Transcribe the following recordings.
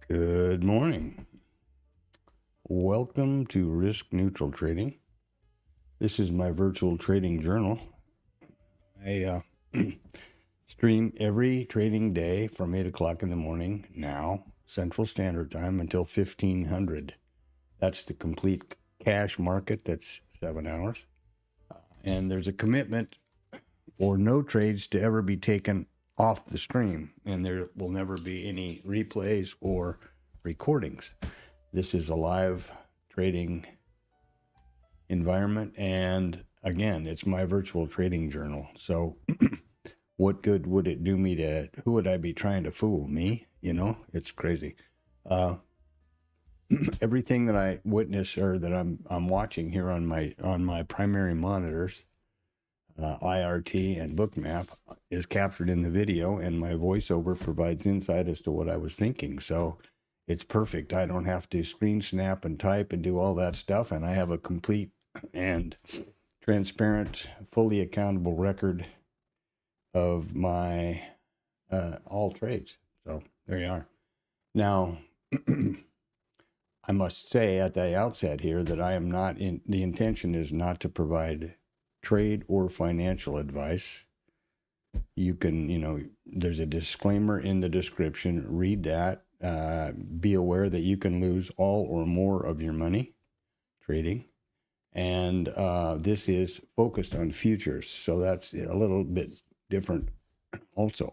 Good morning. Welcome to Risk Neutral Trading. This is my virtual trading journal. I stream every trading day from 8 o'clock in the morning, now, Central Standard Time, until 1500. That's the complete cash market. That's 7 hours. And there's a commitment for no trades to ever be taken off the stream, and there will never be any replays or recordings. This is a live trading environment, and again, it's my virtual trading journal. So what good would it do me to, who would I be trying to fool? Me? You know, it's crazy. Everything that I witness or that I'm watching here on my primary monitors, IRT and Bookmap, is captured in the video, and my voiceover provides insight as to what I was thinking. So it's perfect. I don't have to screen snap and type and do all that stuff, and I have a complete and transparent, fully accountable record of my all trades. So there you are. Now, I must say at the outset here that I am not in, the intention is not to provide trade or financial advice. You can, there's a disclaimer in the description. Read that. Be aware that you can lose all or more of your money trading. And this is focused on futures. So that's a little bit different also.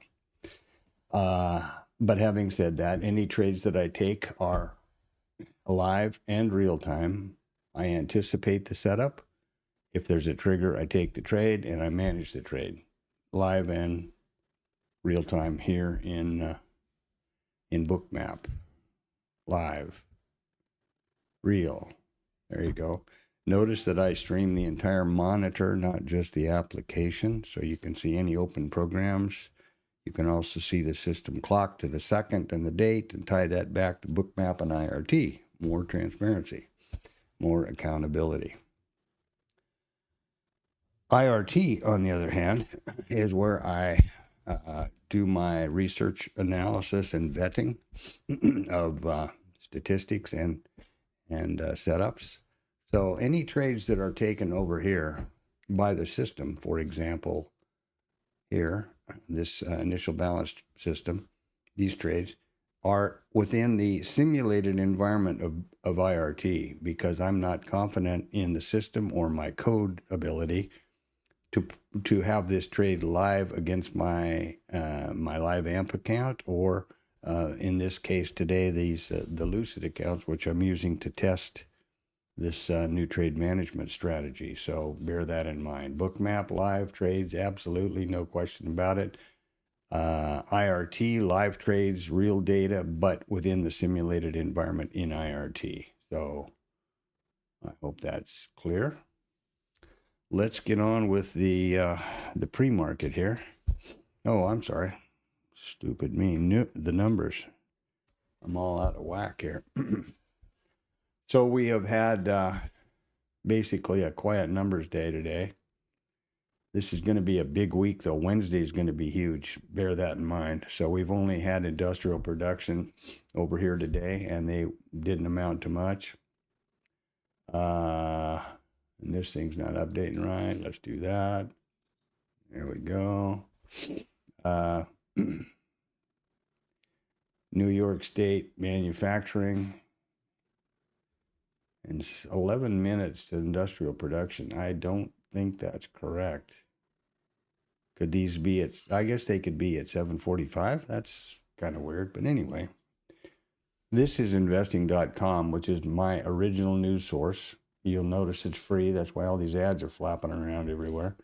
But having said that, any trades that I take are live and real time. I anticipate the setup. If there's a trigger, I take the trade and I manage the trade, live and real time here in Bookmap. Live, real. There you go. Notice that I stream the entire monitor, not just the application, so you can see any open programs. You can also see the system clock to the second and the date, and tie that back to Bookmap and IRT. More transparency, more accountability. IRT, on the other hand, is where I do my research analysis and vetting of statistics and setups. So any trades that are taken over here by the system, for example, here, this initial balance system, these trades are within the simulated environment of IRT, because I'm not confident in the system or my code ability to have this trade live against my my live amp account, or in this case today, the Lucid accounts, which I'm using to test this new trade management strategy. So bear that in mind. Bookmap live trades, absolutely no question about it. IRT live trades, real data, but within the simulated environment in IRT. So I hope that's clear. Let's get on with the pre-market here. Oh, I'm sorry. Stupid me. The numbers. I'm all out of whack here. So we have had basically a quiet numbers day today. This is going to be a big week, though. Wednesday is going to be huge. Bear that in mind. So we've only had industrial production over here today, and they didn't amount to much. And this thing's not updating right. Let's do that. There we go. New York State manufacturing. And 11 minutes to industrial production. I don't think that's correct. Could these be at, I guess they could be at 7:45. That's kind of weird. But anyway, this is investing.com, which is my original news source. You'll notice it's free. That's why all these ads are flapping around everywhere.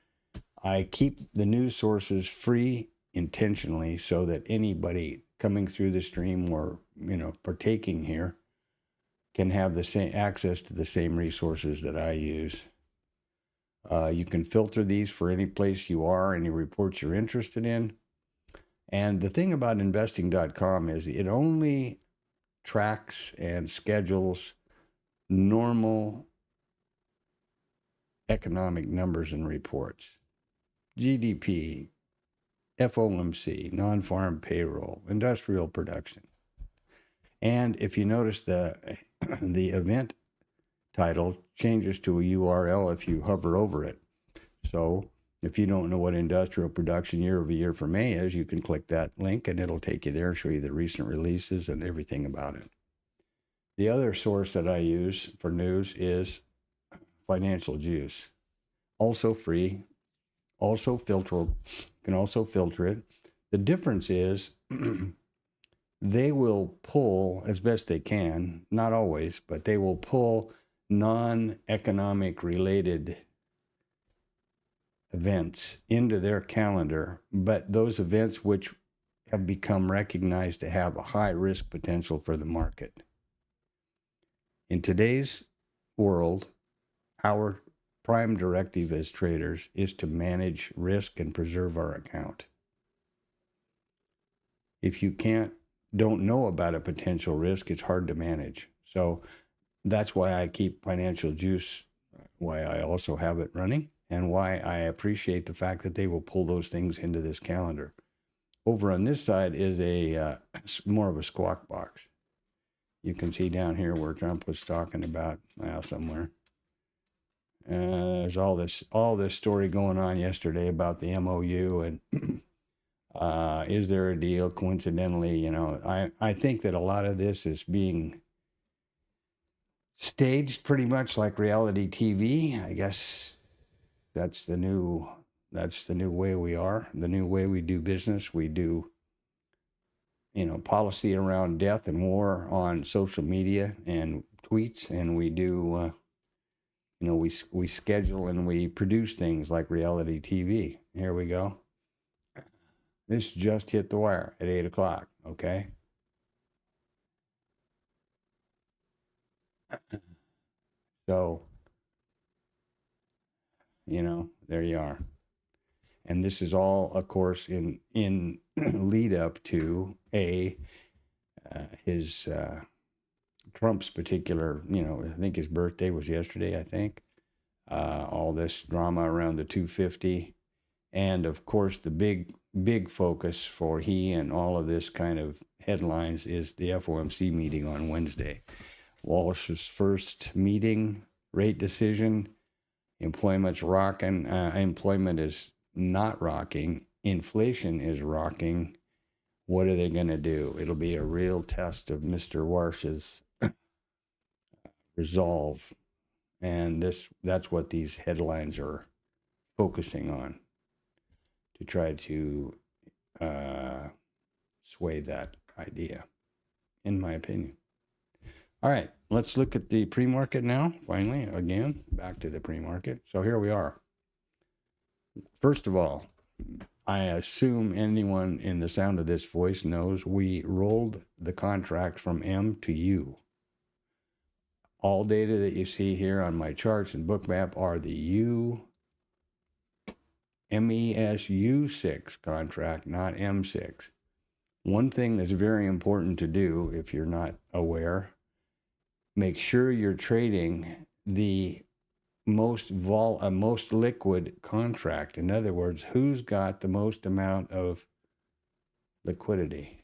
I keep the news sources free intentionally so that anybody coming through the stream or, partaking here can have the same access to the same resources that I use. You can filter these for any place you are, any reports you're interested in. And the thing about investing.com is it only tracks and schedules normal economic numbers and reports. GDP, FOMC, non-farm payroll, industrial production. And if you notice, the event title changes to a URL if you hover over it. So if you don't know what industrial production year over year for May is, you can click that link and it'll take you there and show you the recent releases and everything about it. The other source that I use for news is Financial Juice. Also free, also filterable, can also filter it. The difference is they will pull, as best they can, not always, but they will pull non-economic related events into their calendar, but those events which have become recognized to have a high risk potential for the market. In today's world, our prime directive as traders is to manage risk and preserve our account. If you don't know about a potential risk, it's hard to manage. So that's why I keep Financial Juice, why I also have it running, and why I appreciate the fact that they will pull those things into this calendar. Over on this side is a more of a squawk box. You can see down here where Trump was talking about, well, somewhere. There's all this story going on yesterday about the MOU and is there a deal? Coincidentally, I think that a lot of this is being staged pretty much like reality TV. I guess that's the new way we are, the new way we do business. We do, policy around death and war on social media and tweets, and we do, we schedule and we produce things like reality TV. Here we go. This just hit the wire at 8 o'clock, okay? So, there you are. And this is all, of course, in lead up to his Trump's particular, I think his birthday was yesterday, I think. All this drama around the 250. And, of course, the big focus for he and all of this kind of headlines is the FOMC meeting on Wednesday. Walsh's first meeting, rate decision, employment's rocking. Employment is not rocking. Inflation is rocking. What are they going to do? It'll be a real test of Mr. Walsh's resolve. And that's what these headlines are focusing on, to try to sway that idea, in my opinion. All right, let's look at the pre-market now. Finally, again, back to the pre-market. So here we are. First of all, I assume anyone in the sound of this voice knows we rolled the contract from M to U. All data that you see here on my charts and bookmap are the MESU6 contract, not M6. One thing that's very important to do, if you're not aware, make sure you're trading the most liquid contract. In other words, who's got the most amount of liquidity?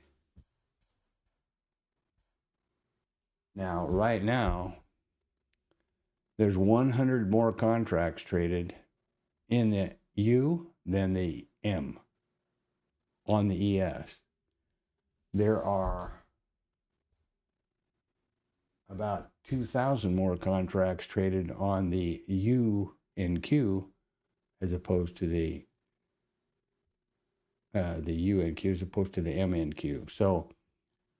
Now, right now, there's 100 more contracts traded in the U than the M on the ES. There are about 2,000 more contracts traded on the U and Q as opposed to the U and Q as opposed to the M and Q. So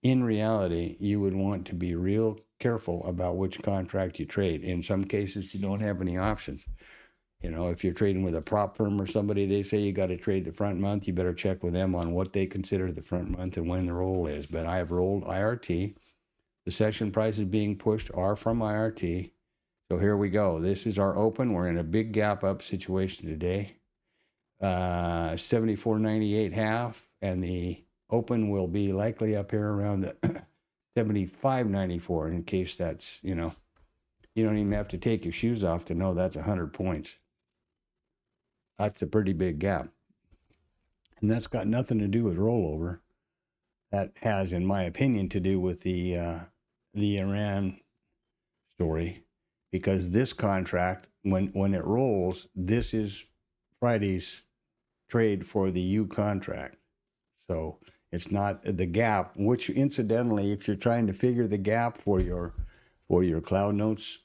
in reality, you would want to be real careful about which contract you trade. In some cases, you don't have any options. If you're trading with a prop firm or somebody, they say you got to trade the front month. You better check with them on what they consider the front month and when the roll is. But I have rolled IRT. The session prices being pushed are from IRT. So here we go. This is our open. We're in a big gap up situation today. 74.98 half, and the open will be likely up here around the 75.94. In case that's, you don't even have to take your shoes off to know that's 100 points. That's a pretty big gap. And that's got nothing to do with rollover. that has, in my opinion, to do with the Iran story, because this contract, when it rolls, this is Friday's trade for the U contract. So it's not the gap, which incidentally, if you're trying to figure the gap for your Cloud Notes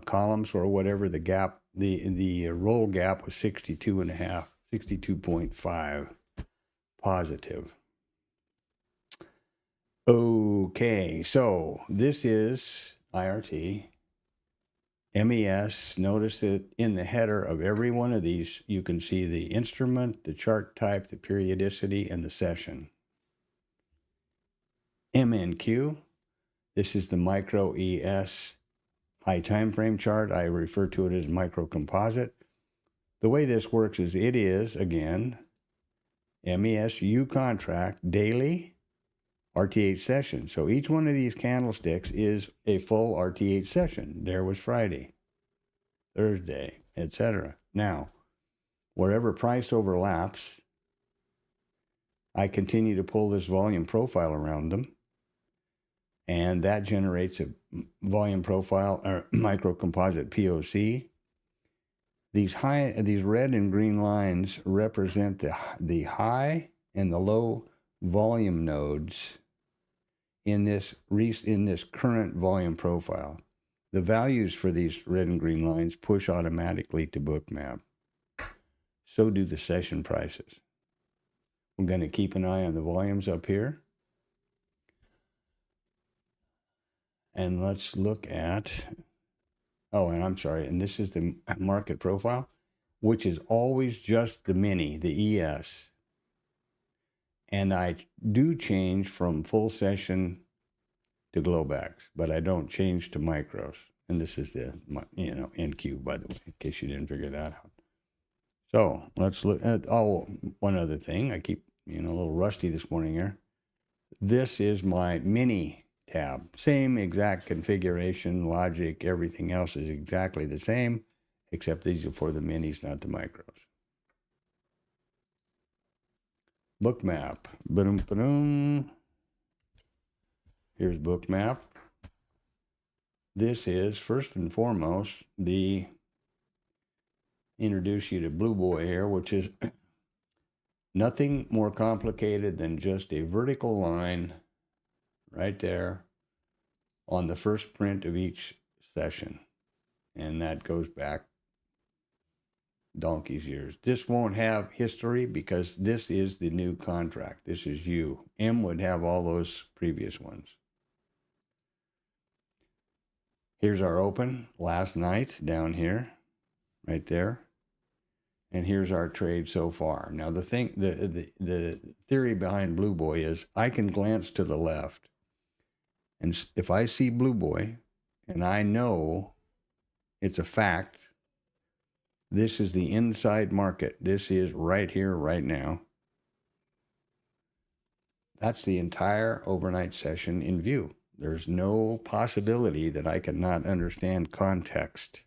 columns or whatever, the gap, the roll gap was 62.5, 62.5 positive. Okay, so this is IRT. MES, notice that in the header of every one of these, you can see the instrument, the chart type, the periodicity, and the session. MNQ, this is the micro ES high time frame chart. I refer to it as micro composite. The way this works is it is, again, MESU contract daily RTH session. So each one of these candlesticks is a full RTH session. There was Friday, Thursday, etc. Now, wherever price overlaps, I continue to pull this volume profile around them, and that generates a volume profile or micro composite POC. These red and green lines represent the high and the low volume nodes in this current volume profile. The values for these red and green lines push automatically to Bookmap. So do the session prices. We're going to keep an eye on the volumes up here. And let's look at, and I'm sorry, and this is the market profile, which is always just the mini, the ES. And I do change from full session to glowbacks, but I don't change to micros. And this is the, NQ, by the way, in case you didn't figure that out. So let's look at, one other thing. I keep, a little rusty this morning here. This is my mini tab. Same exact configuration, logic, everything else is exactly the same, except these are for the minis, not the micros. Bookmap. Ba-dum-ba-dum. Here's Bookmap. This is, first and foremost, introduce you to Blue Boy here, which is nothing more complicated than just a vertical line right there on the first print of each session. And that goes back donkey's years. This won't have history because this is the new contract. This is U. M would have all those previous ones. Here's our open last night down here, right there. And here's our trade so far. Now the theory behind Blue Boy is I can glance to the left, and if I see Blue Boy, and I know it's a fact, this is the inside market. This is right here, right now. That's the entire overnight session in view. There's no possibility that I cannot understand context.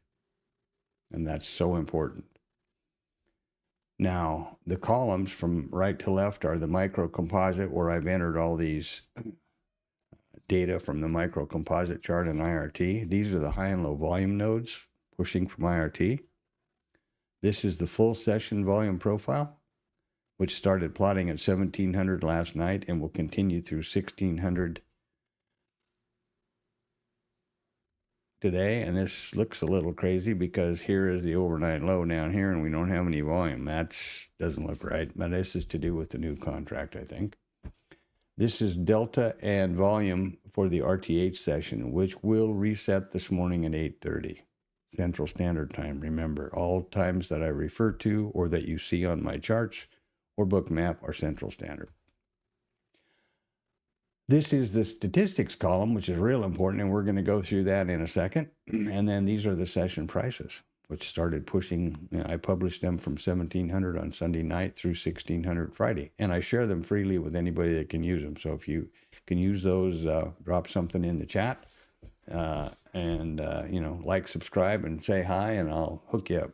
And that's so important. Now, the columns from right to left are the micro composite, where I've entered all these data from the micro composite chart and IRT. These are the high and low volume nodes pushing from IRT. This is the full session volume profile, which started plotting at 1700 last night and will continue through 1600 today. And this looks a little crazy because here is the overnight low down here and we don't have any volume. That doesn't look right, but this is to do with the new contract, I think. This is delta and volume for the RTH session, which will reset this morning at 8:30 Central Standard Time. Remember, all times that I refer to or that you see on my charts or Bookmap are Central Standard. This is the statistics column, which is real important, and we're going to go through that in a second. And then these are the session prices, which started pushing. I published them from 1700 on Sunday night through 1600 Friday, and I share them freely with anybody that can use them. So if you can use those, drop something in the chat, like, subscribe, and say hi, and I'll hook you up.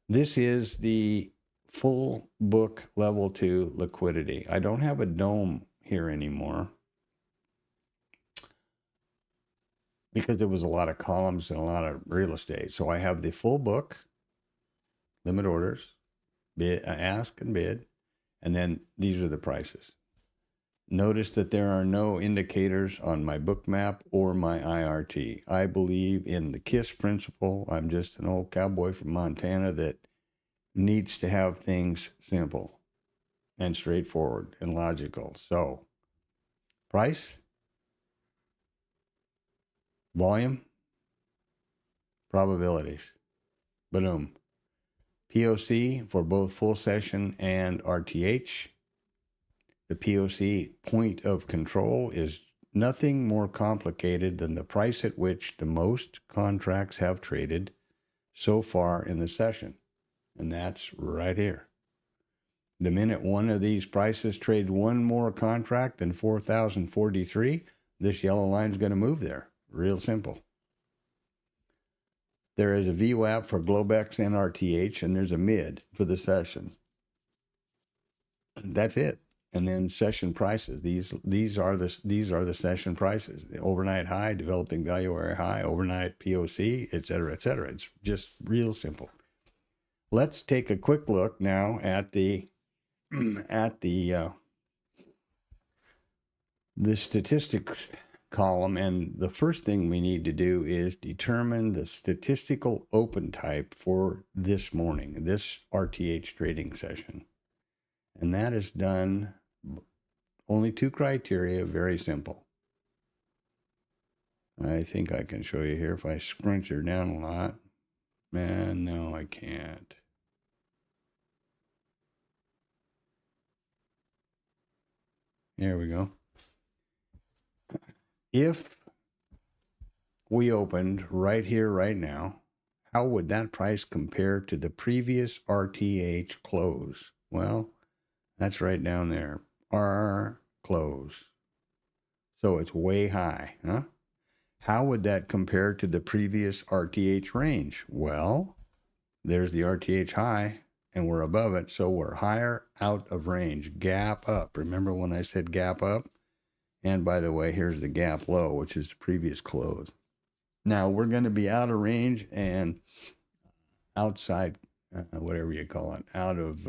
This is the full book level 2 liquidity. I don't have a dome here anymore because there was a lot of columns and a lot of real estate. So I have the full book, limit orders, bid, ask and bid, and then these are the prices. Notice that there are no indicators on my book map or my IRT. I believe in the KISS principle. I'm just an old cowboy from Montana that needs to have things simple and straightforward and logical. So, price, volume, probabilities. Boom. POC for both full session and RTH. The POC, point of control, is nothing more complicated than the price at which the most contracts have traded so far in the session. And that's right here. The minute one of these prices trades one more contract than 4,043, this yellow line is going to move there. Real simple. There is a VWAP for Globex and RTH, and there's a mid for the session. That's it. And then session prices. These are the session prices. The overnight high, developing value area high, overnight POC, et cetera, et cetera. It's just real simple. Let's take a quick look now at the statistics column, and the first thing we need to do is determine the statistical open type for this morning, this RTH trading session. And that is done, only two criteria, very simple. I think I can show you here if I scrunch her down a lot. Man, no, I can't. There we go. If we opened right here, right now, how would that price compare to the previous RTH close? Well, that's right down there. R close. So it's way high, huh? How would that compare to the previous RTH range? Well, there's the RTH high, and we're above it, so we're higher out of range. Gap up. Remember when I said gap up? And by the way, here's the gap low, which is the previous close. Now, we're going to be out of range and outside, whatever you call it, out of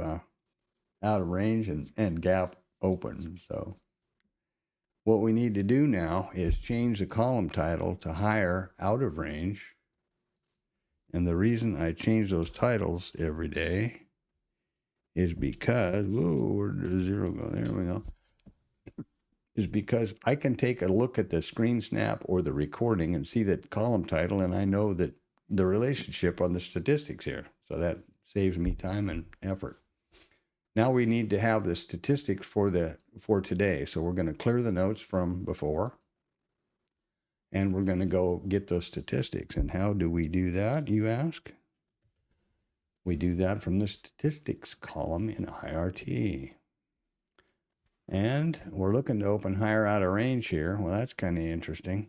range and gap open. So what we need to do now is change the column title to higher out of range. And the reason I change those titles every day is because, whoa, where did the zero go? There we go. Is because I can take a look at the screen snap or the recording and see that column title, and I know that the relationship on the statistics here. So that saves me time and effort. Now we need to have the statistics for today. So we're going to clear the notes from before, and we're going to go get those statistics. And how do we do that, you ask? We do that from the statistics column in IRT. And we're looking to open higher out of range here. Well, that's kind of interesting.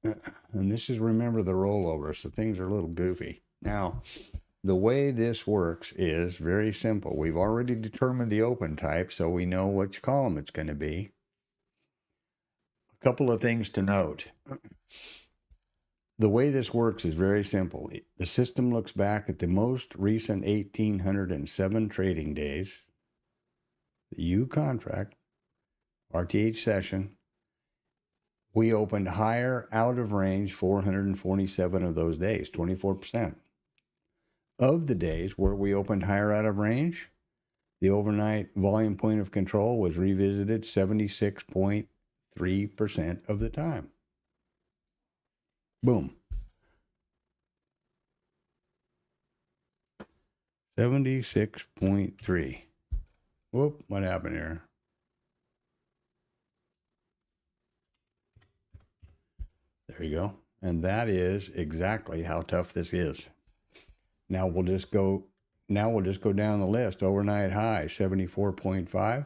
And this is, remember, the rollover, so things are a little goofy. Now, the way this works is very simple. We've already determined the open type, so we know which column it's going to be. A couple of things to note. The way this works is very simple. The system looks back at the most recent 1,807 trading days, the U contract, RTH session. We opened higher out of range 447 of those days, 24%. Of the days where we opened higher out of range, the overnight volume point of control was revisited 76.3% of the time. Boom. 76.3. Whoop, what happened here? There you go. And that is exactly how tough this is. Now we'll just go down the list. Overnight high, 74.5.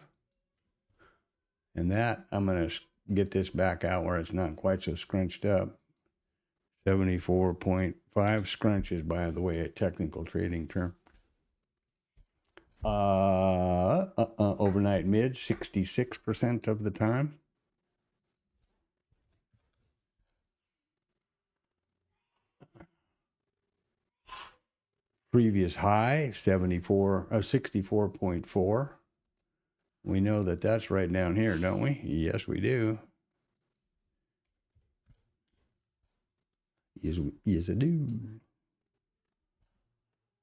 And that, I'm going to get this back out where it's not quite so scrunched up. 74.5 scrunch is, by the way, a technical trading term. Overnight mid, 66% of the time. Previous high, 64.4. We know that that's right down here, don't we? Yes, we do. Yes, I do.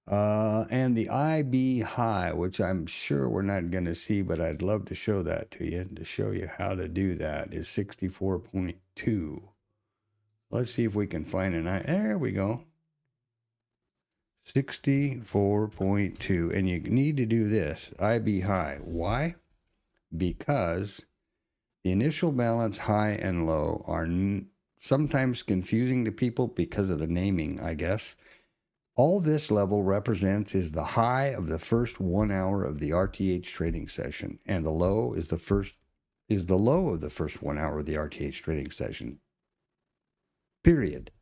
And the IB high, which I'm sure we're not going to see, but I'd love to show that to you, to show you how to do that, is 64.2. Let's see if we can find an I. There we go. 64.2. And you need to do this, IB high. Why? Because the initial balance high and low are sometimes confusing to people because of the naming, I guess. All this level represents is the high of the first 1 hour of the RTH trading session, and the low is the low of the first 1 hour of the RTH trading session. Period.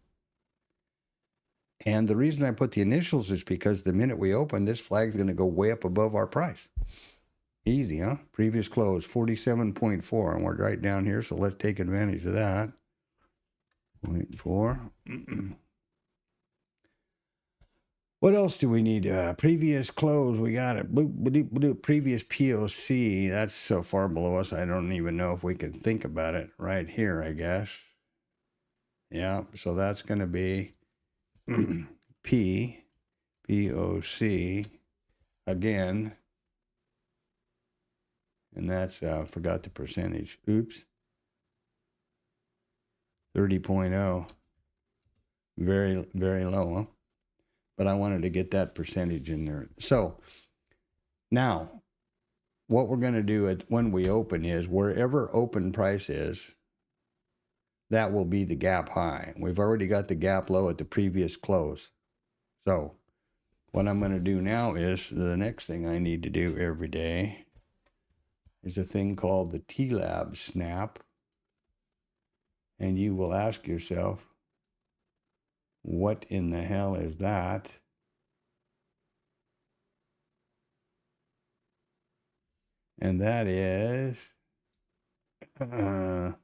And the reason I put the initials is because the minute we open, this flag is going to go way up above our price. Easy, huh? Previous close, 47.4, and we're right down here, so let's take advantage of that. 0.4. What else do we need? Previous close, we got it. Previous POC, that's so far below us, I don't even know if we can think about it right here, I guess. Yeah, so that's going to be POC again. And that's, forgot the percentage. Oops. 30.0. Very, very low, huh? But I wanted to get that percentage in there. So now what we're going to do when we open is wherever open price is, that will be the gap high. We've already got the gap low at the previous close. So what I'm going to do now is the next thing I need to do every day is a thing called the TLab snap. And you will ask yourself, what in the hell is that? And that is an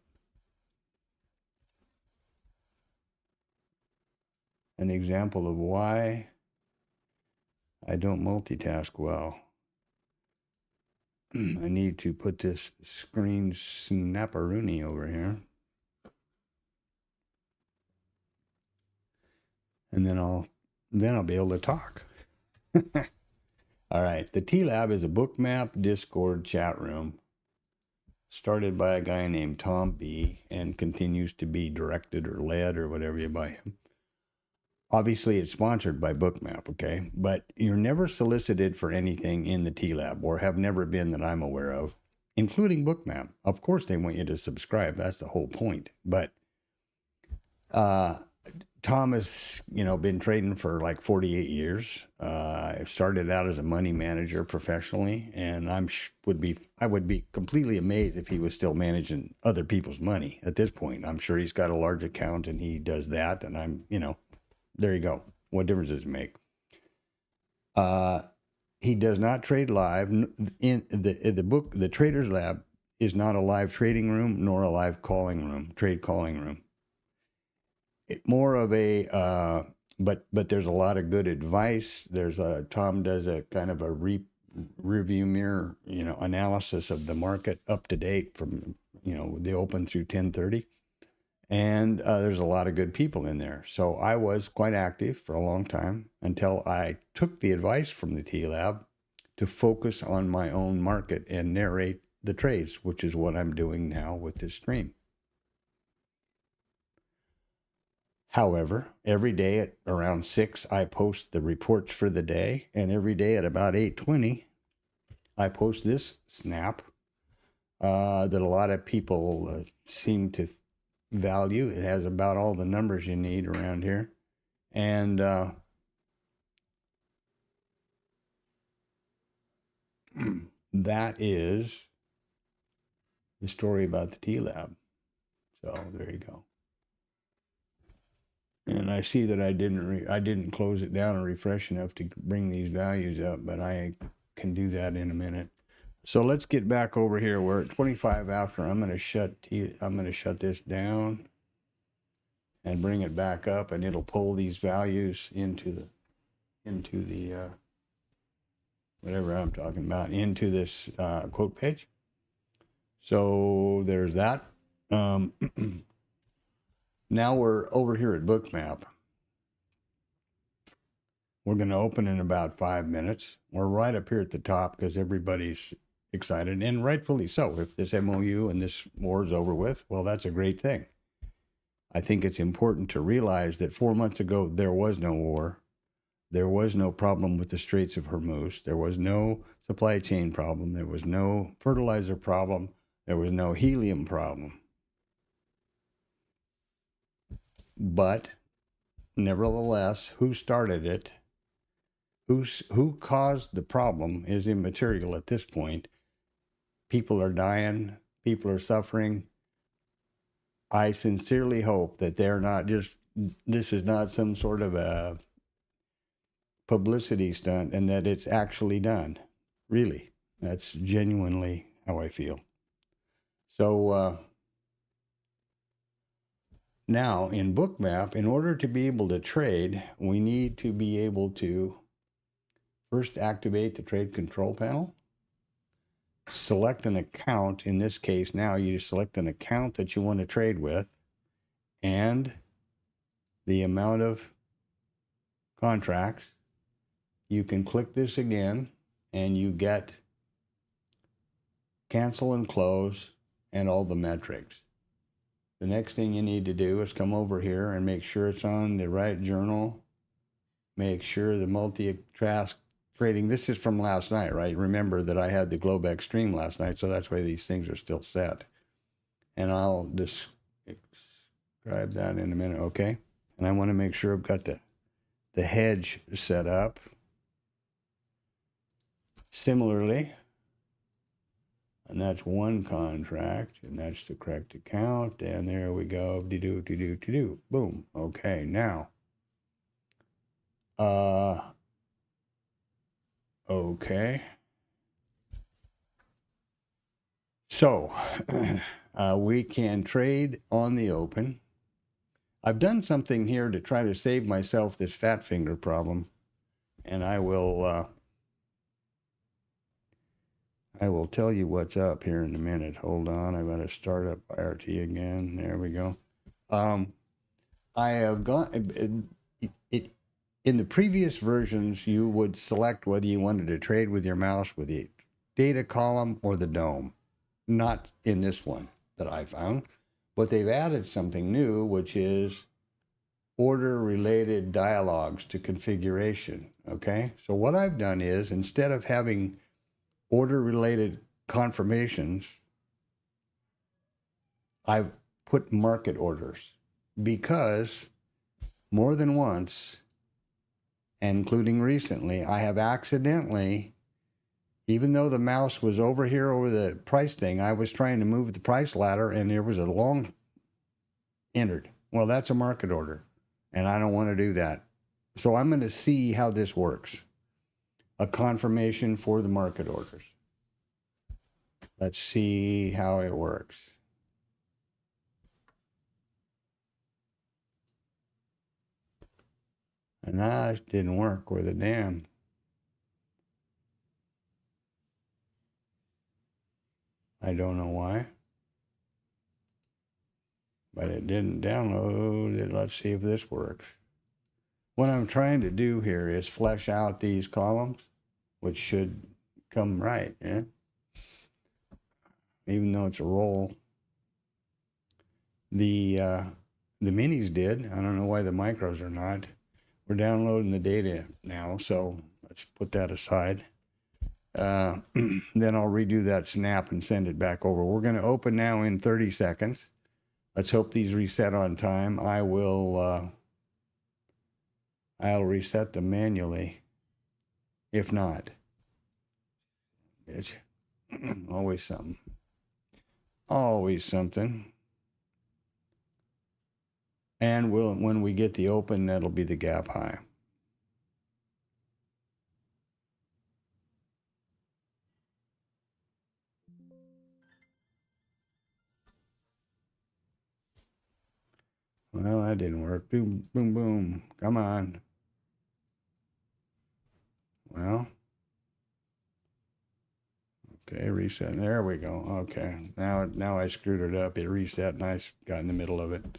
example of why I don't multitask well. I need to put this screen snapperoonie over here. And then I'll be able to talk. All right. The TLab is a bookmap Discord chat room started by a guy named Tom B. and continues to be directed or led or whatever you buy him. Obviously, it's sponsored by Bookmap, okay? But you're never solicited for anything in the TLab, or have never been that I'm aware of, including Bookmap. Of course, they want you to subscribe. That's the whole point. But Tom has, been trading for like 48 years. I started out as a money manager professionally, and I would be completely amazed if he was still managing other people's money at this point. I'm sure he's got a large account and he does that, and I'm, there you go. What difference does it make? He does not trade live. In the book, the Trader's Lab is not a live trading room nor a live trade calling room. More of a, but there's a lot of good advice. Tom does a kind of a review mirror, analysis of the market up to date from, the open through 10:30. And there's a lot of good people in there. So I was quite active for a long time until I took the advice from the TLab to focus on my own market and narrate the trades, which is what I'm doing now with this stream. However, every day at around 6, I post the reports for the day. And every day at about 8:20, I post this snap that a lot of people seem to value. It has about all the numbers you need around here. And that is the story about the TLab. So there you go. And I see that I didn't close it down and refresh enough to bring these values up, but I can do that in a minute. So let's get back over here. We're at 25 after. I'm going to shut this down and bring it back up, and it'll pull these values into the whatever I'm talking about, into this quote page. So there's that. Now we're over here at Bookmap. We're going to open in about 5 minutes. We're right up here at the top because everybody's excited, and rightfully so. If this MOU and this war is over with, well, that's a great thing. I think it's important to realize that 4 months ago, there was no war. There was no problem with the Straits of Hormuz. There was no supply chain problem. There was no fertilizer problem. There was no helium problem. But nevertheless, who started it, who caused the problem is immaterial at this point. People are dying. People are suffering. I sincerely hope that they're not just, this is not some sort of a publicity stunt and that it's actually done. Really. That's genuinely how I feel. So now in Bookmap, in order to be able to trade, we need to be able to first activate the trade control panel. Select an account. In this case, now you select an account that you want to trade with and the amount of contracts. You can click this again and you get cancel and close and all the metrics. The next thing you need to do is come over here and make sure it's on the right journal. Make sure the multi-task trading, this is from last night, right? Remember that I had the Globex stream last night, so that's why these things are still set. And I'll describe that in a minute, okay? And I want to make sure I've got the hedge set up. Similarly, and that's one contract, and that's the correct account, and there we go, de-do, boom. Okay, now, okay. So, we can trade on the open. I've done something here to try to save myself this fat finger problem, and I will tell you what's up here in a minute. Hold on, I've got to start up IRT again. There we go. I have gone, in the previous versions, you would select whether you wanted to trade with your mouse with the data column or the DOM. Not in this one that I found, but they've added something new, which is order-related dialogues to configuration, okay? So what I've done is, instead of having order-related confirmations, I've put market orders because more than once, including recently, I have accidentally, even though the mouse was over here over the price thing, I was trying to move the price ladder and there was a long entered. Well, that's a market order and I don't want to do that. So I'm going to see how this works. A confirmation for the market orders. Let's see how it works. And that didn't work with a damn. I don't know why. But it didn't download. Let's see if this works. What I'm trying to do here is flesh out these columns, which should come right, yeah? Even though it's a roll. The minis did. I don't know why the micros are not. We're downloading the data now, so let's put that aside. Then I'll redo that snap and send it back over. We're going to open now in 30 seconds. Let's hope these reset on time. I'll reset them manually. If not, it's always something. Always something. And when we get the open, that'll be the gap high. Well, that didn't work. Boom, boom, boom. Come on. Well, okay, reset. There we go. Okay, now I screwed it up. It reset, and I got in the middle of it.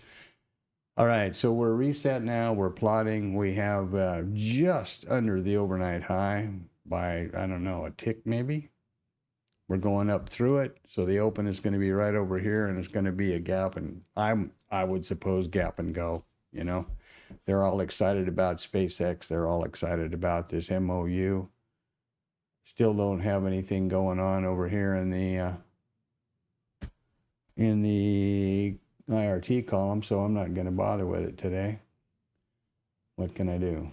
All right, so we're reset now. We're plotting. We have just under the overnight high by, I don't know, a tick maybe. We're going up through it, so the open is going to be right over here, and it's going to be a gap, and I would suppose gap and go. You know, they're all excited about SpaceX. They're all excited about this MOU. Still don't have anything going on over here in the IRT column, so I'm not going to bother with it today. What can I do?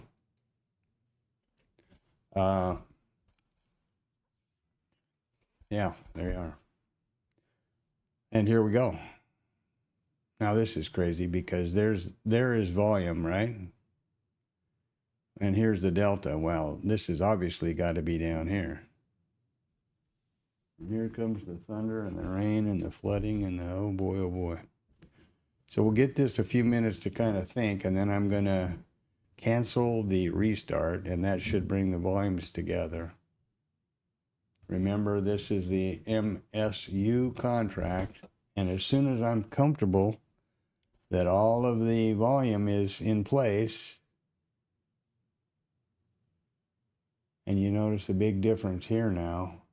Yeah, there you are. And here we go. Now this is crazy because there is volume, right? And here's the delta. Well, this has obviously got to be down here. And here comes the thunder and the rain and the flooding and the oh boy, oh boy. So we'll get this a few minutes to kind of think, and then I'm going to cancel the restart, and that should bring the volumes together. Remember, this is the MSU contract, and as soon as I'm comfortable that all of the volume is in place, and you notice a big difference here now,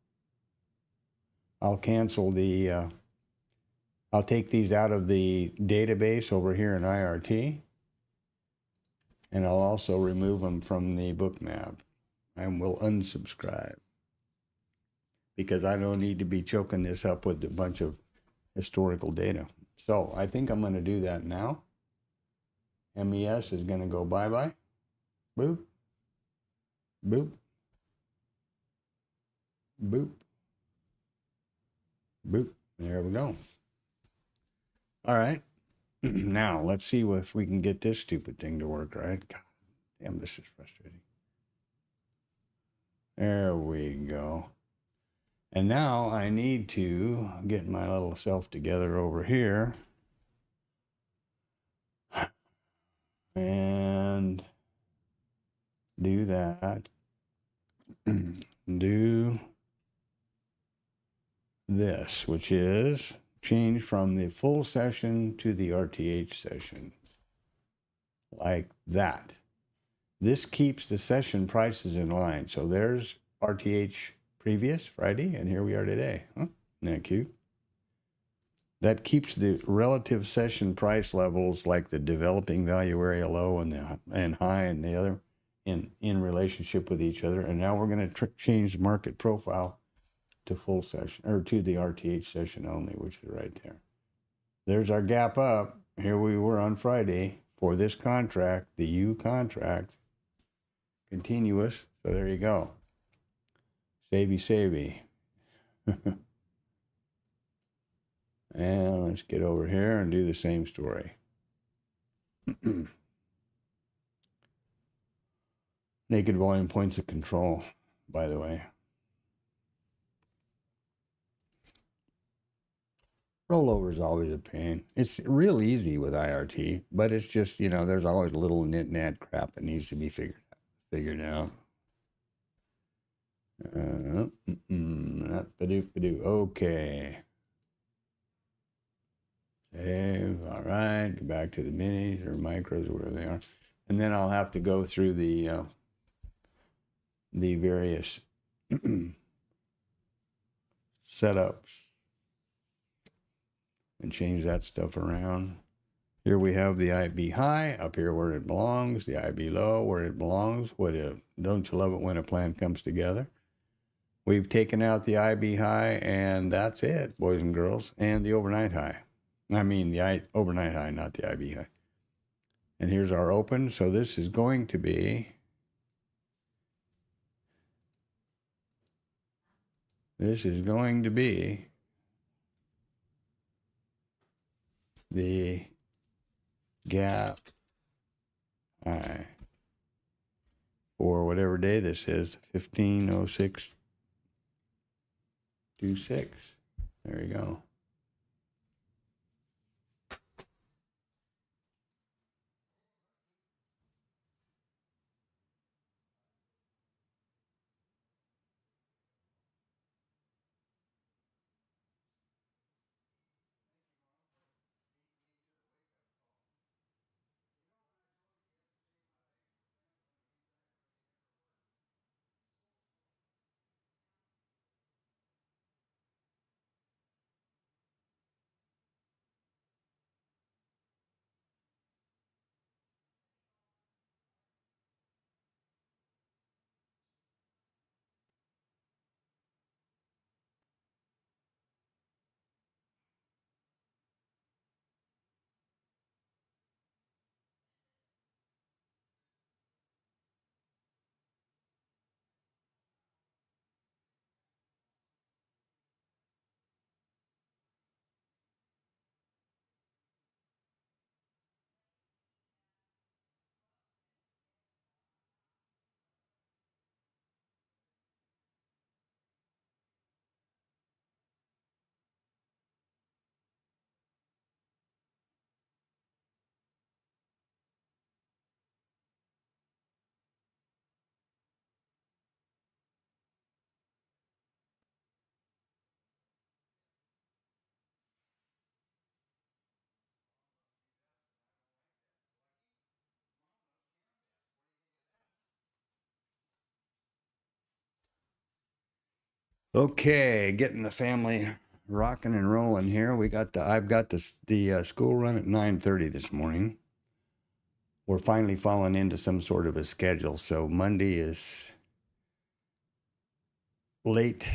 I'll cancel the, I'll take these out of the database over here in IRT, and I'll also remove them from the bookmap, and we'll unsubscribe, because I don't need to be choking this up with a bunch of historical data. So I think I'm going to do that now. MES is going to go bye-bye. Boop. Boop. Boop. Boop. There we go. All right. Now, let's see if we can get this stupid thing to work, right? God damn, this is frustrating. There we go. And now I need to get my little self together over here and do that. Do this, which is change from the full session to the RTH session. Like that. This keeps the session prices in line. So there's RTH previous Friday, and here we are today. Huh? Isn't that cute? That keeps the relative session price levels, like the developing value area low and the high and the other, in relationship with each other. And now we're going to change the market profile to full session, or to the RTH session only, which is right there. There's our gap up. Here we were on Friday for this contract, the U contract, continuous. So there you go. Savey. And let's get over here and do the same story. Naked volume points of control, by the way. Rollover is always a pain. It's real easy with IRT, but it's just, you know, there's always a little nit-nat crap that needs to be figured out. Okay. Save. All right. Go back to the minis or micros or wherever they are. And then I'll have to go through the various setups and change that stuff around. Here we have the IB high up here where it belongs, the IB low where it belongs. Don't you love it when a plan comes together? We've taken out the IB high, and that's it, boys and girls, and the overnight high. I mean the overnight high, not the IB high. And here's our open. So this is going to be the gap high for whatever day this is, 150626. There you go. Okay, getting the family rocking and rolling here. I've got the school run at 9:30 this morning. We're finally falling into some sort of a schedule. So Monday is late.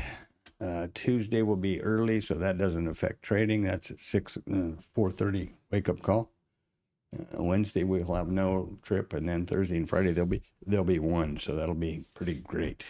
Tuesday will be early, so that doesn't affect trading. That's at 4:30 wake up call. Wednesday we'll have no trip, and then Thursday and Friday there'll be one, so that'll be pretty great.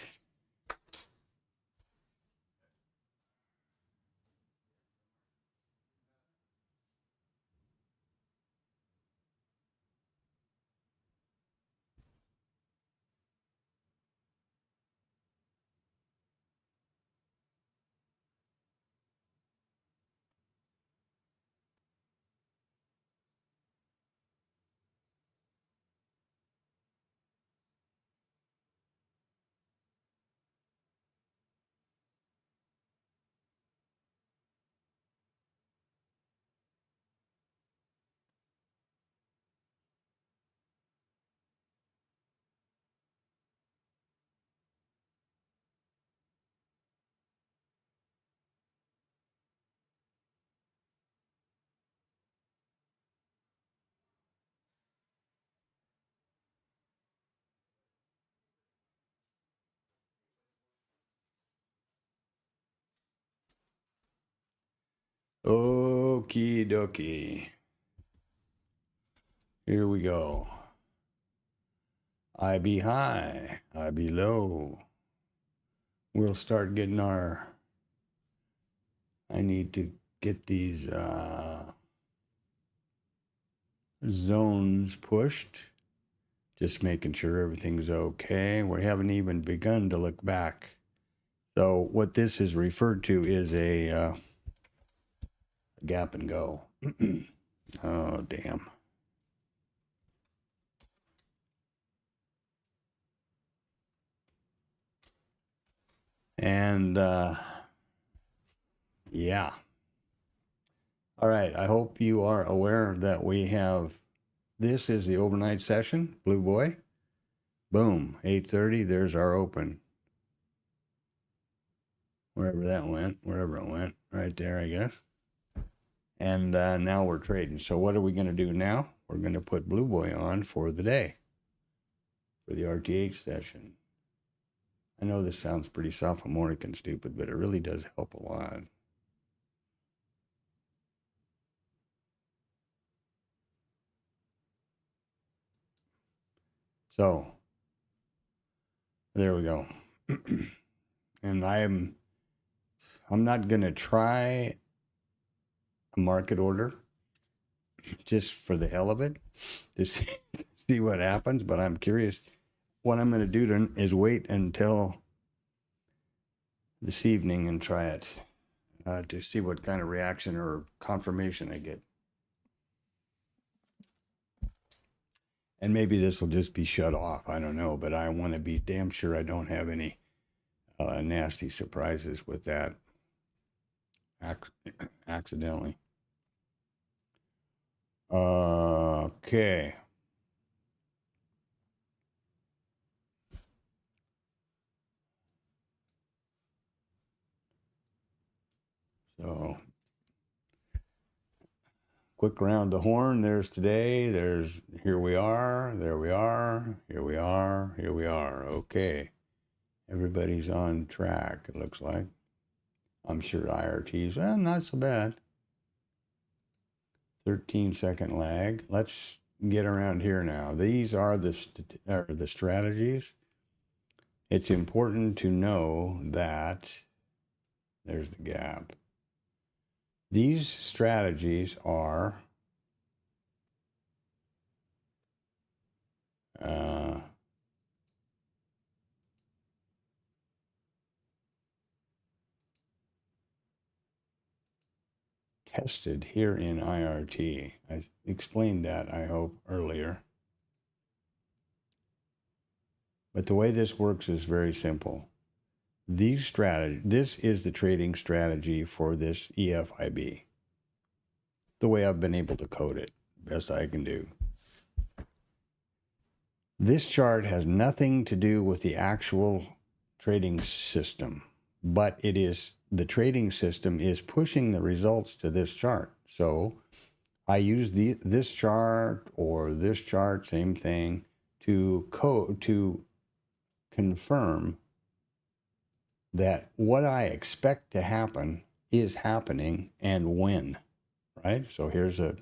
Okie dokie. Here we go. I be high, I be low. We'll start getting I need to get these zones pushed. Just making sure everything's okay. We haven't even begun to look back. So what this is referred to is a gap and go. Oh, damn. And yeah. All right. I hope you are aware that this is the overnight session, Blue Boy. Boom, 8:30, there's our open. Wherever it went, right there, I guess. And now we're trading. So what are we going to do now? We're going to put Blue Boy on for the day, for the RTH session. I know this sounds pretty sophomoric and stupid, but it really does help a lot. So there we go. And I'm not going to try a market order just for the hell of it to see what happens, but I'm curious. What I'm going to do is wait until this evening and try it to see what kind of reaction or confirmation I get. And maybe this will just be shut off. I don't know, but I want to be damn sure I don't have any nasty surprises with that accidentally. Okay. So, quick round the horn. There's today. Here we are. There we are. Here we are. Here we are. Okay. Everybody's on track, it looks like. I'm sure IRT's, well, not so bad. 13-second lag. Let's get around here now. These are the strategies. It's important to know that there's the gap. These strategies are tested here in IRT. I explained that, I hope, earlier. But the way this works is very simple. This is the trading strategy for this EFIB. The way I've been able to code it, best I can do. This chart has nothing to do with the actual trading system, but it is, the trading system is pushing the results to this chart. So I use this chart or this chart, same thing, to confirm that what I expect to happen is happening and when, right? So here's a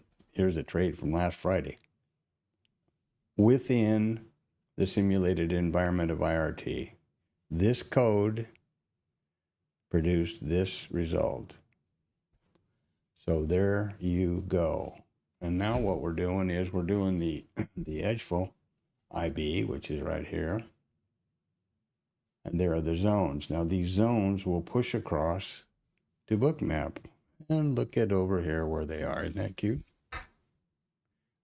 trade from last Friday. Within the simulated environment of IRT, this code produced this result. So there you go. And now what we're doing is we're doing the edgeful IB, which is right here. And there are the zones. Now these zones will push across to bookmap. And look at over here where they are. Isn't that cute?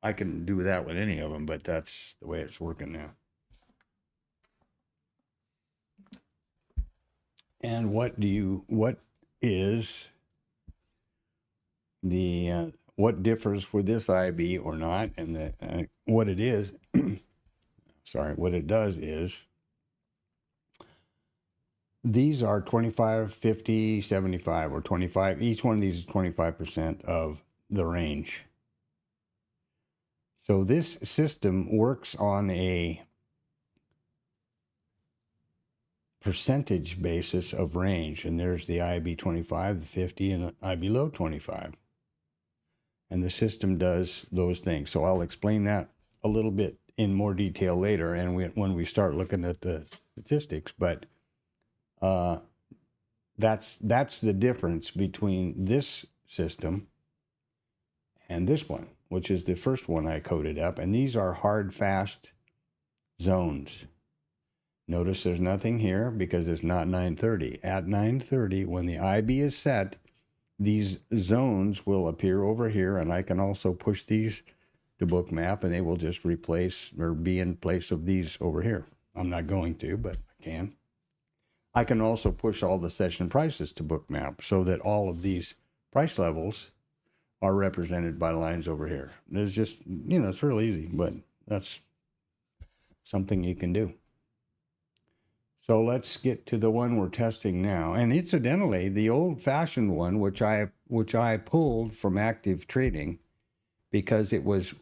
I can do that with any of them, but that's the way it's working now. And what is the, what differs with this IB or not? And what it is, sorry, what it does is, these are 25, 50, 75, or 25. Each one of these is 25% of the range. So this system works on a percentage basis of range. And there's the IB 25, the 50, and the IB low 25. And the system does those things. So I'll explain that a little bit in more detail later and when we start looking at the statistics. But that's the difference between this system and this one, which is the first one I coded up. And these are hard, fast zones. Notice there's nothing here because it's not 9:30. At 9:30, when the IB is set, these zones will appear over here, and I can also push these to bookmap, and they will just replace or be in place of these over here. I'm not going to, but I can. I can also push all the session prices to bookmap so that all of these price levels are represented by lines over here. It's just, it's real easy, but that's something you can do. So let's get to the one we're testing now. And incidentally, the old-fashioned one, which I pulled from active trading because it was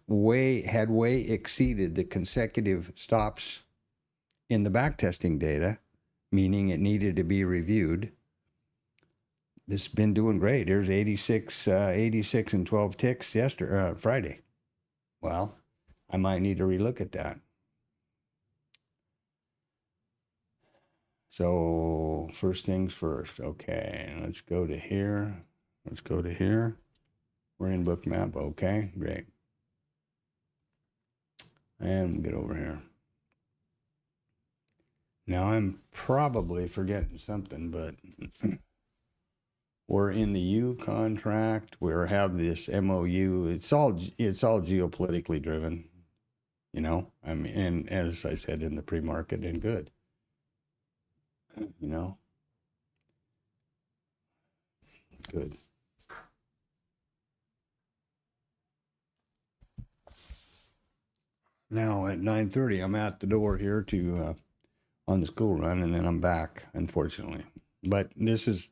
had way exceeded the consecutive stops in the backtesting data, meaning it needed to be reviewed. This has been doing great. There's 86 and 12 ticks Friday. Well, I might need to relook at that. So first things first. Okay, let's go to here. Let's go to here. We're in bookmap. Okay, great. And we'll get over here. Now I'm probably forgetting something, but we're in the U contract. We have this MOU. It's all geopolitically driven, I mean, and as I said in the pre-market, and good. Good. Now at 9:30, I'm at the door here to on the school run, and then I'm back, unfortunately. But this is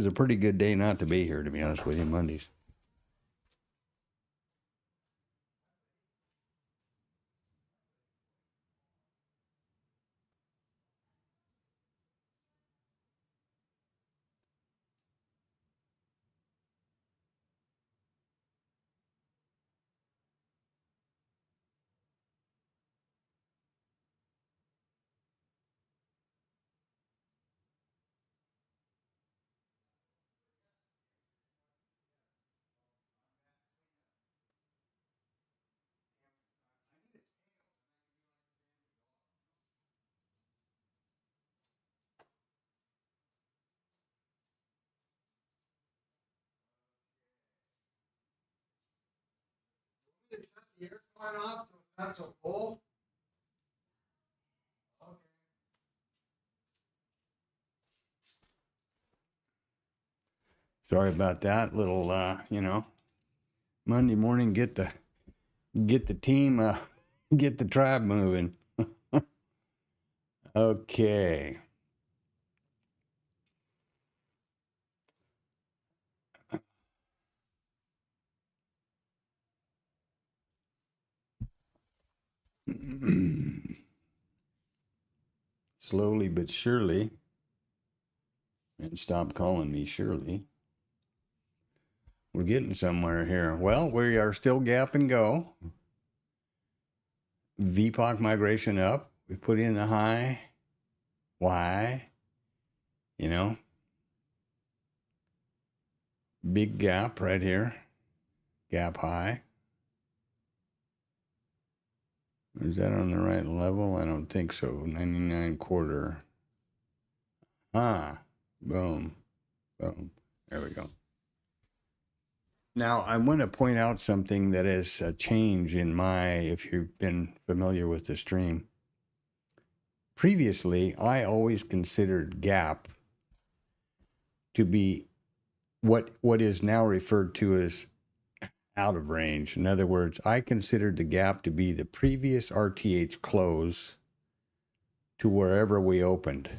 a pretty good day not to be here, to be honest with you, Mondays. The aircon off, so it's not so cold. Okay. Sorry about that. Little, Monday morning, get the team, get the tribe moving. Okay. Slowly but surely, and stop calling me Shirley. We're getting somewhere here. Well, we are still gap and go. VPOC migration up. We put in the high. Why? You know, big gap right here. Gap high. Is that on the right level? I don't think so. 99.25. Ah, boom, boom. There we go. Now, I want to point out something that is a change in my, if you've been familiar with the stream. Previously, I always considered gap to be what is now referred to as out of range. In other words, I considered the gap to be the previous RTH close to wherever we opened.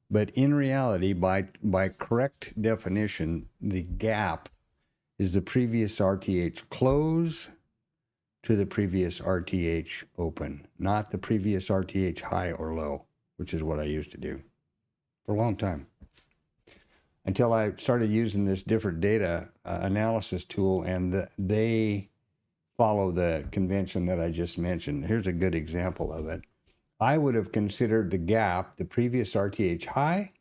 But in reality, by correct definition, the gap is the previous RTH close to the previous RTH open, not the previous RTH high or low, which is what I used to do for a long time. Until I started using this different data analysis tool, and they follow the convention that I just mentioned. Here's a good example of it. I would have considered the gap the previous RTH high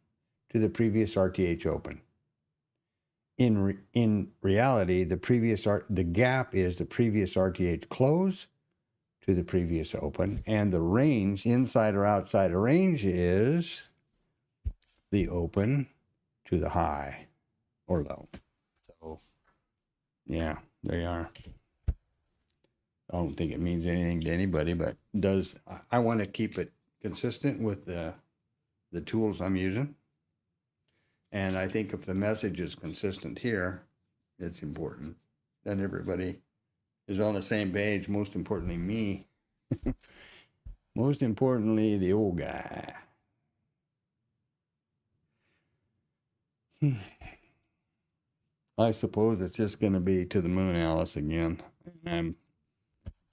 to the previous RTH open. In reality, the gap is the previous RTH close to the previous open, and the range, inside or outside of range, is the open to the high or low. So, yeah, there you are. I don't think it means anything to anybody, but I want to keep it consistent with the tools I'm using. And I think if the message is consistent here, it's important. Then everybody is on the same page, most importantly me. Most importantly, the old guy. I suppose it's just going to be to the moon, Alice, again. And I'm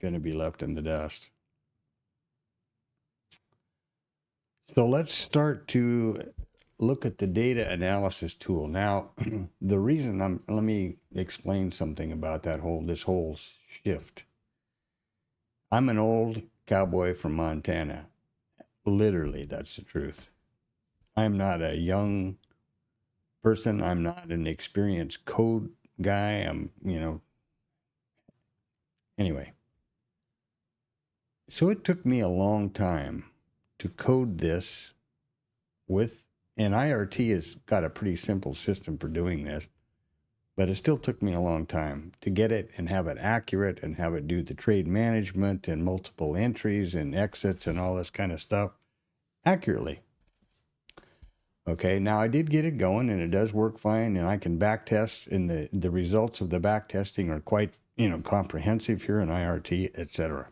going to be left in the dust. So let's start to look at the data analysis tool. Now, the reason let me explain something about this whole shift. I'm an old cowboy from Montana. Literally, that's the truth. I'm not a young person. I'm not an experienced code guy. Anyway. So it took me a long time to code this and IRT has got a pretty simple system for doing this, but it still took me a long time to get it and have it accurate and have it do the trade management and multiple entries and exits and all this kind of stuff accurately. Okay, now I did get it going and it does work fine, and I can back test, and the results of the back testing are quite, comprehensive here in IRT, etc.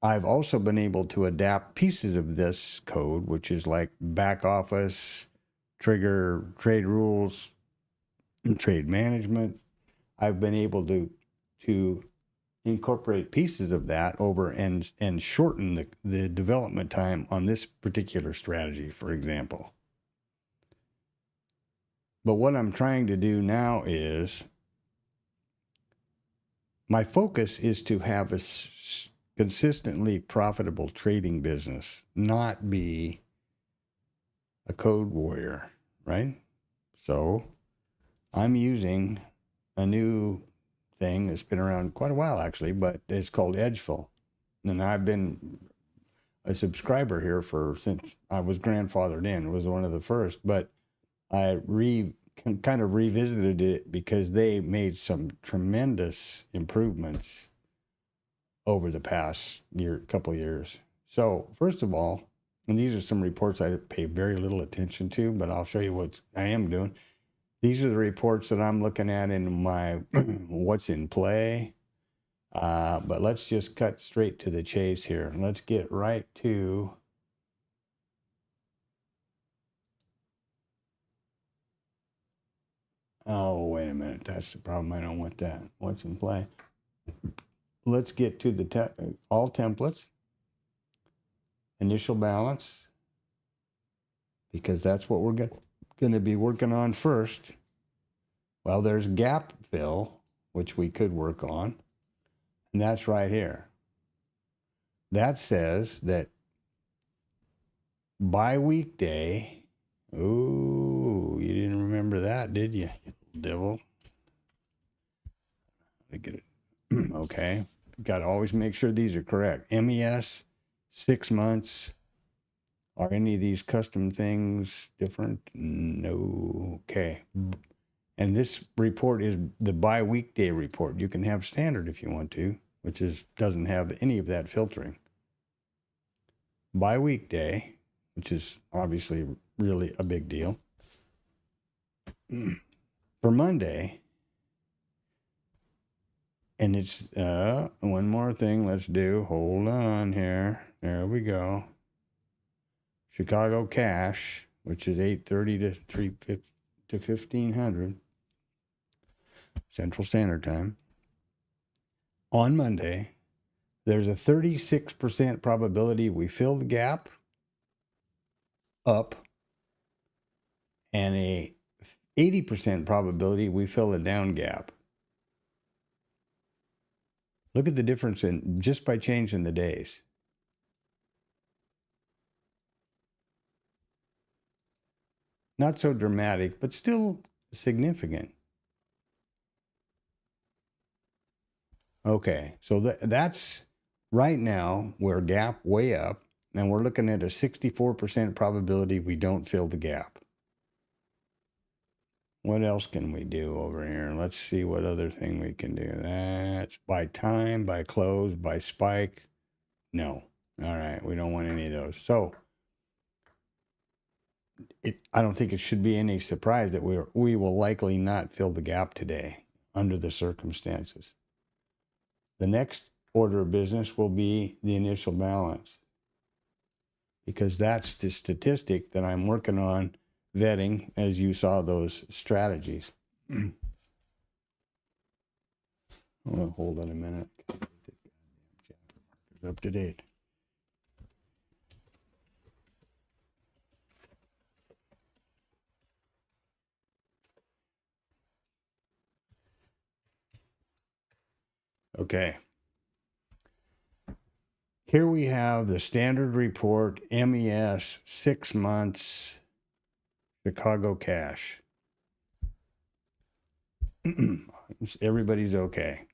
I've also been able to adapt pieces of this code, which is like back office, trigger, trade rules, and trade management. I've been able to incorporate pieces of that over and shorten the development time on this particular strategy, for example. But what I'm trying to do now is, my focus is to have a consistently profitable trading business, not be a code warrior, right? So I'm using a new thing that's been around quite a while, actually, but it's called Edgeful. And I've been a subscriber here since I was grandfathered in. It was one of the first, but I kind of revisited it because they made some tremendous improvements over the past couple years. So first of all, and these are some reports I pay very little attention to, but I'll show you what I am doing. These are the reports that I'm looking at in my what's in play. But let's just cut straight to the chase here. Let's get right to oh, wait a minute. That's the problem. I don't want that. What's in play? let's get to the all templates, initial balance, because that's what we're going to be working on first. Well, there's gap fill, which we could work on, and that's right here. That says that by weekday, ooh, you didn't remember that, did you, devil? I get it. Okay. Got to always make sure these are correct. MES, 6 months. Are any of these custom things different? No. Okay. And this report is the bi-weekday report. You can have standard if you want to, which doesn't have any of that filtering. Bi-weekday, which is obviously really a big deal. For Monday, and it's one more thing let's do. Hold on here. There we go. Chicago cash, which is 8:30 to 3:50 to 1500 Central Standard Time. On Monday, there's a 36% probability we fill the gap up, and a 80% probability we fill a down gap. Look at the difference in just by changing the days. Not so dramatic, but still significant. Okay, so that's right now we're gap way up, and we're looking at a 64% probability we don't fill the gap. What else can we do over here? Let's see what other thing we can do. That's by time, by close, by spike. No. All right, we don't want any of those. So I don't think it should be any surprise that we will likely not fill the gap today under the circumstances. The next order of business will be the initial balance, because that's the statistic that I'm working on vetting, as you saw those strategies. Oh, hold on a minute. Up to date. Okay. Here we have the standard report, MES, 6 months, Chicago cash. Everybody's okay.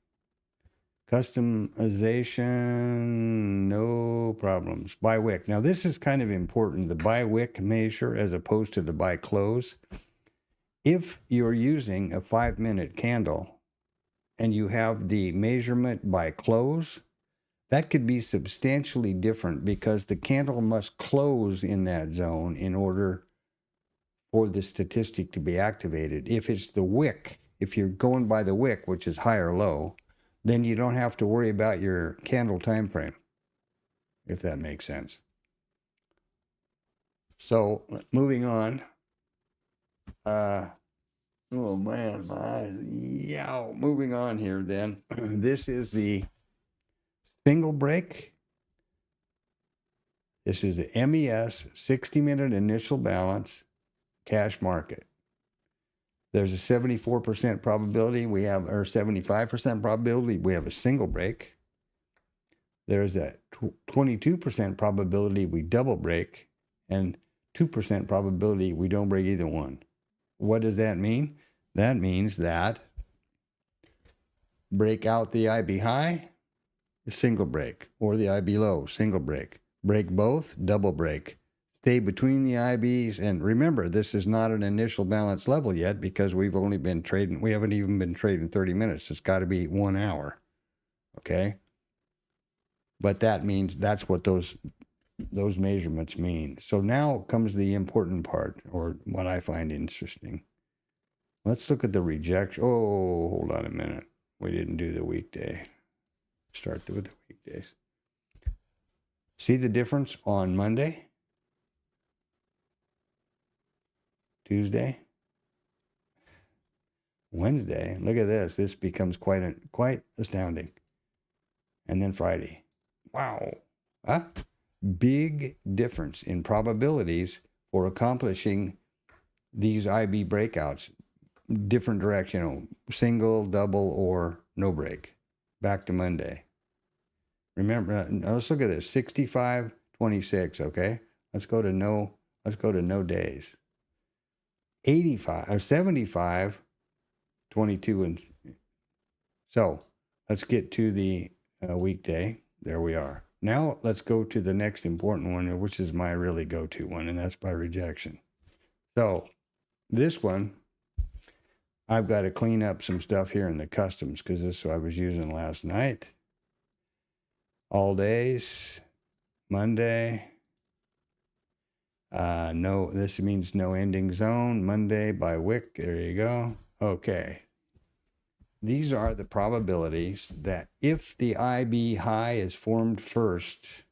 Customization, no problems. By wick. Now, this is kind of important, the by wick measure as opposed to the by close. If you're using a 5-minute candle and you have the measurement by close, that could be substantially different because the candle must close in that zone in order for the statistic to be activated. If it's the wick, if you're going by the wick, which is high or low, then you don't have to worry about your candle time frame, if that makes sense. So moving on. Oh man, moving on here then. This is the single break. This is the MES 60-minute initial balance cash market. There's a 74% probability we have, or 75% probability we have a single break. There's a 22% probability we double break, and 2% probability we don't break either one. What does that mean? That means that break out the IB high, single break, or the IB low, single break. Break both, double break. Stay between the IBs, and remember, this is not an initial balance level yet because we've only been trading, we haven't even been trading 30 minutes. It's got to be 1 hour, okay? But that means that's what those measurements mean. So now comes the important part, or what I find interesting. Let's look at the rejection. Oh, hold on a minute. We didn't do the weekday. Start with the weekdays. See the difference on Monday? Tuesday? Wednesday? Look at this. This becomes quite astounding. and then Friday. Wow. Huh? Big difference in probabilities for accomplishing these IB breakouts. Different direction, single, double, or no break. Back to Monday. Remember, let's look at this. 65, 26, okay? Let's go to no days. 85 or 75, 22, and so let's get to the weekday. There we are. Now let's go to the next important one, which is my really go-to one, and that's by rejection. So this one, I've got to clean up some stuff here in the customs because this is what I was using last night. All days, Monday. No, this means no ending zone. Monday by wick. There you go. Okay. These are the probabilities that if the IB high is formed first,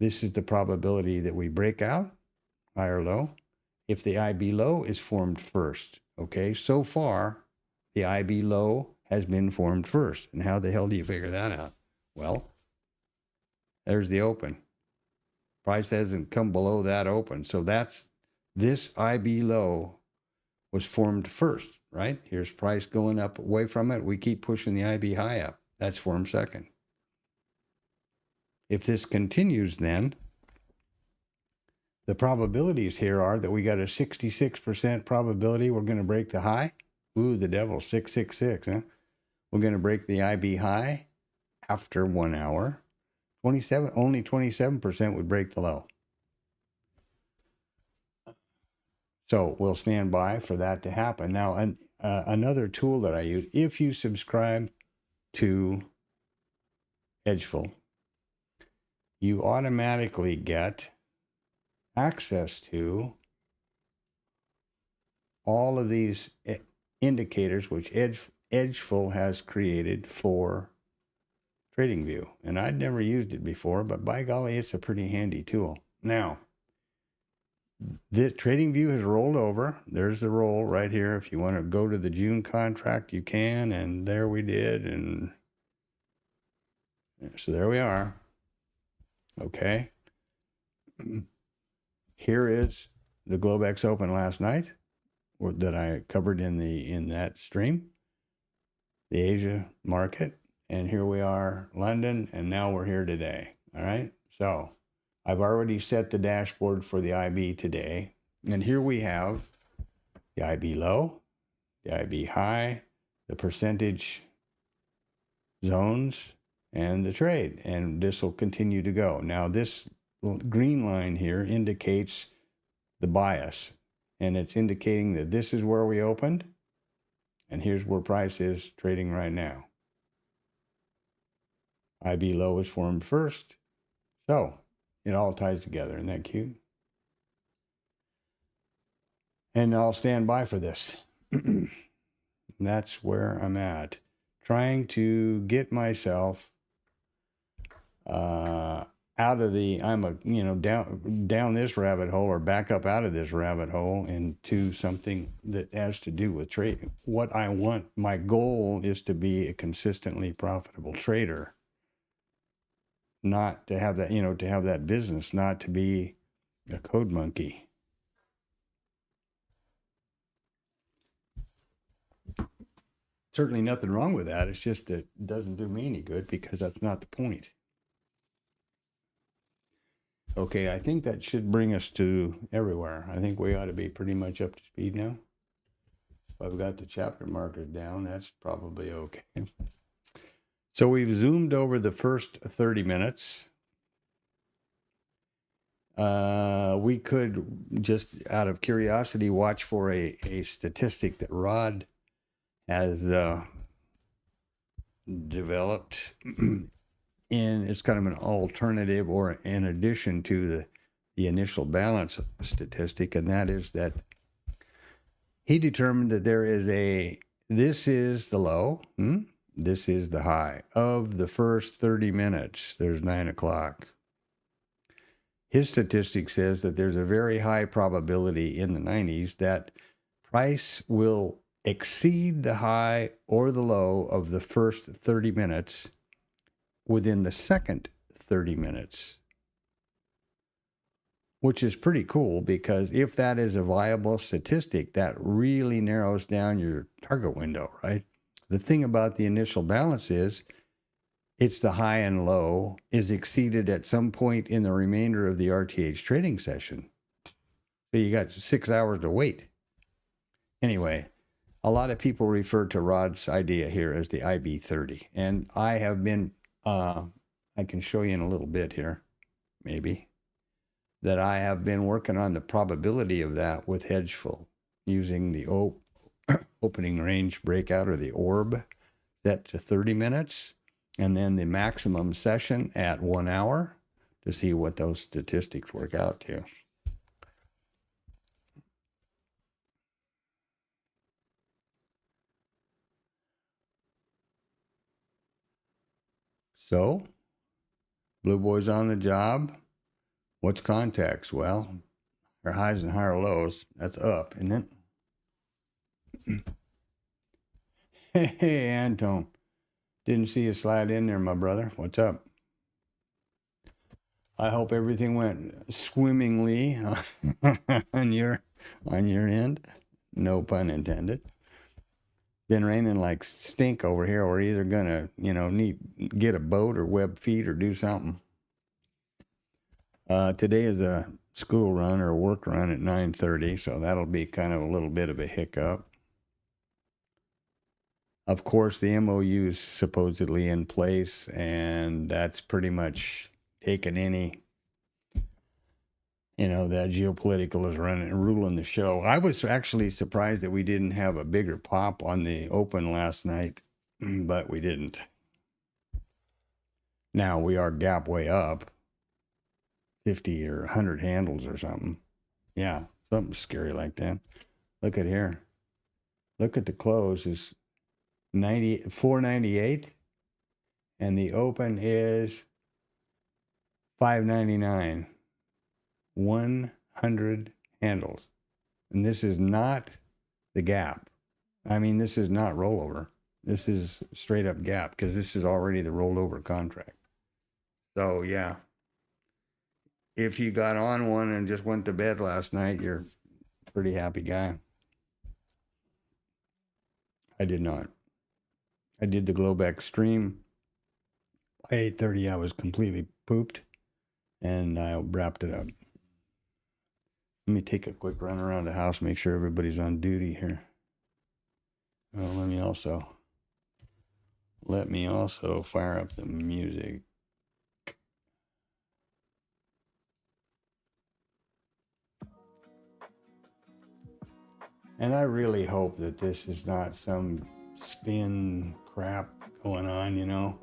this is the probability that we break out, high or low. If the IB low is formed first, okay? So far, the IB low has been formed first. And how the hell do you figure that out? Well, there's the open. Price hasn't come below that open. So this IB low was formed first, right? Here's price going up away from it. We keep pushing the IB high up. That's formed second. If this continues then, the probabilities here are that we got a 66% probability we're going to break the high. Ooh, the devil, 666, huh? We're going to break the IB high after 1 hour. Only 27% would break the low. So we'll stand by for that to happen. Now, another tool that I use, if you subscribe to Edgeful, you automatically get access to all of these indicators which Edgeful has created for TradingView. And I'd never used it before, but by golly, it's a pretty handy tool. Now, the TradingView has rolled over. There's the roll right here. If you want to go to the June contract, you can. And there we did. And so there we are. Okay. Here is the Globex Open last night that I covered in that stream, the Asia market. And here we are, London, and now we're here today. All right. So I've already set the dashboard for the IB today. And here we have the IB low, the IB high, the percentage zones, and the trade. And this will continue to go. Now, this green line here indicates the bias. And it's indicating that this is where we opened. And here's where price is trading right now. IB low is formed first. So it all ties together. Isn't that cute? And I'll stand by for this. That's where I'm at. Trying to get myself out of the, down this rabbit hole or back up out of this rabbit hole into something that has to do with trading. What I want, my goal is to be a consistently profitable trader. Not to have that, to have that business, not to be a code monkey. Certainly nothing wrong with that. It's just that it doesn't do me any good because that's not the point. Okay, I think that should bring us to everywhere. I think we ought to be pretty much up to speed now. If I've got the chapter markers down, that's probably okay. So we've zoomed over the first 30 minutes. We could just out of curiosity watch for a statistic that Rod has developed. It's kind of an alternative or in addition to the initial balance statistic, and that is that he determined that this is the low, this is the high of the first 30 minutes. There's 9 o'clock. His statistic says that there's a very high probability in the 90s that price will exceed the high or the low of the first 30 minutes within the second 30 minutes, which is pretty cool because if that is a viable statistic, that really narrows down your target window, right? The thing about the initial balance is it's the high and low is exceeded at some point in the remainder of the RTH trading session. So you got 6 hours to wait. Anyway, a lot of people refer to Rod's idea here as the IB30. And I have been, I can show you in a little bit here, maybe, that I have been working on the probability of that with Hedgeful using the opening range breakout or the orb set to 30 minutes and then the maximum session at 1 hour to see what those statistics work out to. So, Blue Boy's on the job. What's context? Well, higher highs and higher lows. That's up, isn't it? Hey, Anton. Didn't see you slide in there, my brother. What's up? I hope everything went swimmingly on your end. No pun intended. Been raining like stink over here. We're either gonna, get a boat or web feed or do something. Today is a school run or a work run at 9:30, so that'll be kind of a little bit of a hiccup. Of course, the MOU is supposedly in place, and that's pretty much taken any, that geopolitical is ruling the show. I was actually surprised that we didn't have a bigger pop on the open last night, but we didn't. Now, we are gap way up, 50 or 100 handles or something. Yeah, something scary like that. Look at here. Look at the close is 498, and the open is 599. 100 handles. And this is not the gap. I mean, this is not rollover. This is straight up gap because this is already the rolled over contract. So, yeah. If you got on one and just went to bed last night, you're a pretty happy guy. I did not. I did the Globex stream. By 8:30, I was completely pooped, and I wrapped it up. Let me take a quick run around the house, make sure everybody's on duty here. Well, let me also fire up the music. And I really hope that this is not some spin crap going on,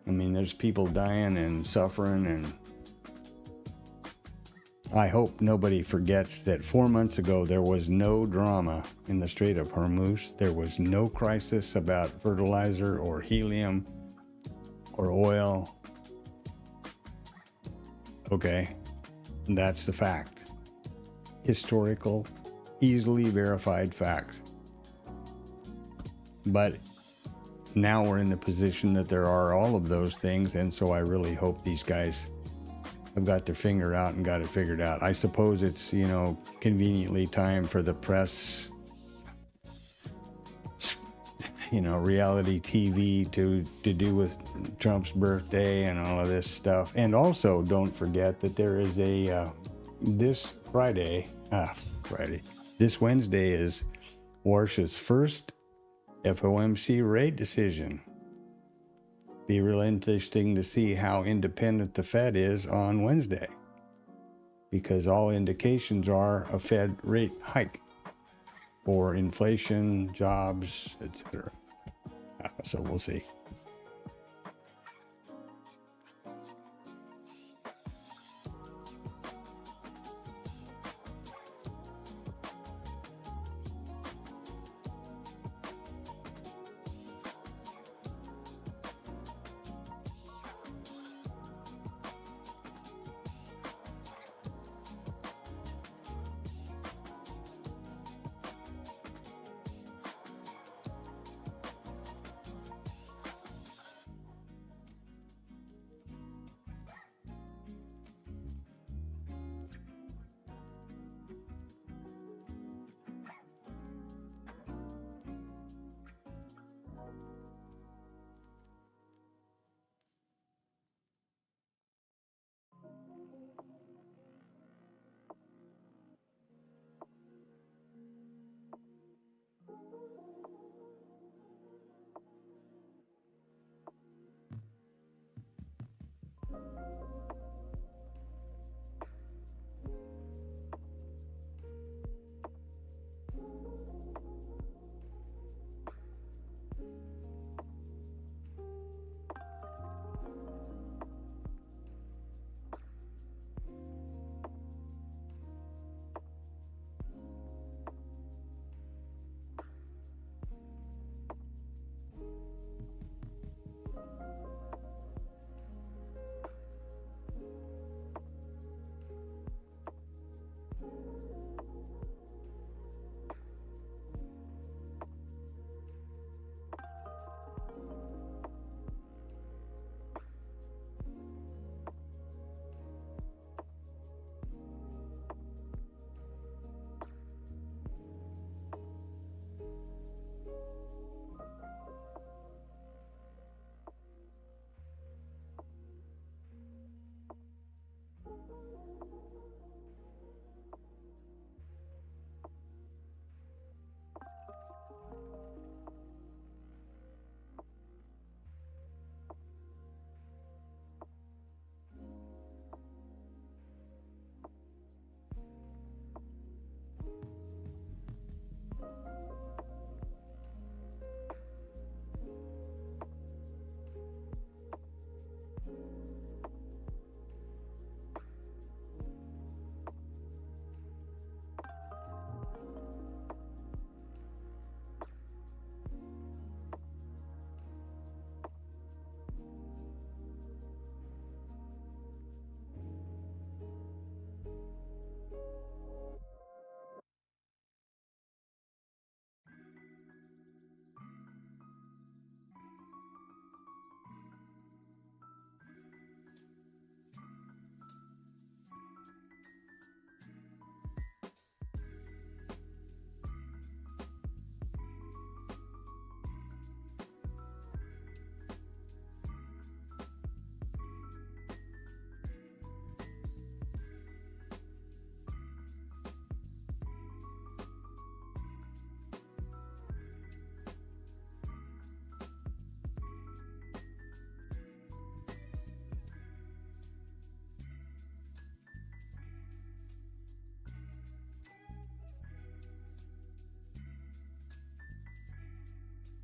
I mean, there's people dying and suffering, and I hope nobody forgets that 4 months ago there was no drama in the Strait of Hormuz. There was no crisis about fertilizer or helium or oil. Okay, that's the fact. Historical, easily verified fact. But now we're in the position that there are all of those things, and so I really hope these guys have got their finger out and got it figured out. I suppose it's, conveniently time for the press, reality TV to do with Trump's birthday and all of this stuff. And also, don't forget that there is this Wednesday is Warsh's first FOMC rate decision. Be real interesting to see how independent the Fed is on Wednesday, because all indications are a Fed rate hike for inflation, jobs, etc. So we'll see.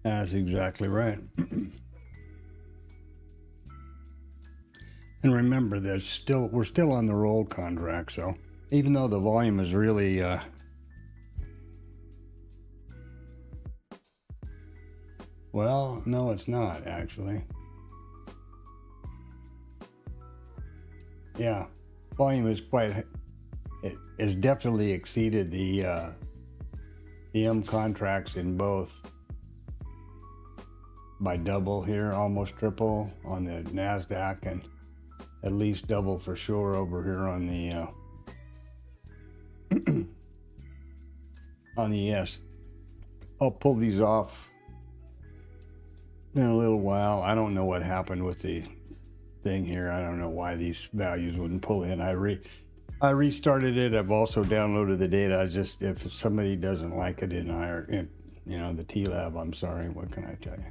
That's exactly right. And remember, we're still on the roll contract, so even though the volume is really well, no, it's not actually. Yeah, volume is it has definitely exceeded the M contracts in both by double here, almost triple on the NASDAQ, and at least double for sure over here on the on the ES. I'll pull these off in a little while. I don't know what happened with the thing here. I don't know why these values wouldn't pull in. I restarted it. I've also downloaded the data. Just if somebody doesn't like it in the TLab, I'm sorry. What can I tell you?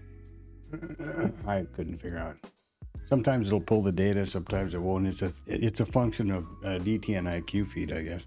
I couldn't figure out. Sometimes it'll pull the data, sometimes it won't. It's a function of DT and IQ feed, I guess.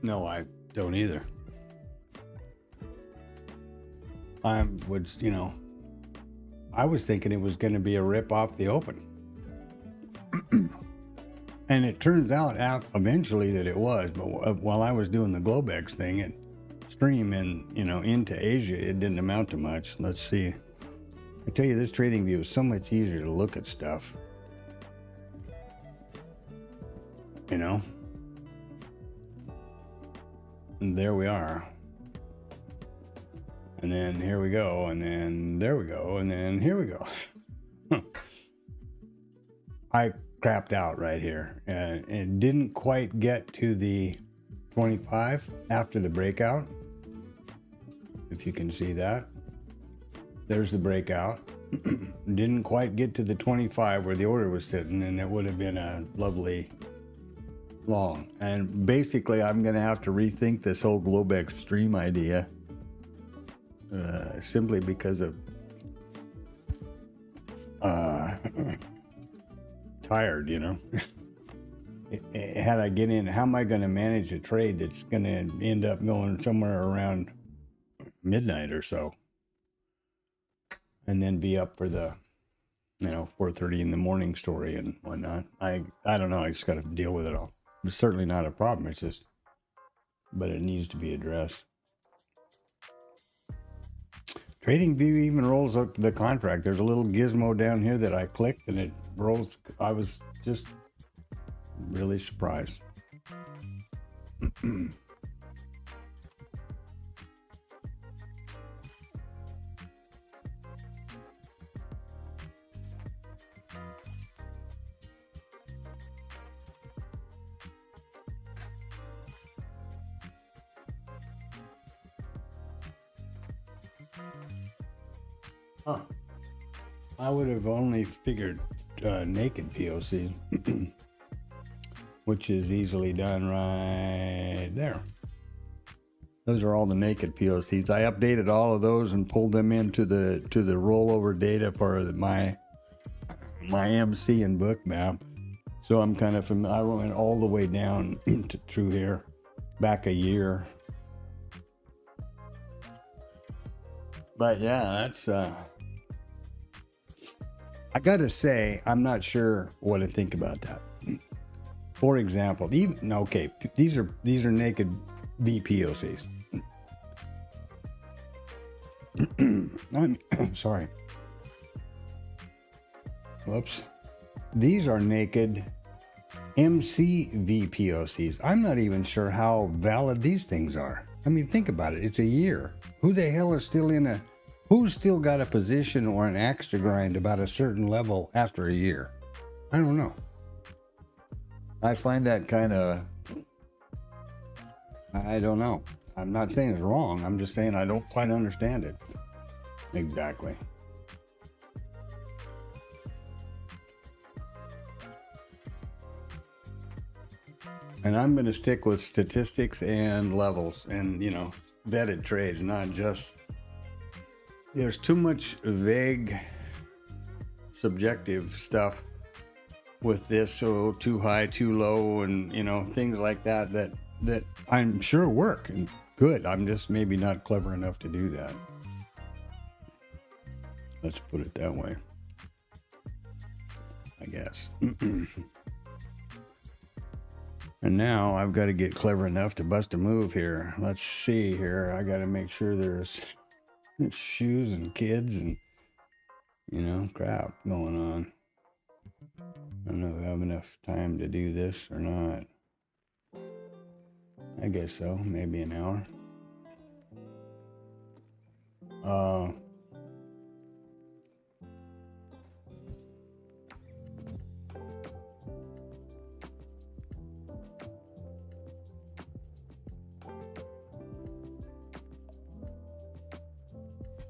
No, I don't either. I was thinking it was going to be a rip off the open. And it turns out eventually that it was, but while I was doing the Globex thing and stream and, into Asia, it didn't amount to much. Let's see. I tell you, this trading view is so much easier to look at stuff. And there we are. And then here we go, and then there we go, and then here we go. I crapped out right here. It didn't quite get to the 25 after the breakout. If you can see that. There's the breakout. Didn't quite get to the 25 where the order was sitting, and it would have been a lovely long. And basically, I'm going to have to rethink this whole Globex stream idea. Simply because of tired, Had I get in, how am I going to manage a trade that's going to end up going somewhere around midnight or so, and then be up for the 4:30 in the morning story and whatnot? I don't know. I just got to deal with it all. It's certainly not a problem. It's just, but it needs to be addressed. TradingView even rolls up the contract. There's a little gizmo down here that I clicked and it rolls. I was just really surprised. Huh. I would have only figured naked POCs, which is easily done right there. Those are all the naked POCs. I updated all of those and pulled them into the rollover data for my MC and book map. So I'm kind of familiar. I went all the way down through here, back a year. But yeah, that's I gotta say, I'm not sure what to think about that. For example, these are naked VPOCs. I'm sorry. Whoops. These are naked MCVPOCs. I'm not even sure how valid these things are. I mean, think about it. It's a year. Who the hell is still who's still got a position or an axe to grind about a certain level after a year? I don't know. I find that kind of, I don't know. I'm not saying it's wrong. I'm just saying I don't quite understand it. Exactly. And I'm going to stick with statistics and levels and, vetted trades, not just, there's too much vague, subjective stuff with this, so too high, too low, and, things like that I'm sure work and good. I'm just maybe not clever enough to do that. Let's put it that way, I guess. And now I've got to get clever enough to bust a move here. Let's see here. I got to make sure there's shoes and kids and, crap going on. I don't know if I have enough time to do this or not. I guess so. Maybe an hour.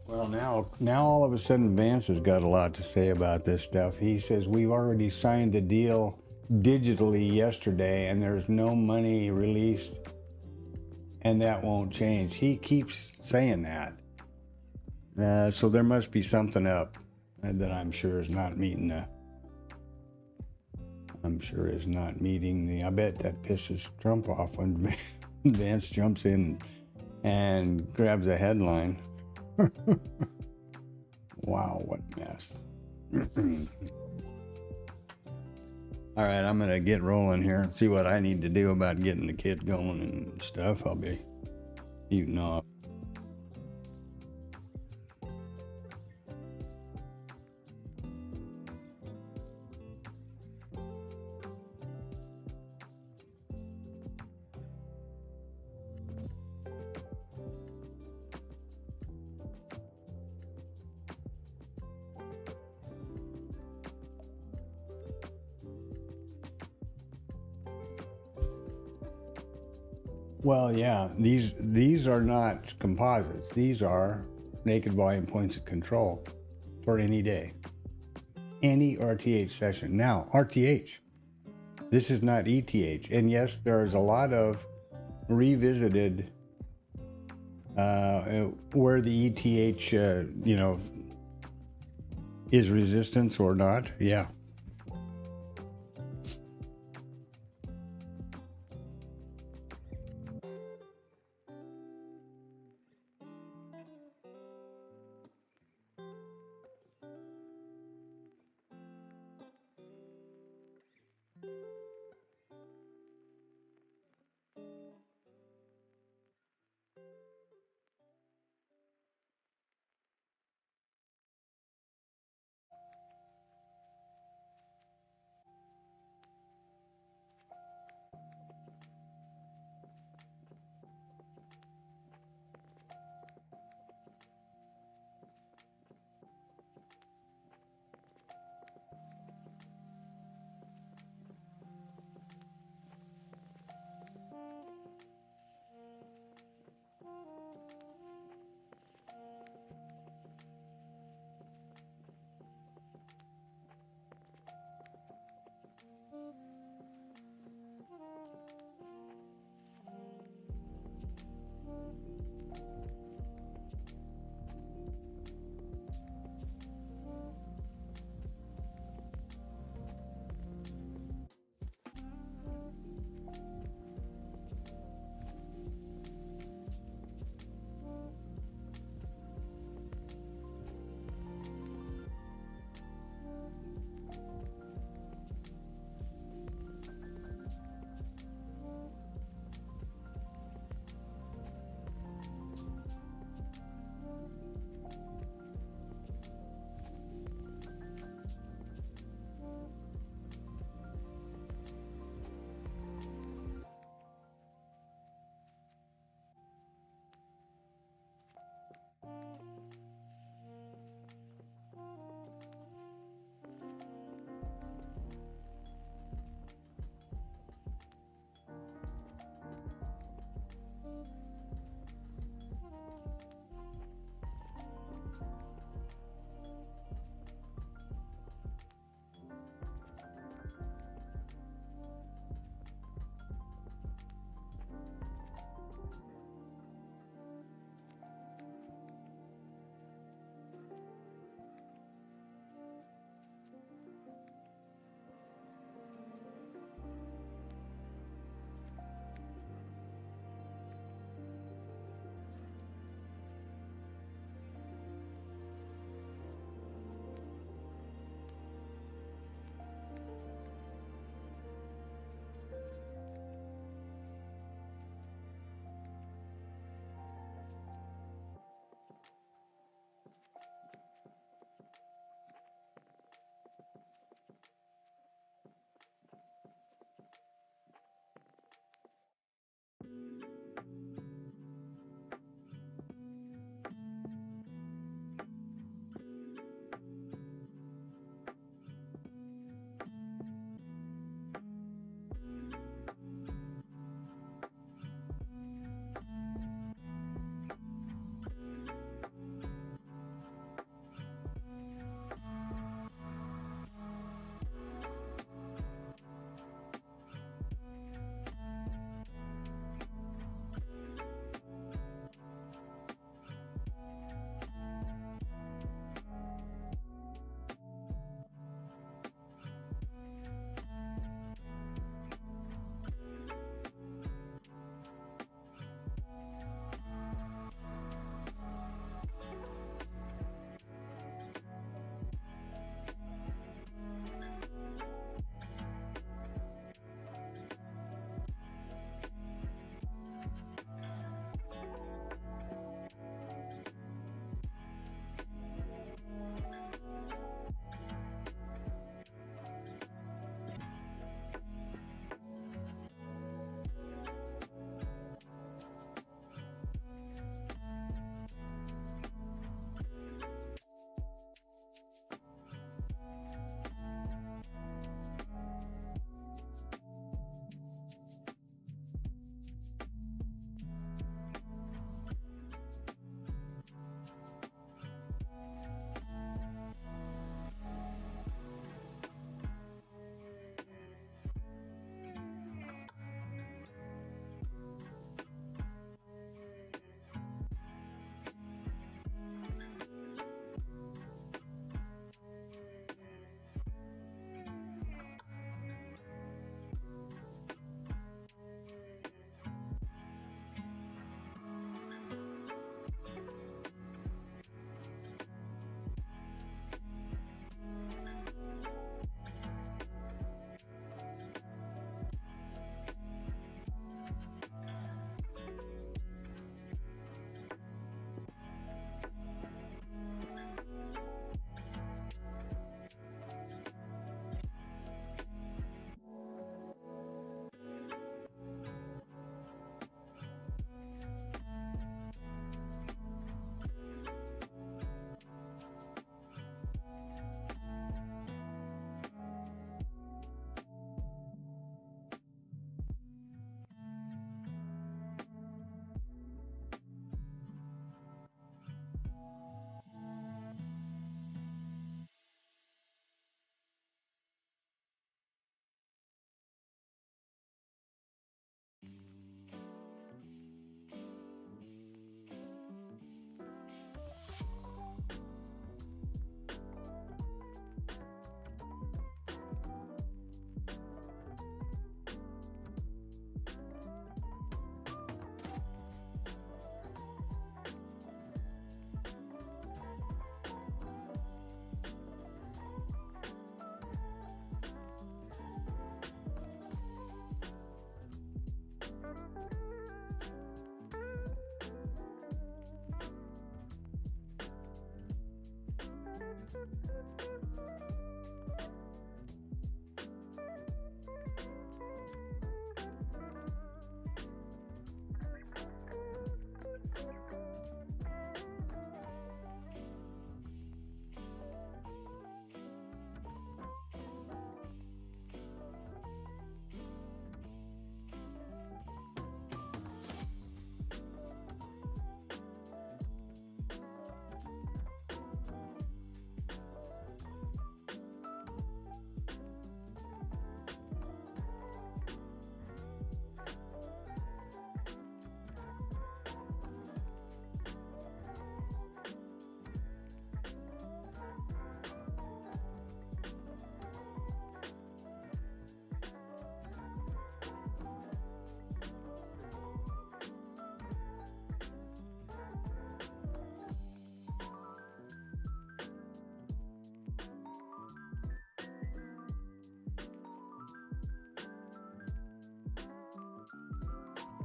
Well, now all of a sudden Vance has got a lot to say about this stuff. He says we've already signed the deal digitally yesterday and there's no money released and that won't change. He keeps saying that. So there must be something up that I'm sure is not meeting the... I bet that pisses Trump off when Vance jumps in and grabs a headline. Wow, what a mess. All right, I'm going to get rolling here and see what I need to do about getting the kid going and stuff. I'll be eating off. Well, yeah, these are not composites. These are naked volume points of control for any day, any RTH session. Now, RTH, this is not ETH. And yes, there's a lot of revisited where the ETH, is resistance or not. Yeah.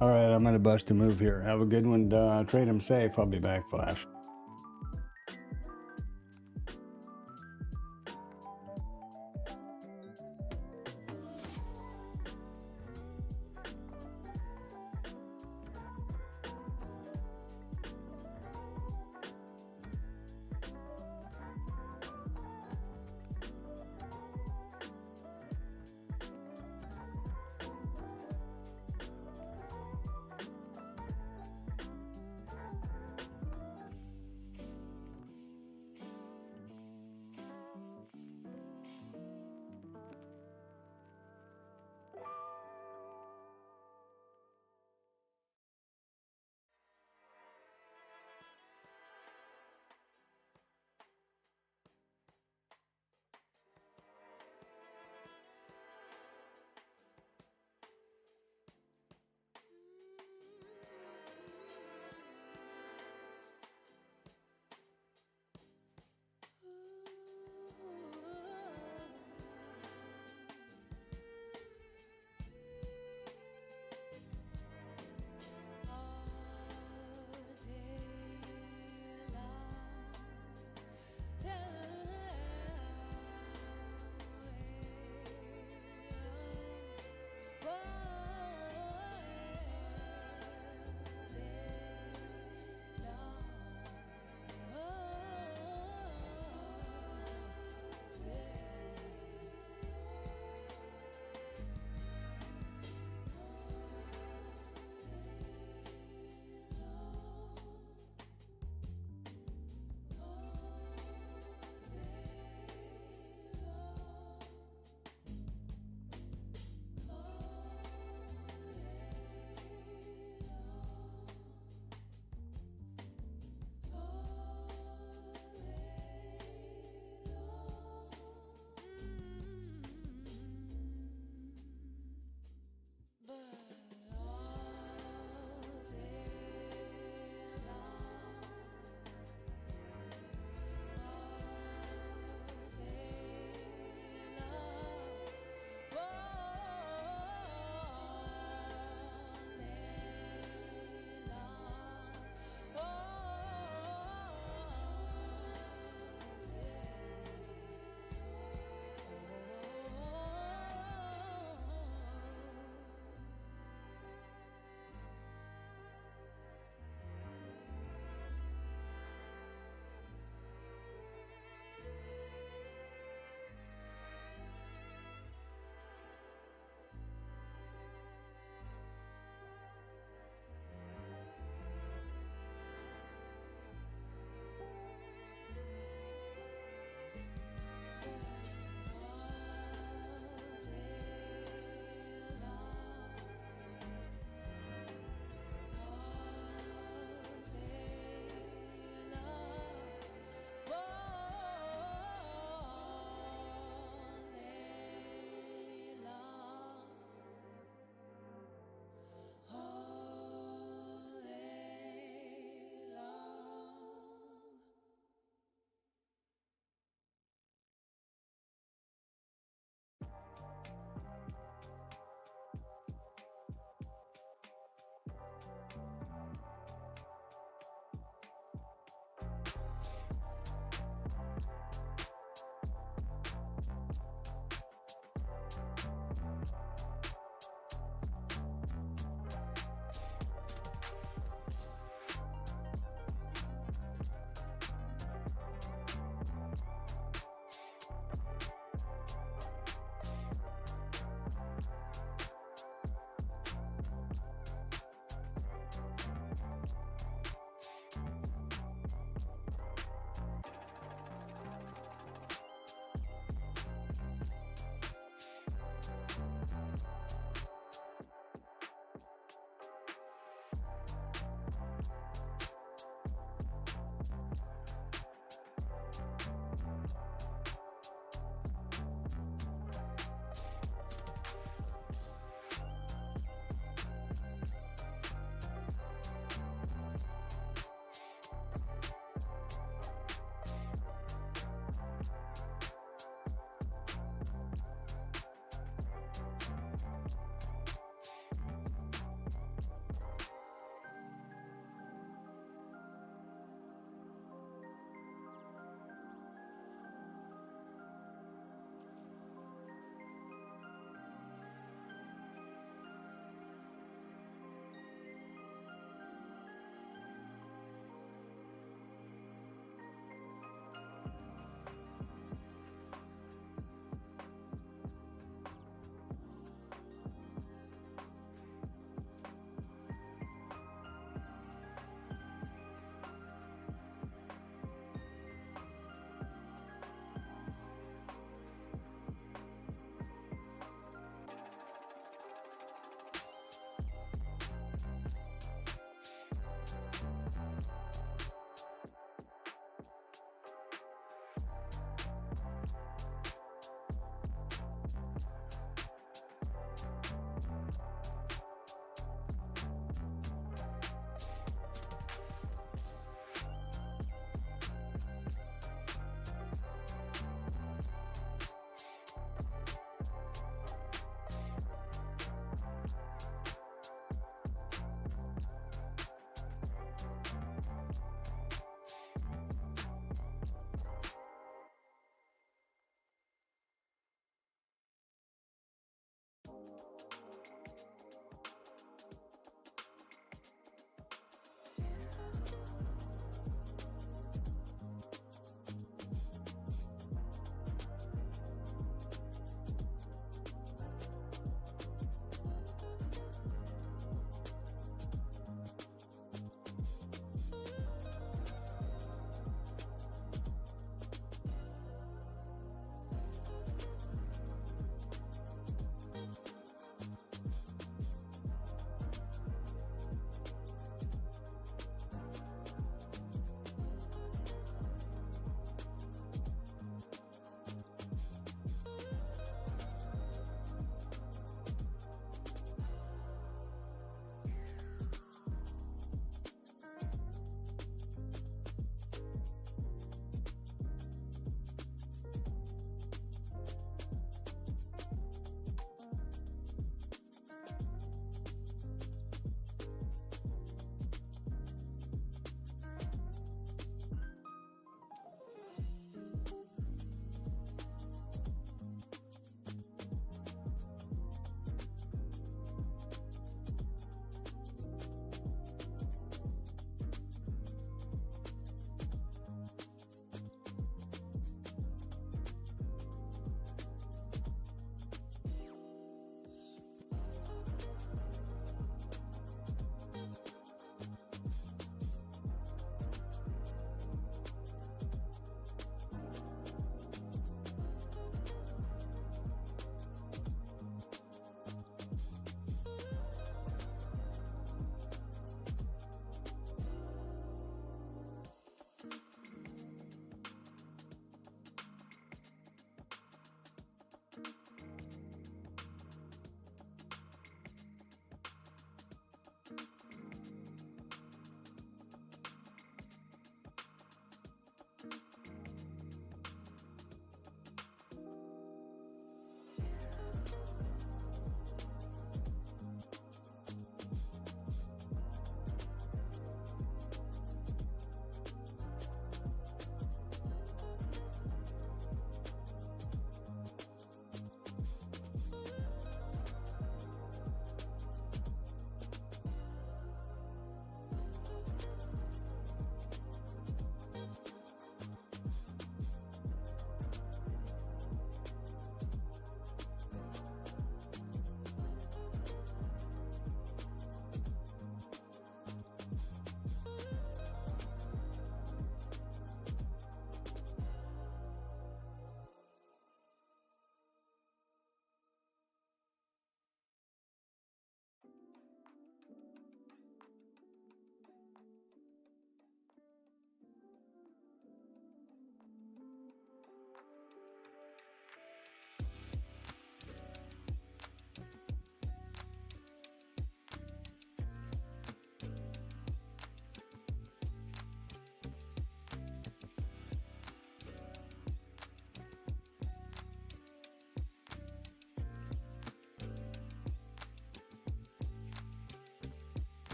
All right, I'm going to bust a move here. Have a good one. Trade them safe. I'll be back, Flash.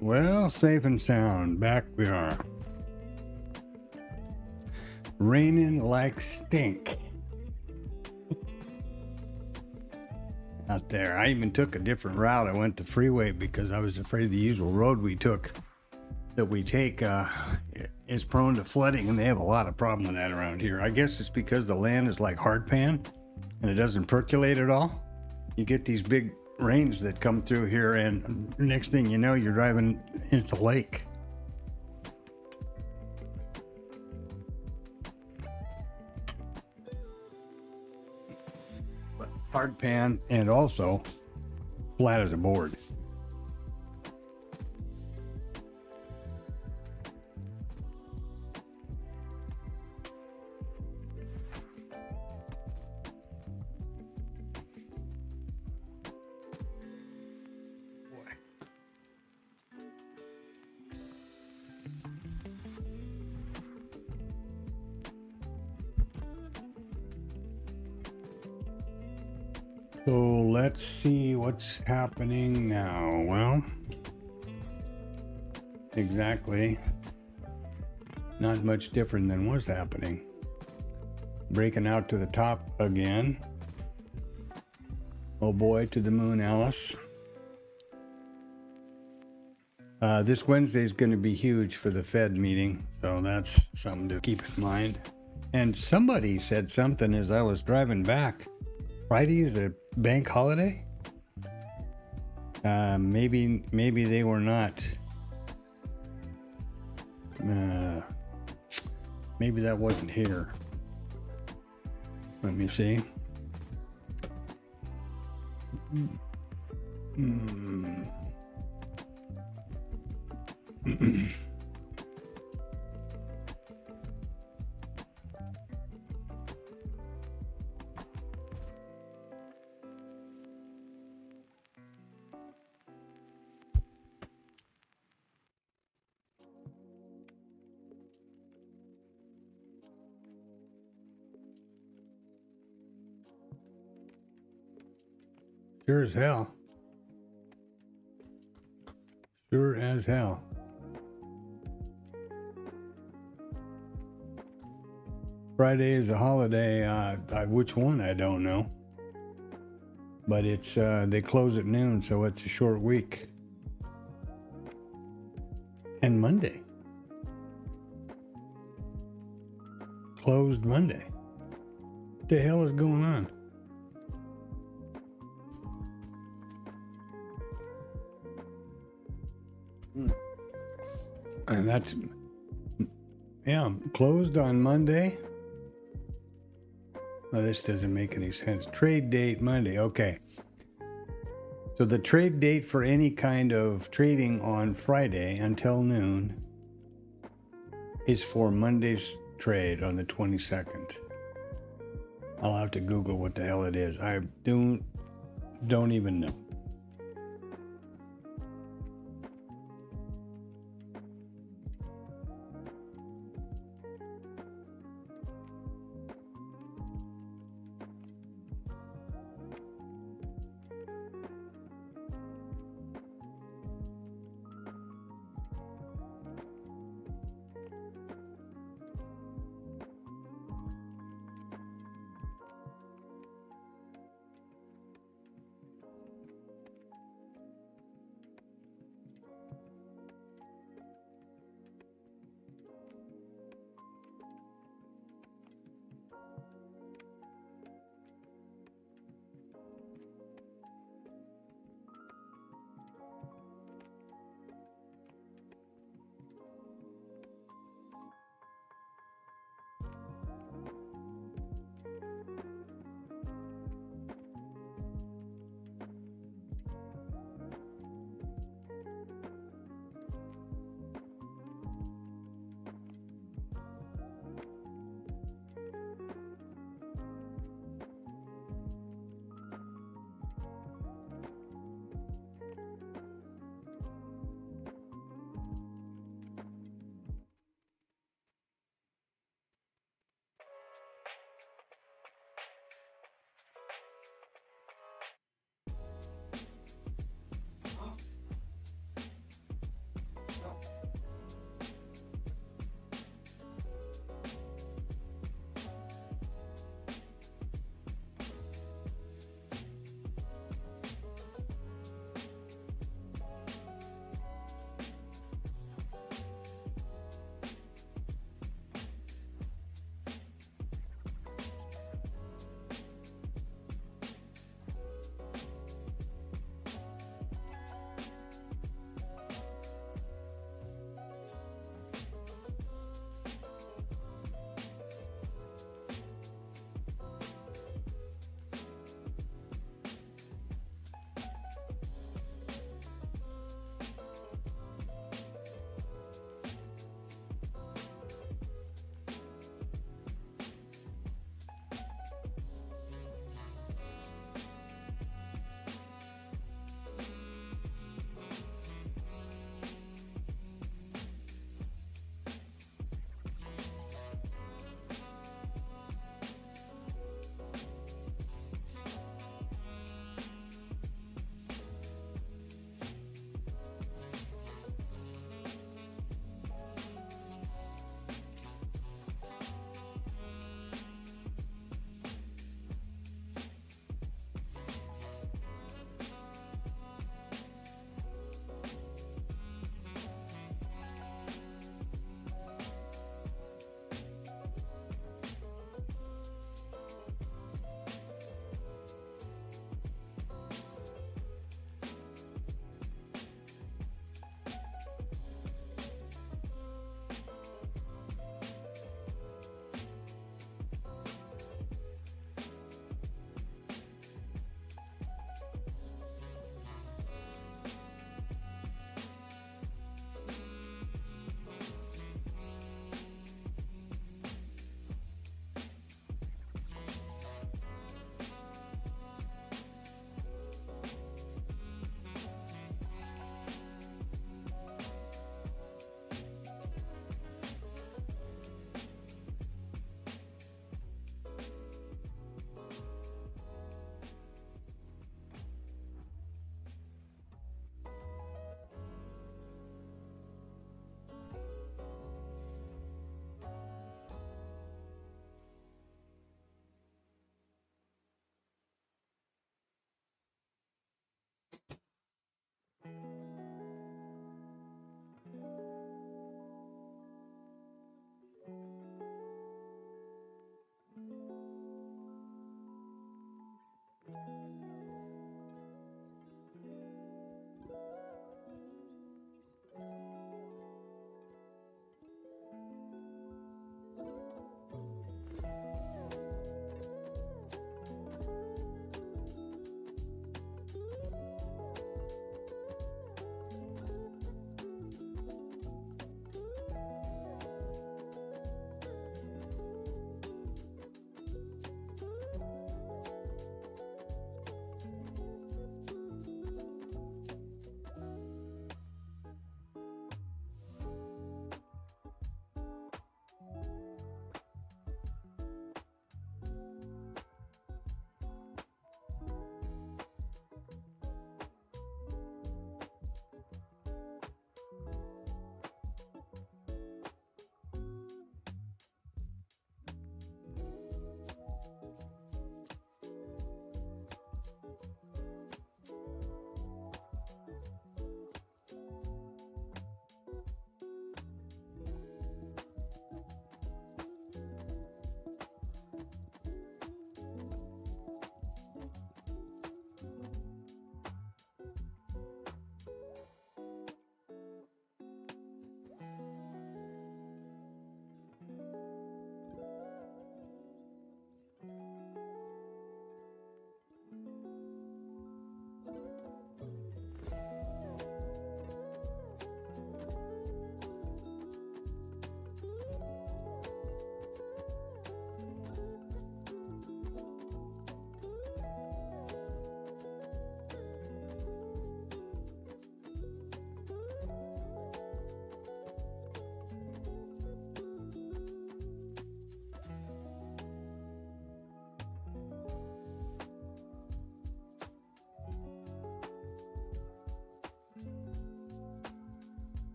Well, safe and sound, back we are. Raining like stink out there. I even took a different route. I went the freeway because I was afraid the usual road we take is prone to flooding, and they have a lot of problem with that around here. I guess it's because the land is like hardpan and it doesn't percolate at all. You get these big rains that come through here, and next thing you know, you're driving into the lake. Hard pan and also flat as a board. So let's see what's happening now. Well, exactly not much different than what's happening. Breaking out to the top again. Oh boy, to the moon, Alice. This Wednesday is going to be huge for the Fed meeting, so that's something to keep in mind. And somebody said something as I was driving back. Friday is a bank holiday? Maybe they were not. Maybe that wasn't here. Let me see. Sure as hell. Sure as hell. Friday is a holiday. Which one? I don't know. But it's they close at noon, so it's a short week. And Monday. Closed Monday. What the hell is going on? And that's, yeah, closed on Monday. Well, this doesn't make any sense. Trade date Monday. Okay. So the trade date for any kind of trading on Friday until noon is for Monday's trade on the 22nd. I'll have to Google what the hell it is. I don't even know.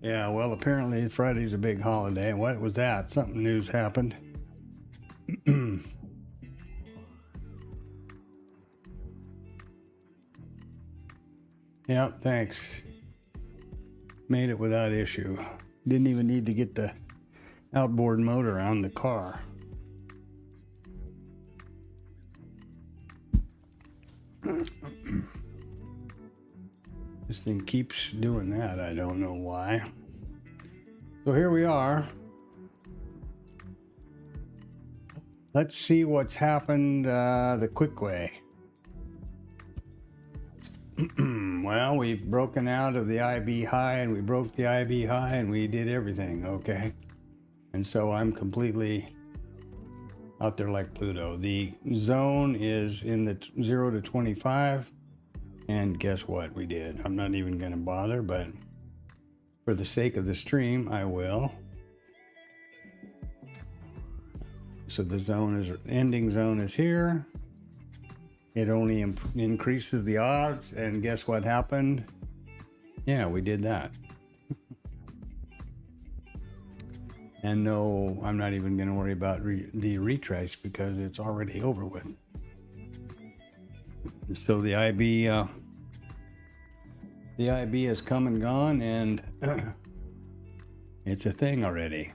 Yeah, well, apparently Friday's a big holiday. What was that? Something news happened. Yep, thanks. Made it without issue. Didn't even need to get the outboard motor on the car. This thing keeps doing that. I don't know why. So here we are. Let's see what's happened the quick way. Well, we've broken out of the IB high, and we broke the IB high, and we did everything, okay? And so I'm completely out there like Pluto. The zone is in the 0 to 25, and guess what we did? I'm not even going to bother, but for the sake of the stream, I will. So the zone is, ending zone is here. It only increases the odds, and guess what happened? Yeah, we did that. And no, I'm not even going to worry about the retrace because it's already over with. So the IB has come and gone, and it's a thing already.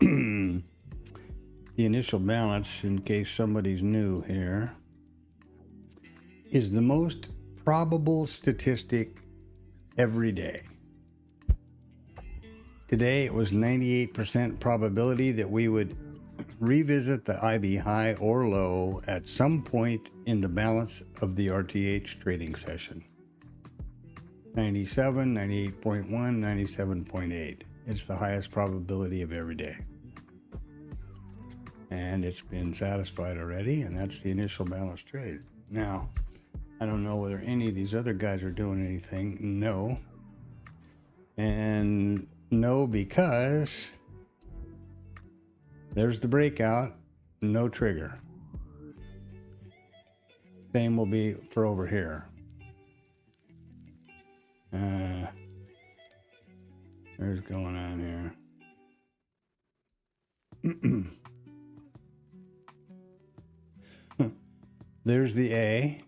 The initial balance, in case somebody's new here, is the most probable statistic every day. Today it was 98% probability that we would revisit the IB high or low at some point in the balance of the RTH trading session. 97, 98.1, 97.8. It's the highest probability of every day. And it's been satisfied already, and that's the initial balance trade. Now, I don't know whether any of these other guys are doing anything. No. And no, because there's the breakout, no trigger. Same will be for over here. There's going on here. There's the A,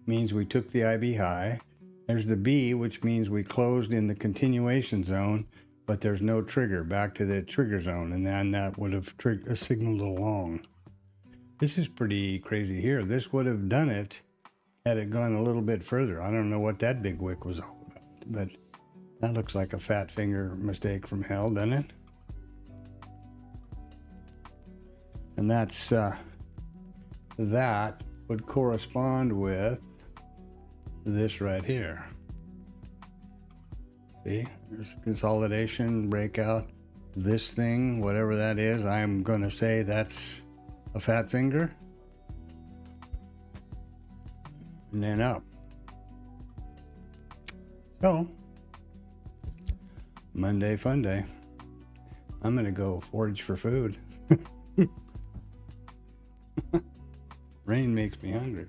means we took the IB high. There's the B, which means we closed in the continuation zone, but there's no trigger back to the trigger zone, and then that would have signaled along. This is pretty crazy here. This would have done it had it gone a little bit further. I don't know what that big wick was all about, but that looks like a fat finger mistake from hell, doesn't it? And that's that would correspond with this right here. See, there's consolidation, breakout. This thing, whatever that is, I'm going to say that's a fat finger. And then up. So, Monday fun day. I'm going to go forage for food. Rain makes me hungry.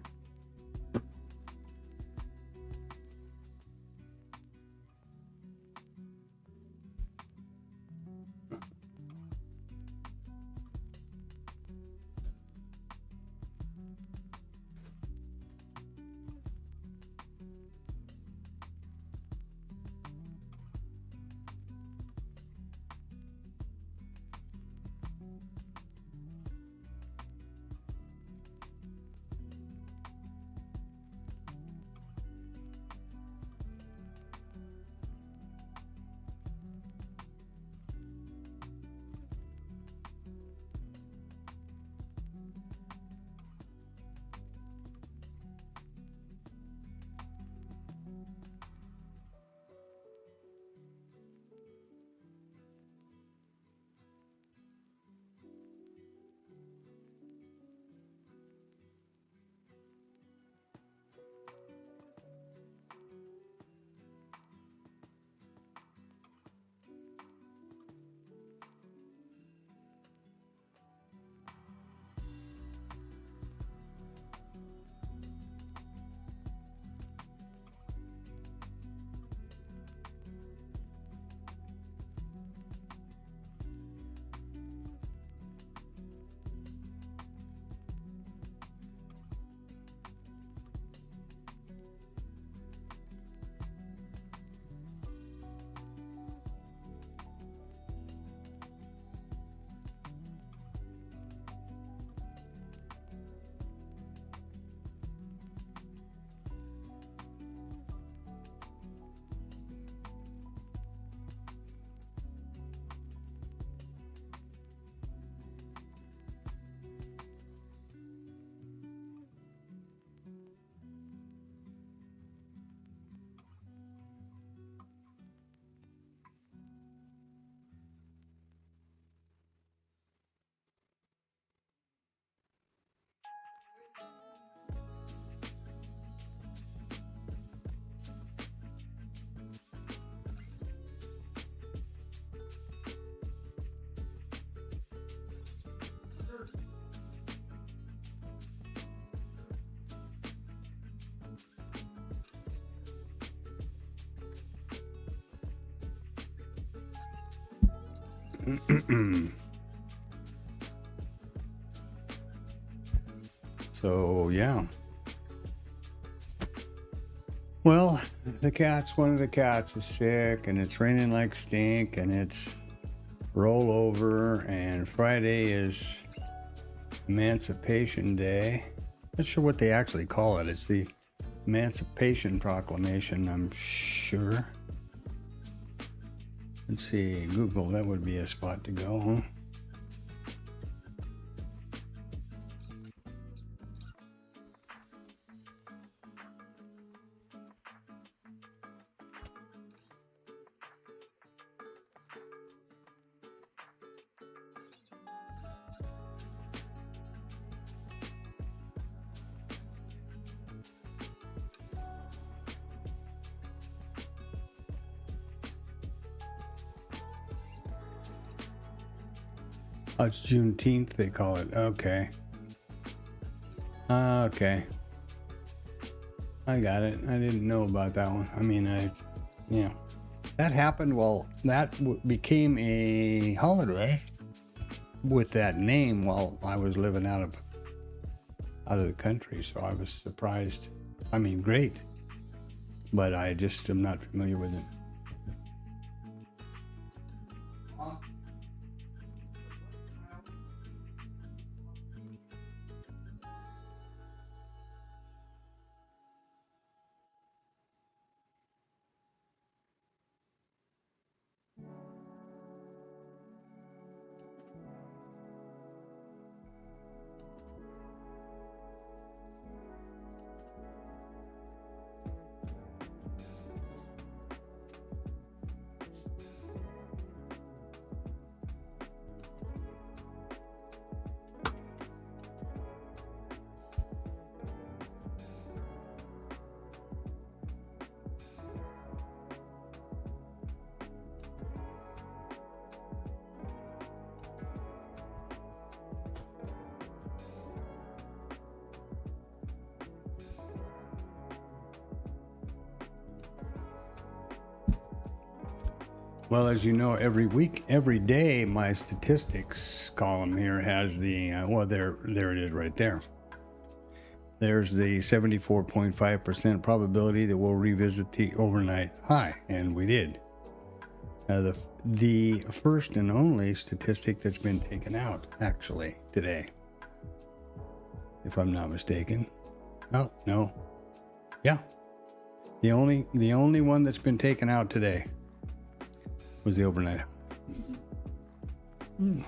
So, yeah. Well, one of the cats is sick, and it's raining like stink, and it's rollover, and Friday is Emancipation Day. Not sure what they actually call it. It's the Emancipation Proclamation, I'm sure. Let's see, Google, that would be a spot to go, huh? Oh, it's Juneteenth, they call it. Okay. Okay. I got it. I didn't know about that one. I mean, yeah. That happened, well, that became a holiday with that name while I was living out of the country, so I was surprised. I mean, great. But I just am not familiar with it. Well, as you know, every day, my statistics column here has the, there it is right there. There's the 74.5% probability that we'll revisit the overnight high, and we did. The first and only statistic that's been taken out, actually, today, if I'm not mistaken. Oh, no. Yeah. The only one that's been taken out today was the overnight. Man,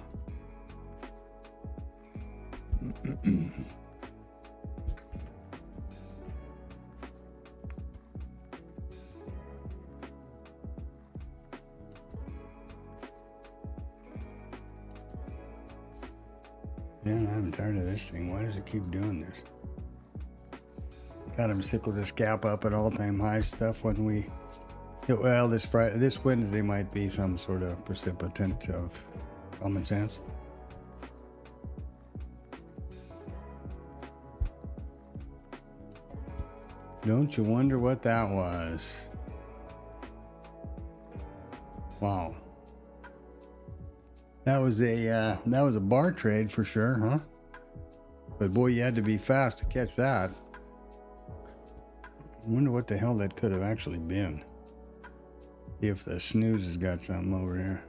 I'm tired of this thing. Why does it keep doing this? God, I'm sick with this gap up at all-time high stuff when we... Well, this Wednesday might be some sort of precipitant of common sense. Don't you wonder what that was? Wow. That was a bar trade for sure, huh? But boy, you had to be fast to catch that. I wonder what the hell that could have actually been. See if the snooze has got something over here.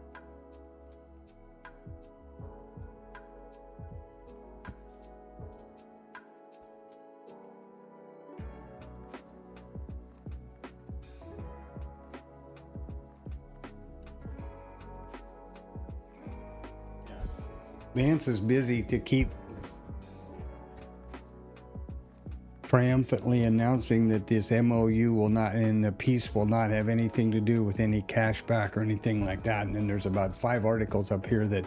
Vance is busy to keep triumphantly announcing that this MOU will not, and the peace will not have anything to do with any cashback or anything like that. And then there's about 5 articles up here that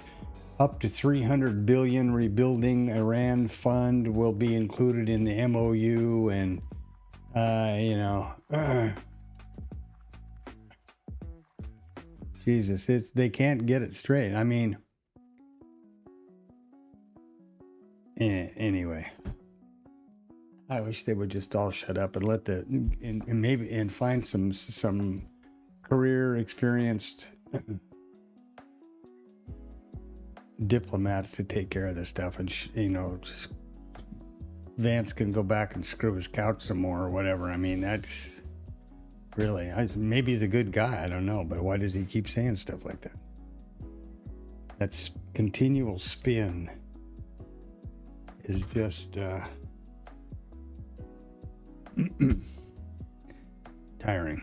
up to $300 billion rebuilding Iran fund will be included in the MOU, and Jesus, they can't get it straight. I mean, anyway. I wish they would just all shut up and let and find some career experienced diplomats to take care of this stuff, and just Vance can go back and screw his couch some more or whatever. I mean, that's really, maybe he's a good guy, I don't know, but why does he keep saying stuff like that? That's continual spin is just tiring.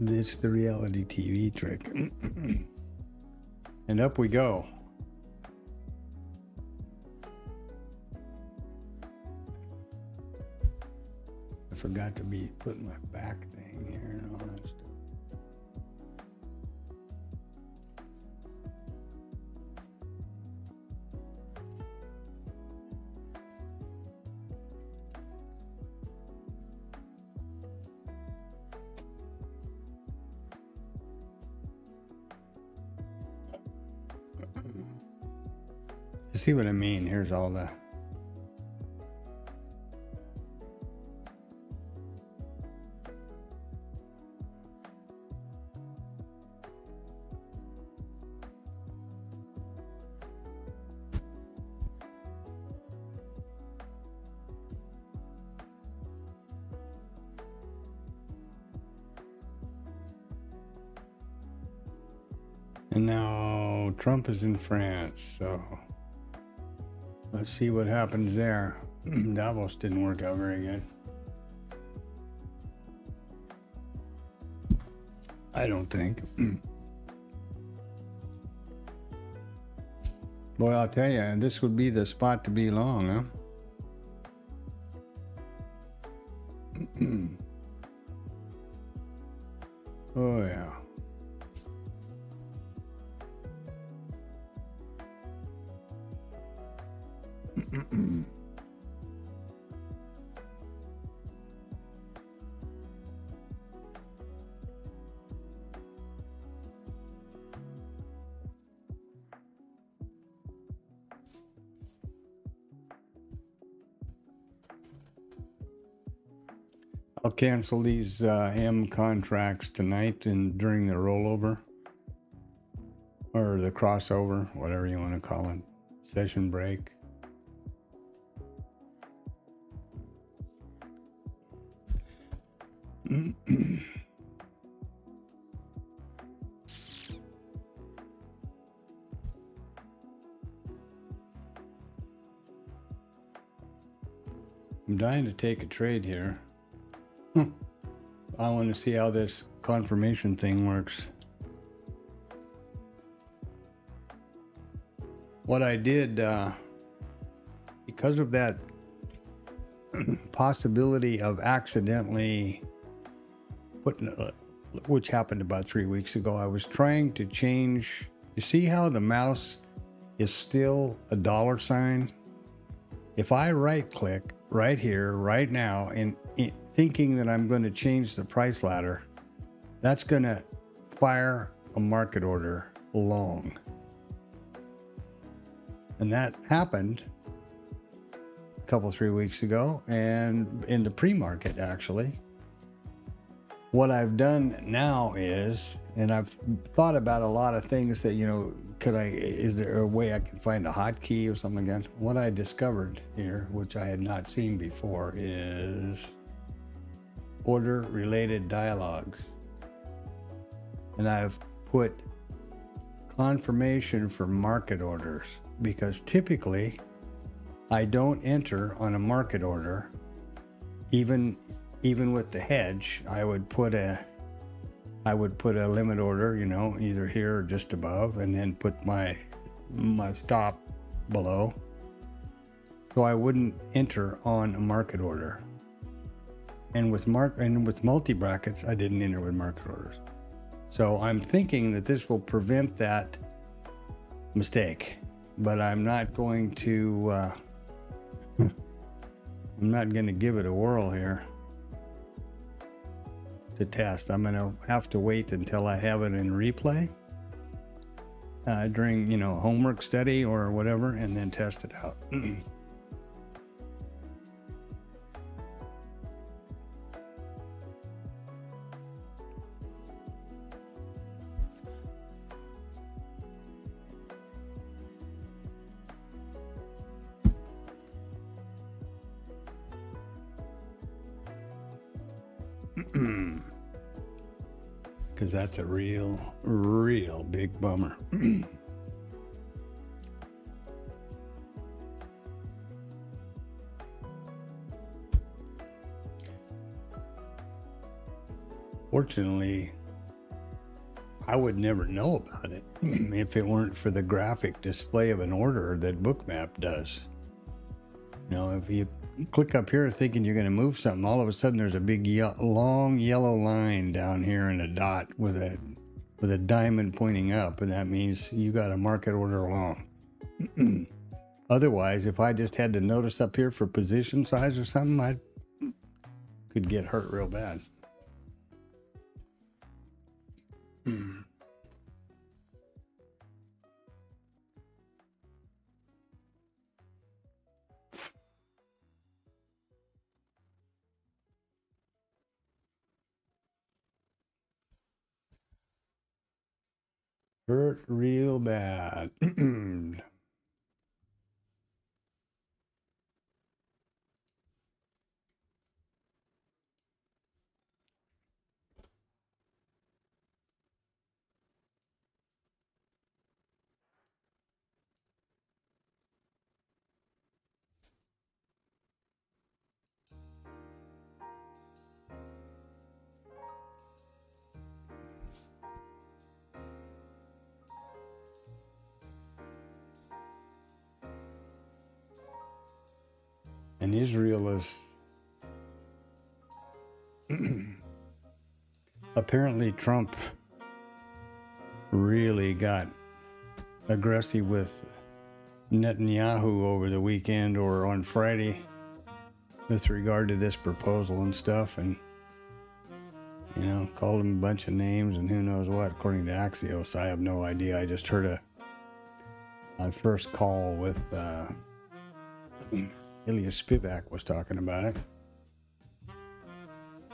It's the reality TV trick. And up we go. I forgot to be putting my back thing here and all that stuff. You see what I mean? Here's all the and now Trump is in France, so let's see what happens there. Davos didn't work out very good. I don't think. Boy, I'll tell you, this would be the spot to be long, huh? Oh, yeah. I'll cancel these M contracts tonight and during the rollover or the crossover, whatever you want to call it, session break. I'm dying to take a trade here. I want to see how this confirmation thing works. What I did, because of that possibility of accidentally putting, which happened about 3 weeks ago, I was trying to change. You see how the mouse is still a $sign? If I right click right here, right now, and thinking that I'm going to change the price ladder, that's going to fire a market order long. And that happened a couple, 3 weeks ago, and in the pre-market, actually. What I've done now is, and I've thought about a lot of things that, is there a way I can find a hotkey or something again? What I discovered here, which I had not seen before, is order-related dialogues. And I've put confirmation for market orders, because typically I don't enter on a market order. Even with the hedge, I would put a limit order, either here or just above, and then put my stop below. So I wouldn't enter on a market order. And with multi brackets, I didn't enter with market orders. So I'm thinking that this will prevent that mistake, but I'm not going to. I'm not going to give it a whirl here to test. I'm going to have to wait until I have it in replay during, homework study or whatever, and then test it out. Because that's a real big bummer. Fortunately, I would never know about it if it weren't for the graphic display of an order that Bookmap does. You know, if you click up here thinking you're going to move something, all of a sudden there's a big long yellow line down here and a dot with a diamond pointing up, and that means you got a market order long. Otherwise, if I just had to notice up here for position size or something, I could get hurt real bad. Hurt real bad. And Israel is apparently Trump really got aggressive with Netanyahu over the weekend or on Friday with regard to this proposal and stuff, and you know, called him a bunch of names and who knows what, according to Axios. I have no idea. I just heard a first call with Ilya Spivak was talking about it,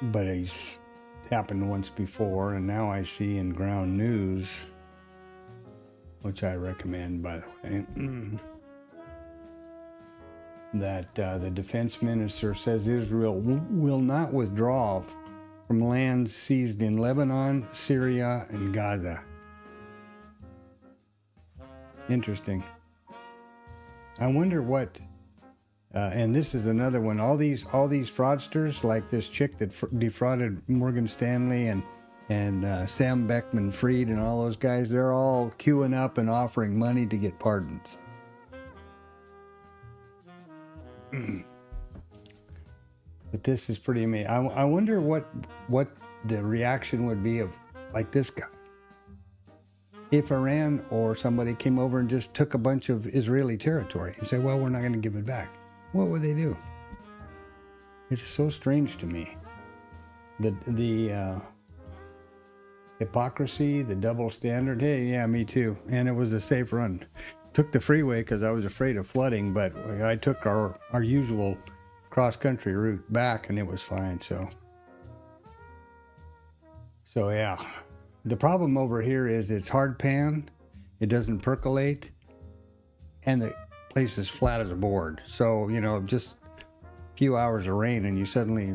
but he's happened once before, and now I see in Ground News, which I recommend, by the way, that the defense minister says Israel will not withdraw from lands seized in Lebanon, Syria, and Gaza. Interesting. I wonder what. And this is another one. All these fraudsters, like this chick that defrauded Morgan Stanley and Sam Beckman-Fried and all those guys, they're all queuing up and offering money to get pardons. But this is pretty amazing. I wonder what the reaction would be of like this guy if Iran or somebody came over and just took a bunch of Israeli territory and said, "Well, we're not going to give it back." What would they do? It's so strange to me. The hypocrisy, the double standard. Hey, yeah, me too. And it was a safe run. Took the freeway because I was afraid of flooding, but I took our usual cross-country route back, and it was fine. So yeah. The problem over here is it's hard pan, it doesn't percolate, and the place is flat as a board. So, you know, just a few hours of rain and you're suddenly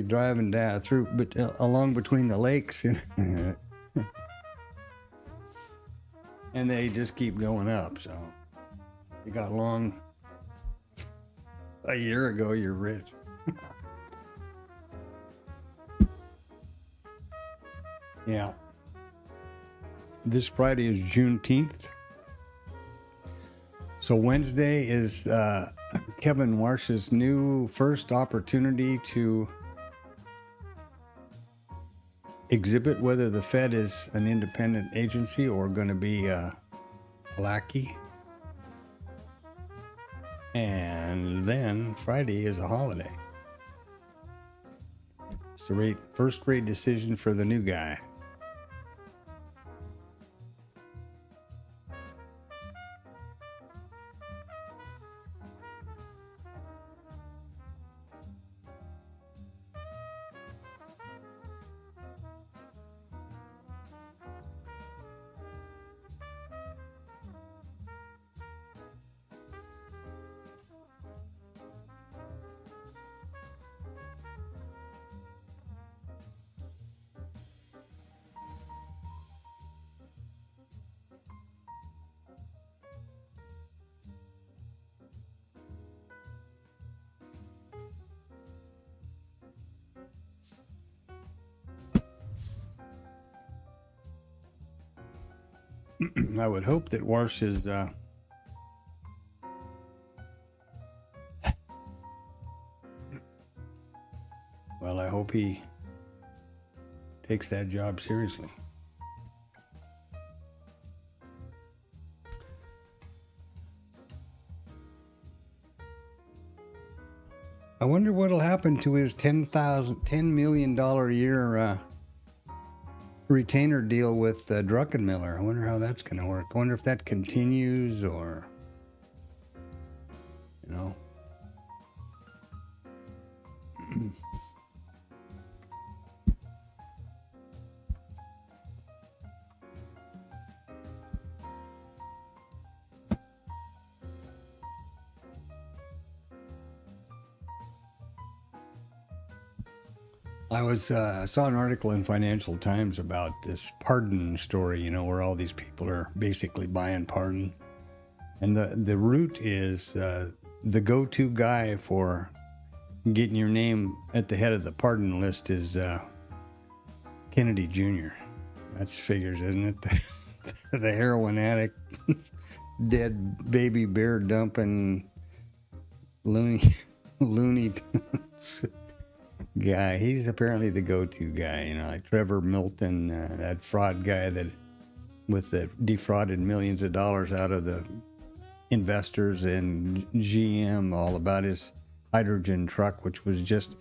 driving down through, but along between the lakes, and they just keep going up. So you got long. A year ago, you're rich. Yeah. This Friday is Juneteenth. So Wednesday is Kevin Warsh's new first opportunity to exhibit whether the Fed is an independent agency or going to be a lackey. And then Friday is a holiday. It's the first rate decision for the new guy. I would hope that Warsh is well, I hope he takes that job seriously. I wonder what'll happen to his $10 million a year retainer deal with Druckenmiller. I wonder how that's going to work. I wonder if that continues or, you know. I saw an article in Financial Times about this pardon story, you know, where all these people are basically buying pardon. And the root is the go-to guy for getting your name at the head of the pardon list is Kennedy Jr. That's figures, isn't it? The heroin addict, dead baby bear dumping, loony guy. He's apparently the go-to guy, you know, like Trevor Milton, that fraud guy that defrauded millions of dollars out of the investors in GM, all about his hydrogen truck, which was just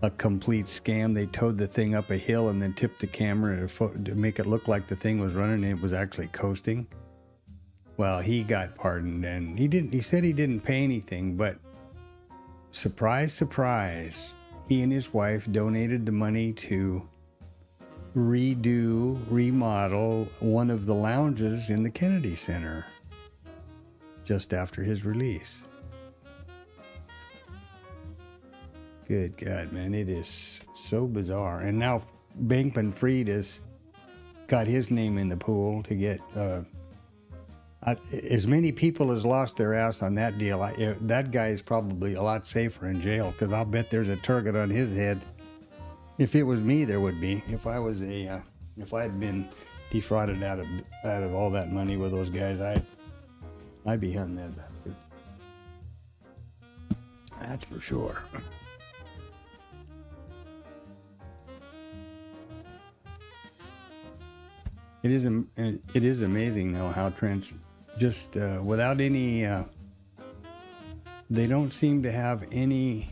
a complete scam. They towed the thing up a hill and then tipped the camera to make it look like the thing was running and it was actually coasting. Well, he got pardoned, and he said he didn't pay anything, but surprise, surprise, he and his wife donated the money to remodel one of the lounges in the Kennedy Center just after his release. Good God, man, it is so bizarre. And now Bankman-Fried has got his name in the pool to get as many people as lost their ass on that deal. That guy is probably a lot safer in jail, because I'll bet there's a target on his head. If it was me, there would be. If I had been defrauded out of all that money with those guys, I'd be hunting that bastard. That's for sure. It is amazing though how just without any, they don't seem to have any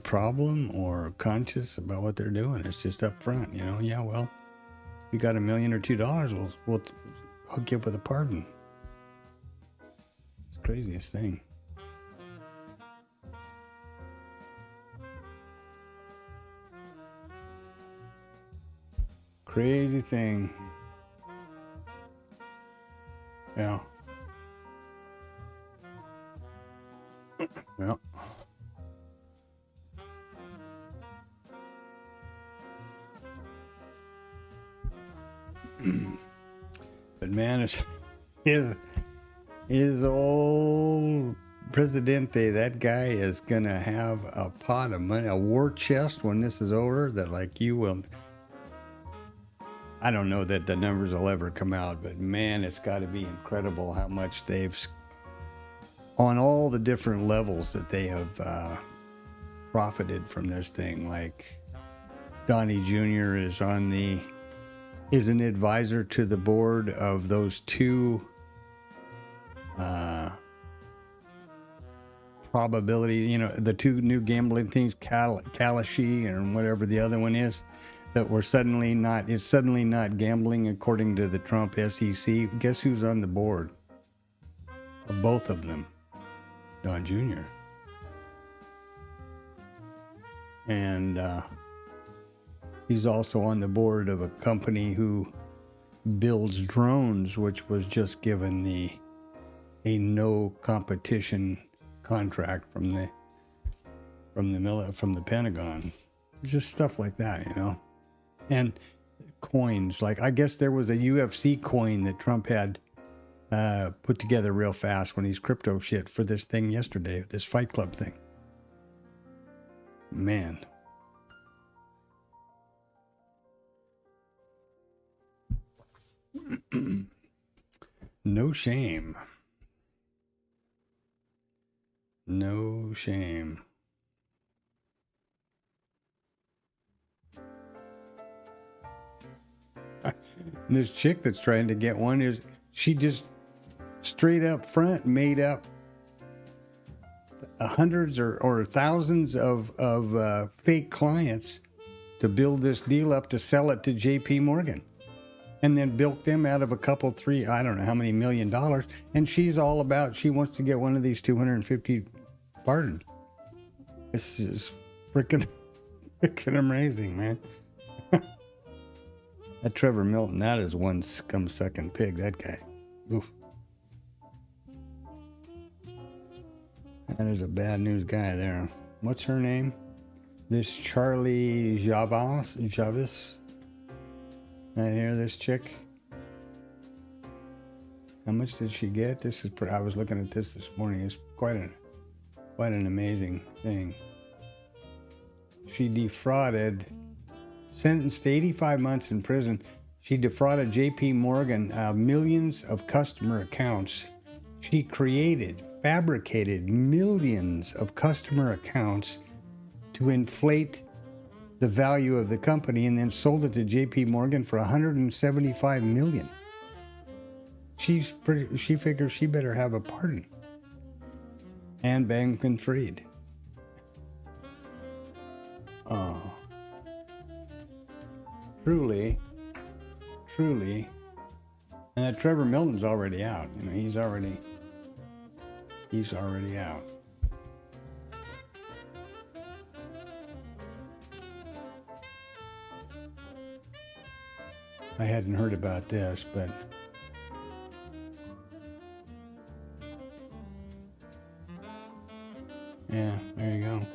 problem or conscious about what they're doing. It's just up front, you know. Yeah, well, you got $1 million or $2, we'll hook you up with a pardon. It's the craziest thing. Crazy thing. Yeah. Well. But man, his old Presidente, that guy is gonna have a pot of money, a war chest when this is over, that like you will. I don't know that the numbers will ever come out, but man, it's got to be incredible how much they've, on all the different levels that they have profited from this thing. Like Donnie Jr. is an advisor to the board of those two probability, you know, the two new gambling things, Kalashi and whatever the other one is. That is suddenly not gambling according to the Trump SEC. Guess who's on the board of both of them? Don Jr. And he's also on the board of a company who builds drones, which was just given a no competition contract from the Pentagon. Just stuff like that, you know. And coins, like I guess there was a UFC coin that Trump had put together real fast when he's crypto shit for this thing yesterday, this Fight Club thing. Man, No shame. No shame. This chick that's trying to get one is, she just straight up front made up hundreds or thousands of fake clients to build this deal up to sell it to JP Morgan, and then bilk them out of a couple, three, I don't know how many $1 million. And she's all about, she wants to get one of these 250 pardoned. This is freaking amazing, man. That Trevor Milton, that is one scum-sucking pig, that guy. Oof. That is a bad news guy there. What's her name? This Charlie Javis. Right here, this chick. How much did she get? This is, I was looking at this morning. It's quite an amazing thing. She defrauded, sentenced to 85 months in prison. She defrauded JP Morgan millions of customer accounts. She fabricated millions of customer accounts to inflate the value of the company, and then sold it to JP Morgan for $175 million. She figures she better have a pardon. And Bankman-Fried. Oh. Truly. And that Trevor Milton's already out. You know, he's already out. I hadn't heard about this, but yeah, there you go.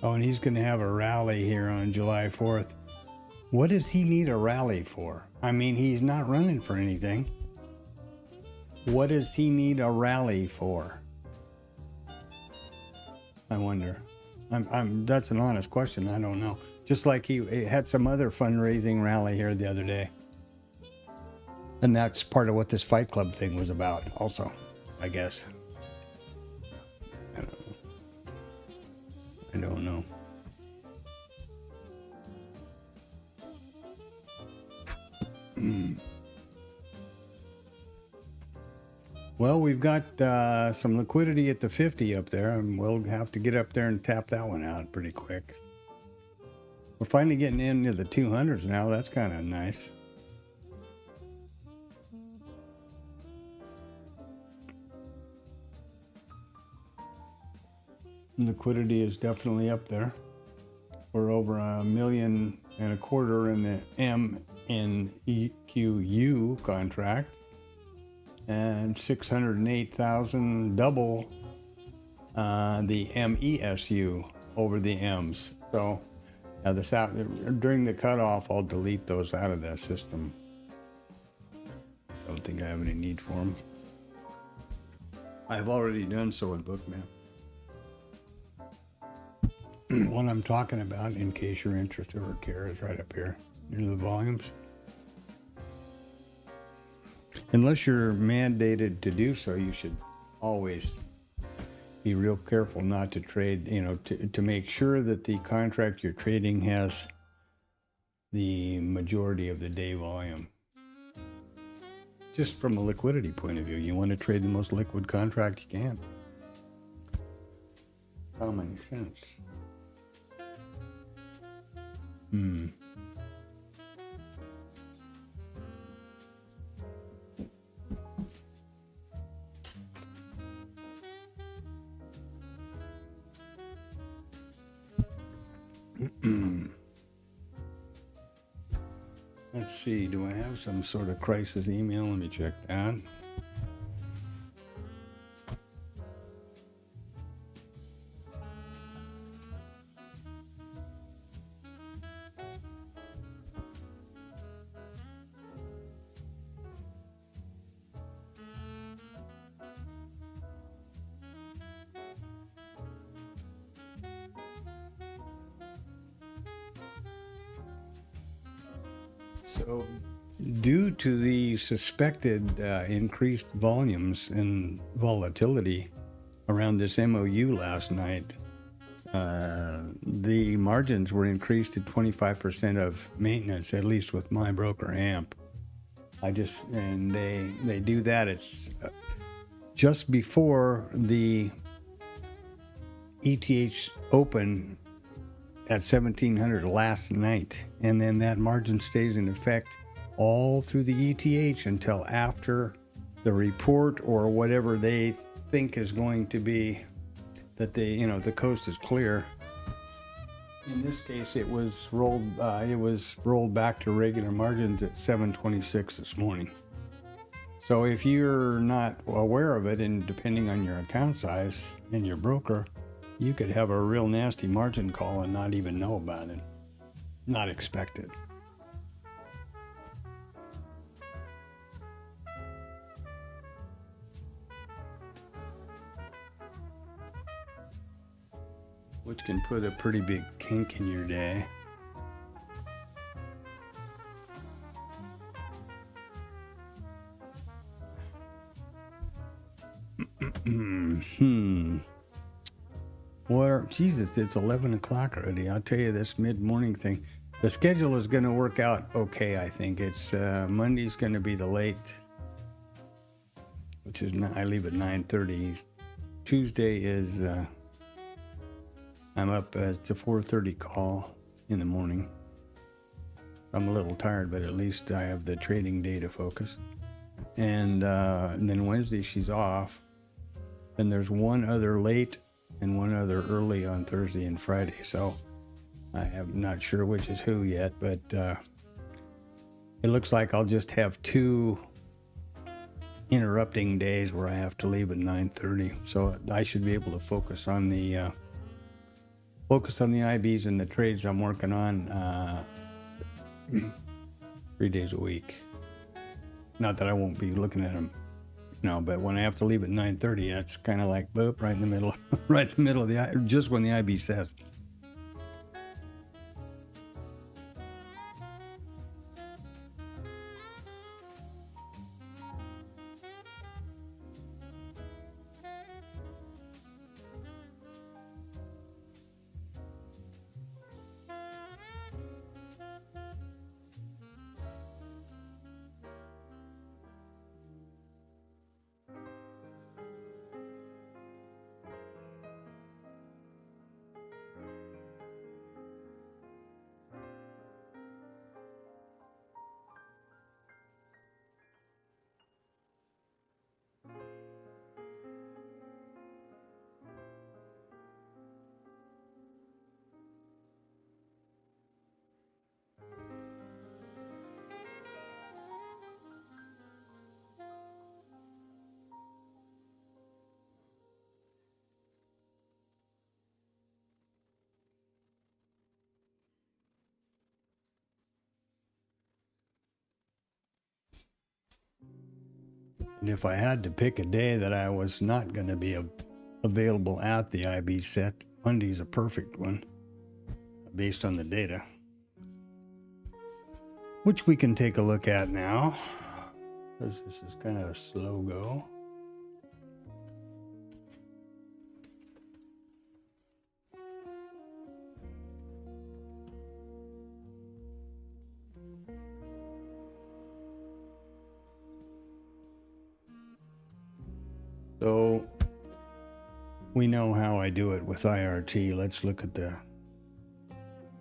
Oh, and he's going to have a rally here on July 4th. What does he need a rally for? I mean, he's not running for anything. What does he need a rally for? I wonder. That's an honest question. I don't know. Just like he had some other fundraising rally here the other day. And that's part of what this Fight Club thing was about also, I guess. I don't know. Well, we've got some liquidity at the 50 up there, and we'll have to get up there and tap that one out pretty quick. We're finally getting into the 200s now. That's kind of nice. Liquidity is definitely up there. We're over 1.25 million in the MNEQU contract, and 608,000 double the MESU over the M's. So this out during the cutoff, I'll delete those out of the system. Don't think I have any need for them. I've already done so in Bookmap. What I'm talking about, in case you're interested or care, is right up here near the volumes. Unless you're mandated to do so, you should always be real careful not to trade, to make sure that the contract you're trading has the majority of the day volume. Just from a liquidity point of view, you want to trade the most liquid contract you can. Common sense. Let's see, do I have some sort of crisis email? Let me check that. So, due to the suspected increased volumes and volatility around this MOU last night, the margins were increased to 25% of maintenance, at least with my broker AMP. And they do that. It's just before the ETH Open at 1700 last night, and then that margin stays in effect all through the ETH until after the report or whatever they think is going to be that the coast is clear. In this case, it was rolled back to regular margins at 726 this morning. So if you're not aware of it, and depending on your account size and your broker, you could have a real nasty margin call and not even know about it. Not expected. Which can put a pretty big kink in your day. Jesus, it's 11 o'clock already. I'll tell you this mid-morning thing. The schedule is going to work out okay, I think. It's Monday's going to be the late, which is I leave at 9:30. Tuesday is I'm up. It's a 4:30 call in the morning. I'm a little tired, but at least I have the trading day to focus. And then Wednesday she's off. And there's one other late and one other early on Thursday and Friday. So I am not sure which is who yet, but it looks like I'll just have two interrupting days where I have to leave at 9:30. So I should be able to focus on the IBs and the trades I'm working on 3 days a week. Not that I won't be looking at them. No, but when I have to leave at 9:30, that's kind of like boop, right in the middle, right in the middle of just when the IB says. And if I had to pick a day that I was not going to be available at the IB set, Monday's a perfect one, based on the data, which we can take a look at now, because this is kind of a slow go. So we know how I do it with IRT. Let's look at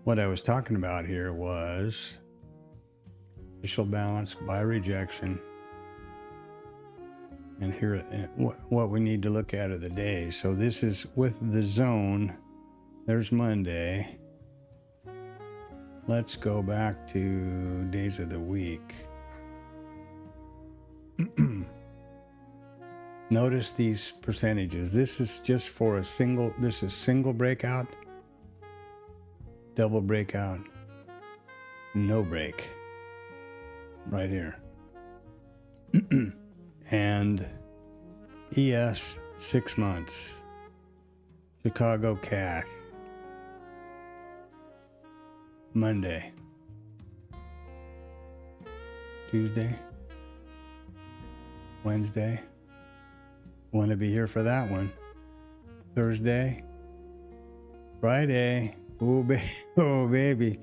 what I was talking about here was initial balance by rejection. And here, what we need to look at are the days. So this is with the zone. There's Monday. Let's go back to days of the week. Notice these percentages. This is just for this is single breakout, double breakout, no break. Right here. And ES 6 months. Chicago cash. Monday. Tuesday, Wednesday. Want to be here for that one. Thursday, Friday. Oh, oh baby.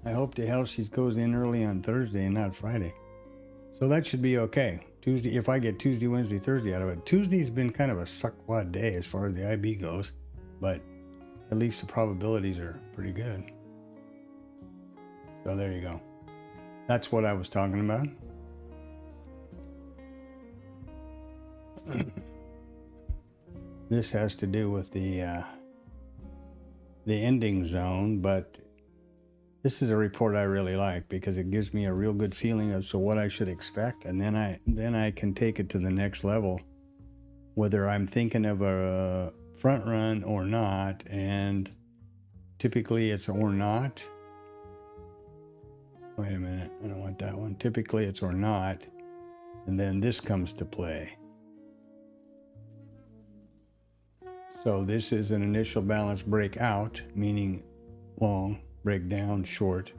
I hope to hell she goes in early on Thursday and not Friday. So that should be okay. Tuesday, if I get Tuesday, Wednesday, Thursday out of it. Tuesday's been kind of a suckwad day as far as the IB goes, but at least the probabilities are pretty good. So there you go. That's what I was talking about. This has to do with the ending zone, but this is a report I really like because it gives me a real good feeling as to what I should expect, and then I can take it to the next level, whether I'm thinking of a front run or not, and typically it's or not. Wait a minute, I don't want that one. Typically it's or not, and then this comes to play. So this is an initial balance breakout, meaning long, breakdown, short.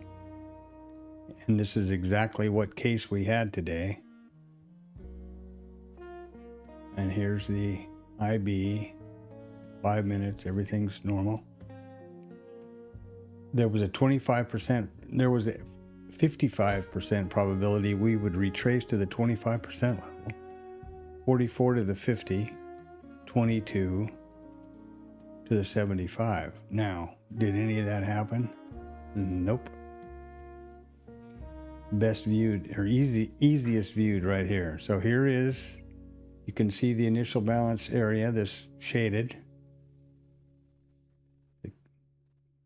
And this is exactly what case we had today. And here's the IB, 5 minutes, everything's normal. There was a 55%, there was a 55% probability we would retrace to the 25% level, 44 to the 50, 22 to the 75. Now, did any of that happen? Nope. Best viewed, or easiest viewed right here. So here is, you can see the initial balance area, this shaded. The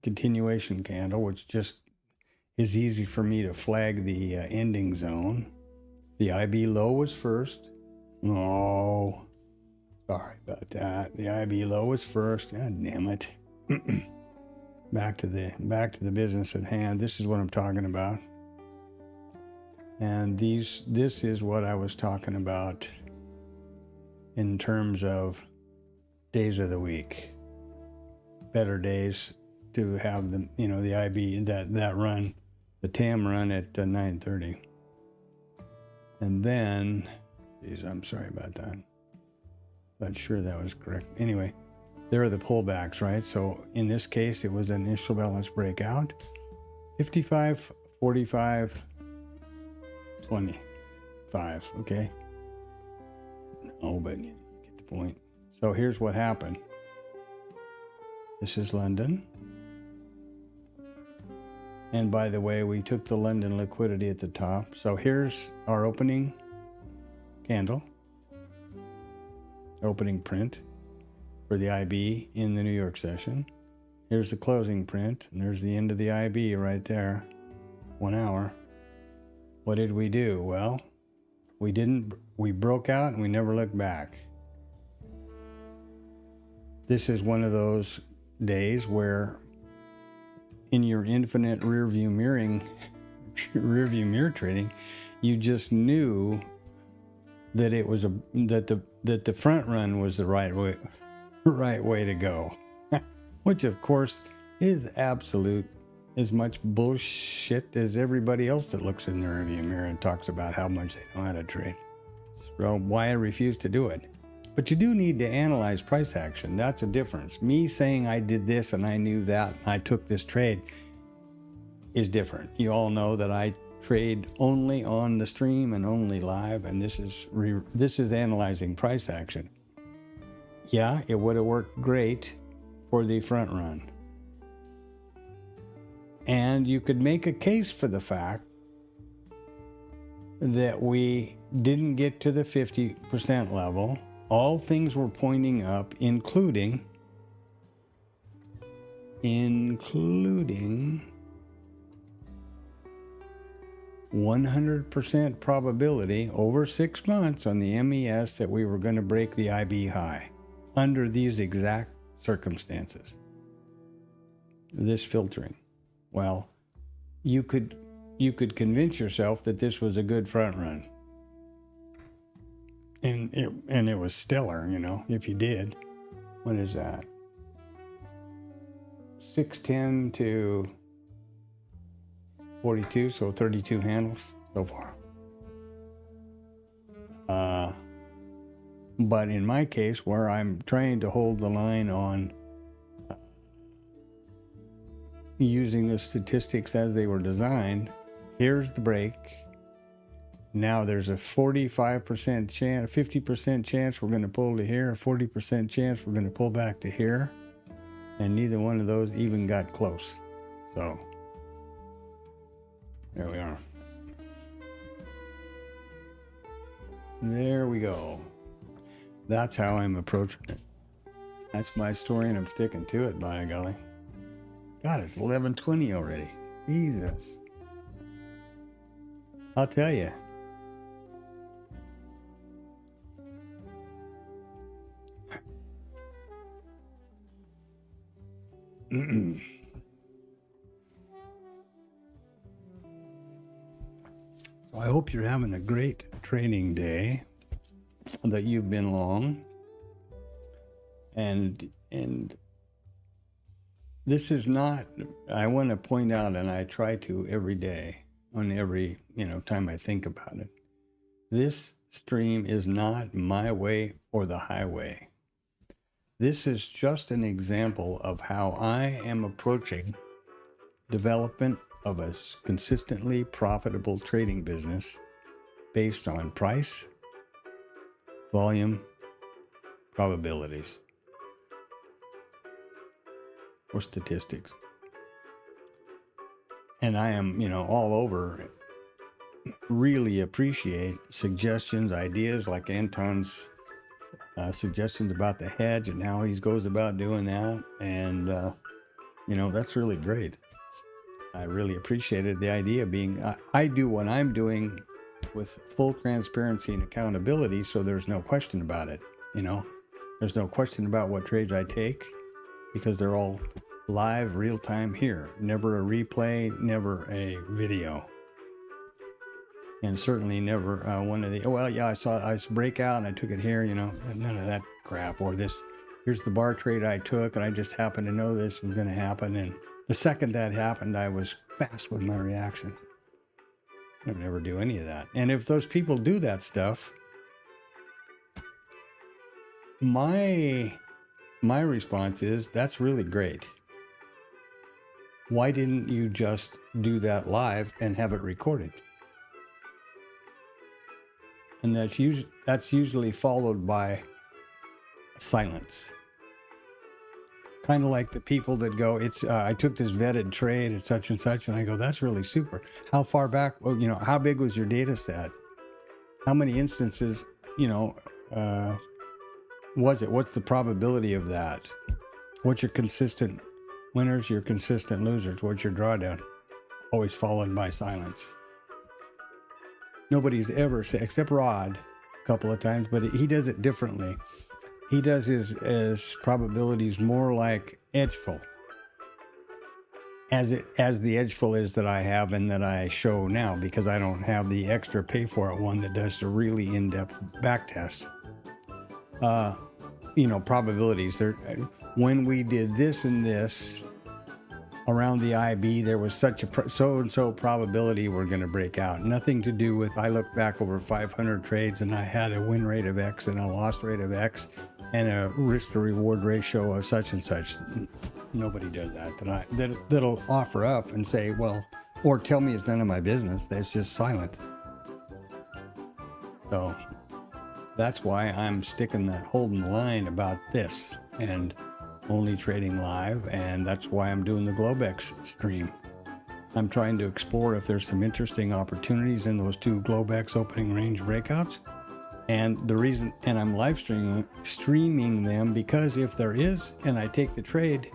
continuation candle, which just is easy for me to flag the ending zone. The IB low was first. Oh, sorry about that. The IB low was first. God damn it. Back to the business at hand. This is what I'm talking about. And this is what I was talking about in terms of days of the week. Better days to have the, the IB, that run, the TAM run at 9:30. And then, geez, I'm sorry about that. Not sure that was correct. Anyway, there are the pullbacks, right? So in this case, it was an initial balance breakout. 55, 45, 25, okay? No, but you get the point. So here's what happened. This is London. And by the way, we took the London liquidity at the top. So here's our opening candle, opening print for the IB in the New York session. Here's the closing print, and there's the end of the IB right there, 1 hour. What did we do? Well, we broke out and we never looked back. This is one of those days where in your infinite rearview mirror trading, you just knew that it was that the front run was the right way to go, which of course is absolute as much bullshit as everybody else that looks in the rearview mirror and talks about how much they know how to trade. So why I refuse to do it. But you do need to analyze price action. That's a difference. Me saying I did this and I knew that and I took this trade is different. You all know that I trade only on the stream and only live, and this is analyzing price action. Yeah, it would have worked great for the front run. And you could make a case for the fact that we didn't get to the 50% level. All things were pointing up, including 100% probability over 6 months on the MES that we were going to break the IB high under these exact circumstances. This filtering. Well, you could convince yourself that this was a good front run. And it was stellar, if you did. What is that? 610 to 42, so 32 handles so far. But in my case, where I'm trying to hold the line on using the statistics as they were designed, here's the break. Now there's a 45% chance, 50% chance we're going to pull to here, a 40% chance we're going to pull back to here. And neither one of those even got close. So there we are. There we go. That's how I'm approaching it. That's my story, and I'm sticking to it, by golly. God, it's 11:20 already. Jesus. I'll tell you. So I hope you're having a great trading day, that you've been long. And this is not, I want to point out, and I try to every day, on every, time I think about it. This stream is not my way or the highway. This is just an example of how I am approaching development of a consistently profitable trading business based on price, volume, probabilities, or statistics. And I am, all over, really appreciate suggestions, ideas like Anton's suggestions about the hedge and how he goes about doing that. And, that's really great. I really appreciated the idea being, I do what I'm doing with full transparency and accountability, so there's no question about it. There's no question about what trades I take, because they're all live, real time here. Never a replay, never a video. And certainly never one of the, I saw ice breakout and I took it here, none of that crap. Or here's the bar trade I took and I just happened to know this was going to happen. And the second that happened, I was fast with my reaction. I never do any of that. And if those people do that stuff, my response is, that's really great. Why didn't you just do that live and have it recorded? And that's usually followed by silence. Kind of like the people that go, I took this vetted trade at such and such, and I go, that's really super. How far back, how big was your data set? How many instances, was it? What's the probability of that? What's your consistent winners, your consistent losers? What's your drawdown? Always followed by silence. Nobody's ever said, except Rod, a couple of times, but he does it differently. He does his probabilities more like edgeful, as the edgeful is that I have and that I show now, because I don't have the extra pay for it one that does the really in-depth back test. Probabilities. When we did this and this around the IB, there was such a so-and-so probability we're going to break out. Nothing to do with, I look back over 500 trades and I had a win rate of X and a loss rate of X and a risk to reward ratio of such and such. Nobody does that that'll offer up and say, well, or tell me it's none of my business. That's just silent. So that's why I'm holding the line about this and only trading live, and that's why I'm doing the Globex stream. I'm trying to explore if there's some interesting opportunities in those two Globex opening range breakouts. And the reason, and I'm live streaming them, because if there is, and I take the trade,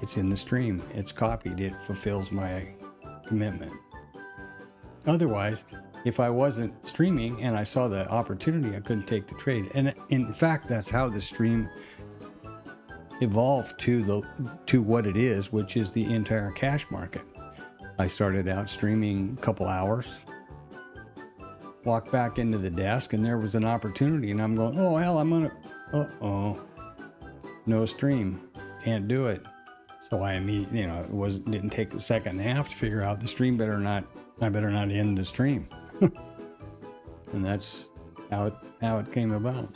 it's in the stream, it's copied, it fulfills my commitment. Otherwise, if I wasn't streaming and I saw the opportunity, I couldn't take the trade. And in fact, that's how the stream evolved to what it is, which is the entire cash market. I started out streaming a couple hours, walked back into the desk, and there was an opportunity, and I'm going, oh hell, no stream, can't do it. So I immediately, didn't take a second and a half to figure out the stream I better not end the stream. And that's how it came about.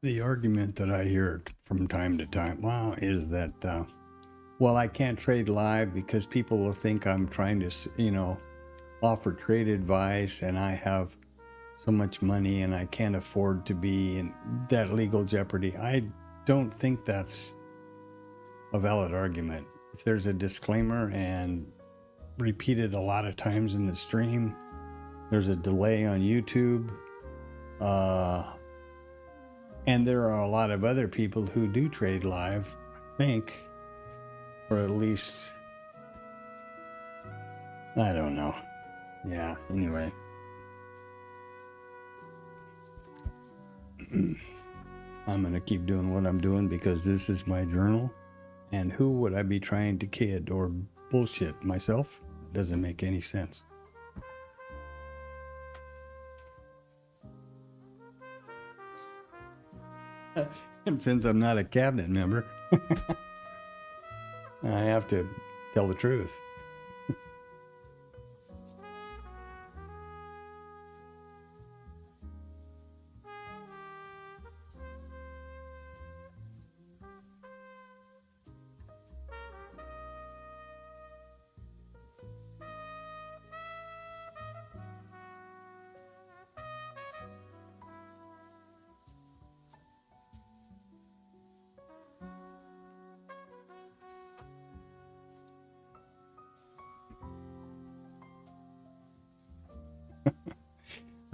The argument that I hear from time to time, wow, is that, well, I can't trade live because people will think I'm trying to, offer trade advice, and I have so much money and I can't afford to be in that legal jeopardy. I don't think that's a valid argument. If there's a disclaimer and repeated a lot of times in the stream, there's a delay on YouTube, and there are a lot of other people who do trade live, I think, or at least, I don't know. Yeah, anyway. I'm going to keep doing what I'm doing because this is my journal. And who would I be trying to kid or bullshit? Myself? It doesn't make any sense. And since I'm not a cabinet member, I have to tell the truth.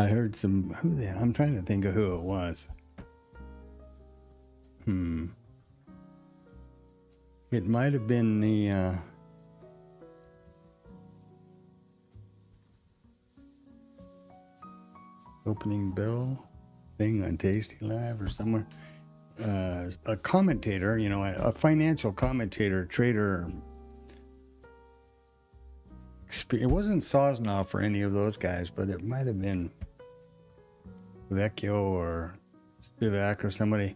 I heard I'm trying to think of who it was. It might have been the opening bell thing on Tasty Live or somewhere. A commentator, a financial commentator, trader. It wasn't Sosnoff or any of those guys, but it might have been Vecchio or Spivak or somebody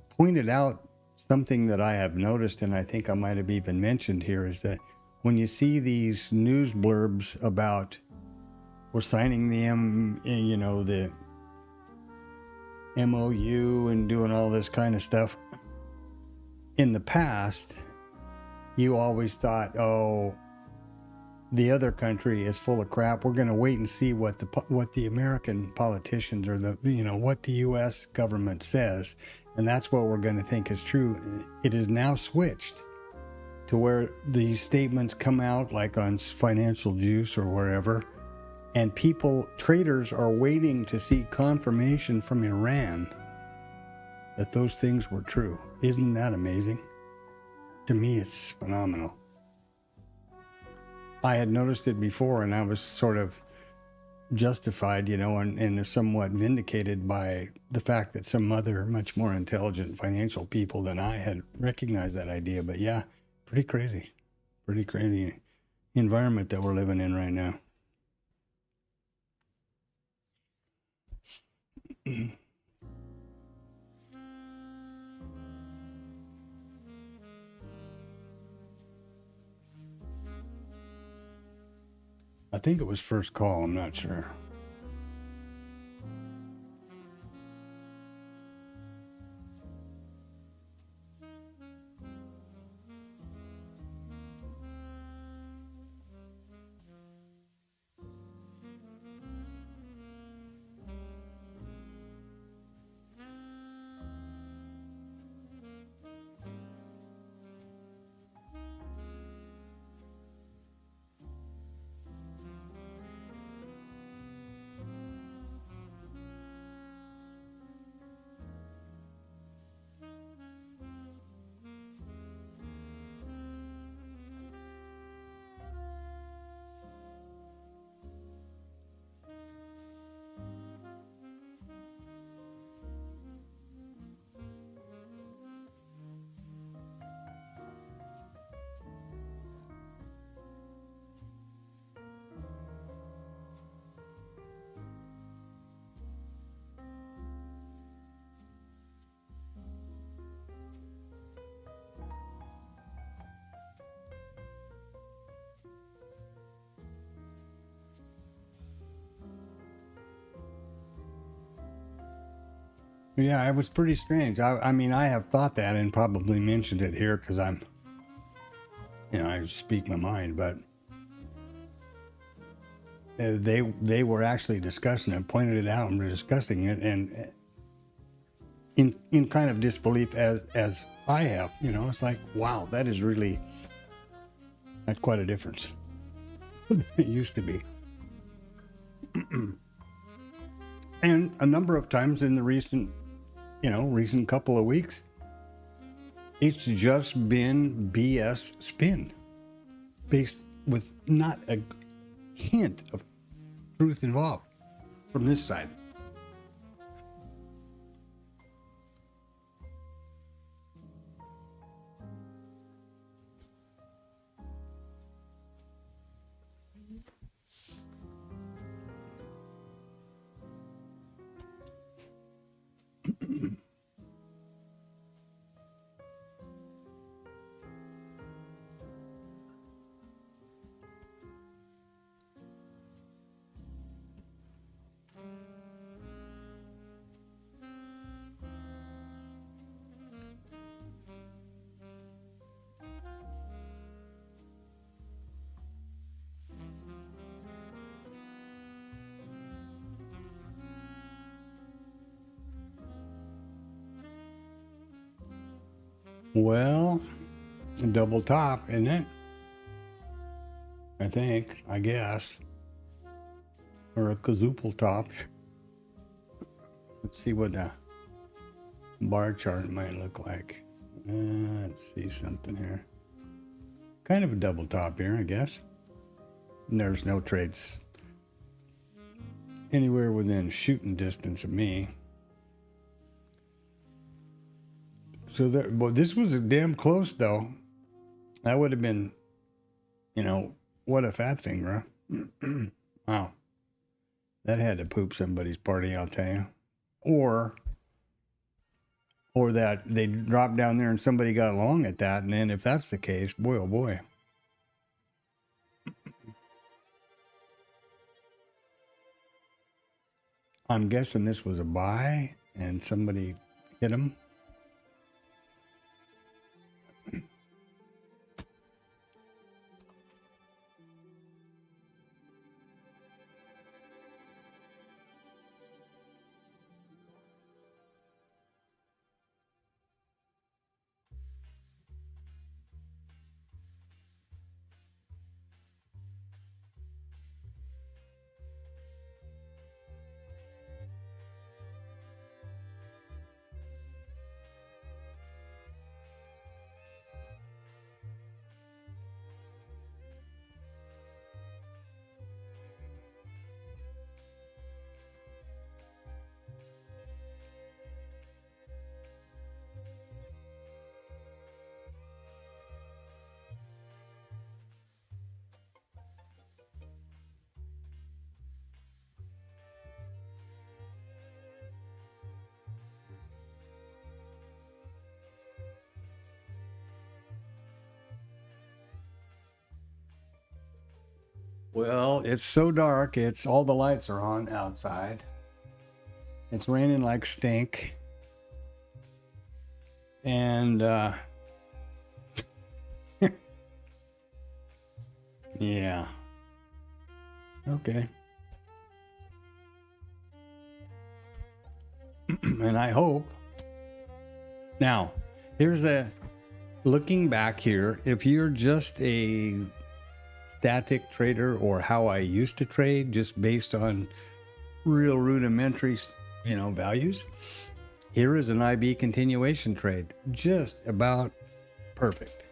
pointed out something that I have noticed, and I think I might have even mentioned here, is that when you see these news blurbs about we're signing the the MOU and doing all this kind of stuff, in the past, you always thought, oh, the other country is full of crap. We're going to wait and see what the American politicians or what the U.S. government says, and that's what we're going to think is true. It is now switched to where these statements come out, like on Financial Juice or wherever, and traders are waiting to see confirmation from Iran that those things were true. Isn't that amazing? To me, it's phenomenal. I had noticed it before, and I was sort of justified, and somewhat vindicated by the fact that some other much more intelligent financial people than I had recognized that idea. But yeah, pretty crazy environment that we're living in right now. I think it was first call, I'm not sure. Yeah, it was pretty strange. I mean, I have thought that and probably mentioned it here because I speak my mind, but they were actually discussing it, pointed it out, and were discussing it, and in kind of disbelief as I have. It's like, wow, that's quite a difference. It used to be. And a number of times in the recent couple of weeks, it's just been BS spin, based with not a hint of truth involved from this side. Well, a double top, isn't it? I guess. Or a quadruple top. Let's see what the bar chart might look like. Let's see something here. Kind of a double top here, I guess. And there's no trades anywhere within shooting distance of me. So this was damn close, though. That would have been, what a fat finger. Wow. That had to poop somebody's party, I'll tell you. Or that they dropped down there and somebody got along at that. And then if that's the case, boy, oh boy. I'm guessing this was a buy and somebody hit him. Well, it's so dark. All the lights are on outside. It's raining like stink. And yeah. Okay. And I hope. Now, looking back here, if you're just a static trader or how I used to trade, just based on real rudimentary, values, here is an IB continuation trade. Just about perfect.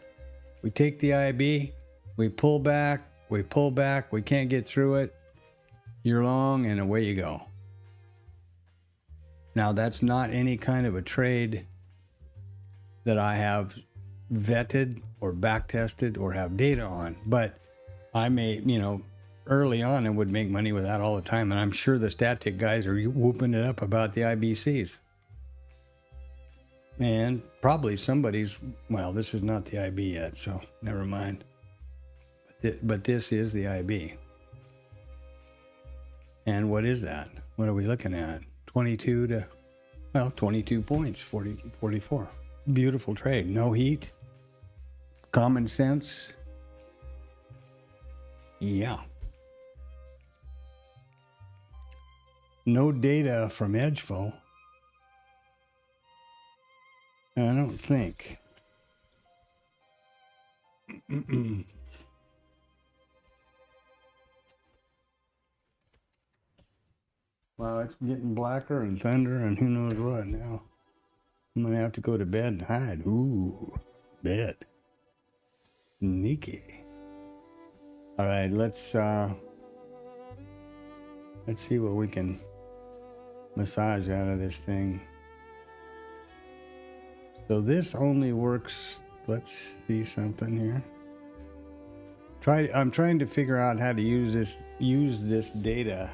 We take the IB, we pull back, we can't get through it. You're long and away you go. Now, that's not any kind of a trade that I have vetted or back tested or have data on, but I may, early on, and would make money with that all the time. And I'm sure the static guys are whooping it up about the IBCs. And probably well, this is not the IB yet, so never mind. But this is the IB. And what is that? What are we looking at? 22 to Well, 22 points, 44. Beautiful trade. No heat. Common sense. Yeah. No data from Edgeful. I don't think. Wow, it's getting blacker and thunder and who knows what now. I'm going to have to go to bed and hide. Ooh, bed. Sneaky. All right, let's see what we can massage out of this thing. So this only works, let's see something here. I'm trying to figure out how to use this data.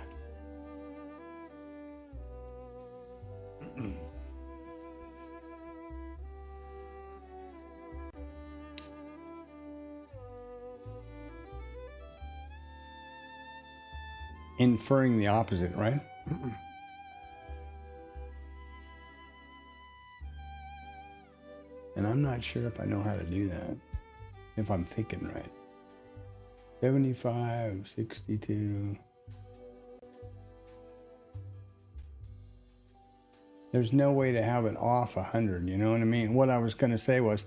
Inferring the opposite, right? And I'm not sure if I know how to do that, if I'm thinking right. 75, 62. There's no way to have it off 100, you know what I mean? What I was going to say was,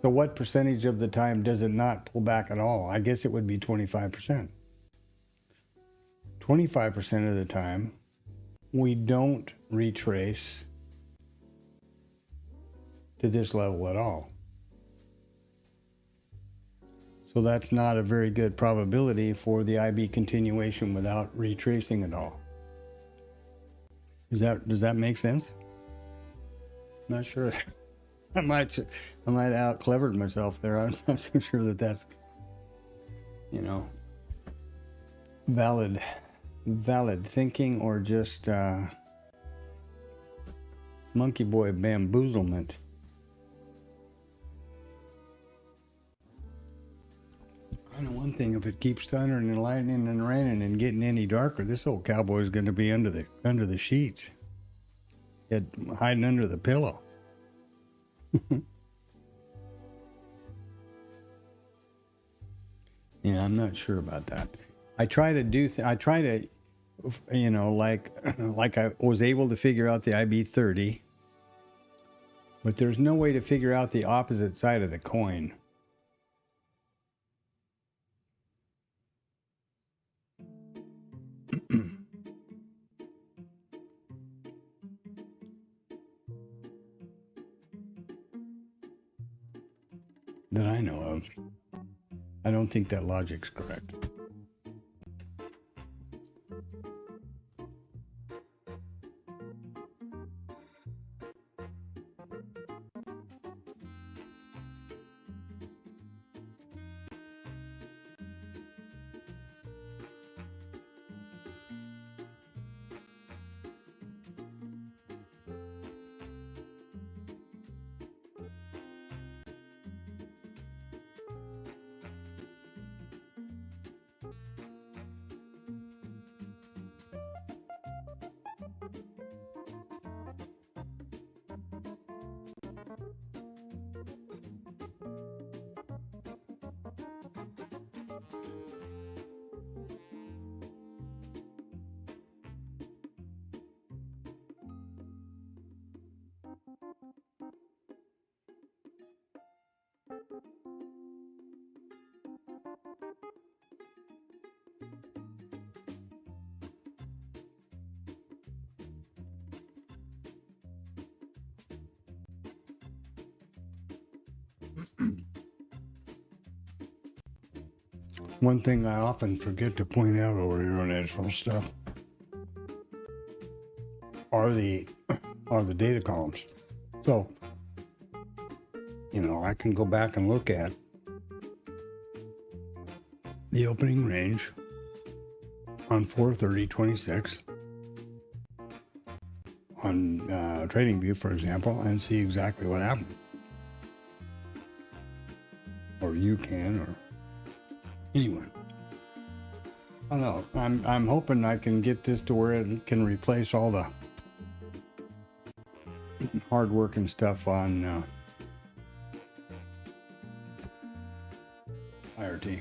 so what percentage of the time does it not pull back at all? I guess it would be 25%. 25% of the time, we don't retrace to this level at all. So that's not a very good probability for the IB continuation without retracing at all. Does that make sense? Not sure. I might out clevered myself there. I'm not so sure that that's, valid thinking or just monkey boy bamboozlement. I know one thing: if it keeps thundering and lightning and raining and getting any darker, this old cowboy's going to be under the sheets, hiding under the pillow. Yeah, I'm not sure about that. I try to, like I was able to figure out the IB30, but there's no way to figure out the opposite side of the coin. That I know of. I don't think that logic's correct. One thing I often forget to point out over here on Edgeful stuff are the data columns. So, I can go back and look at the opening range on 4/30/26 on TradingView, for example, and see exactly what happened. Or you can, or anyone. I don't know. I'm hoping I can get this to where it can replace all the hard work and stuff on IRT.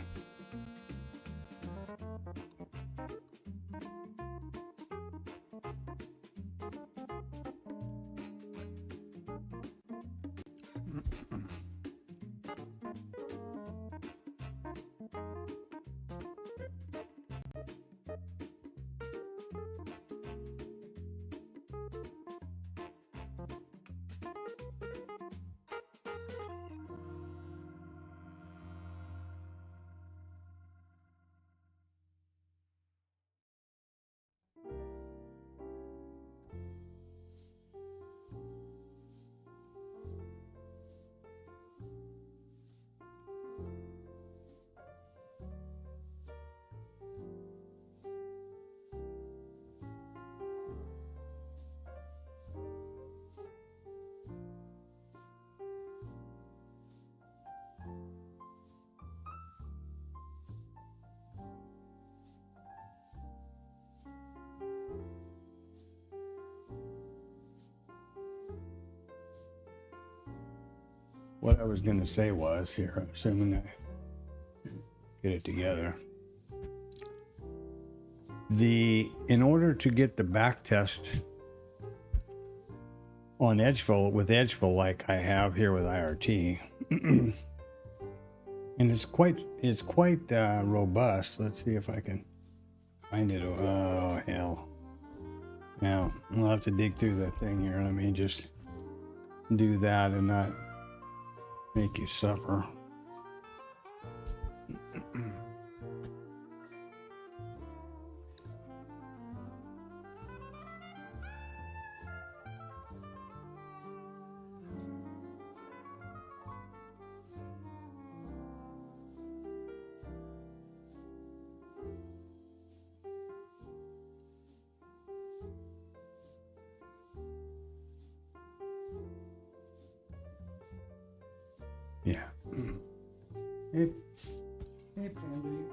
What I was going to say was here, assuming I get it together, in order to get the back test on Edgefill with Edgefill like I have here with IRT, and it's quite robust. Let's see if I can find it. Oh hell! Now I'll have to dig through that thing here. Let me just do that and not make you suffer. Yeah. Hey, Pandy.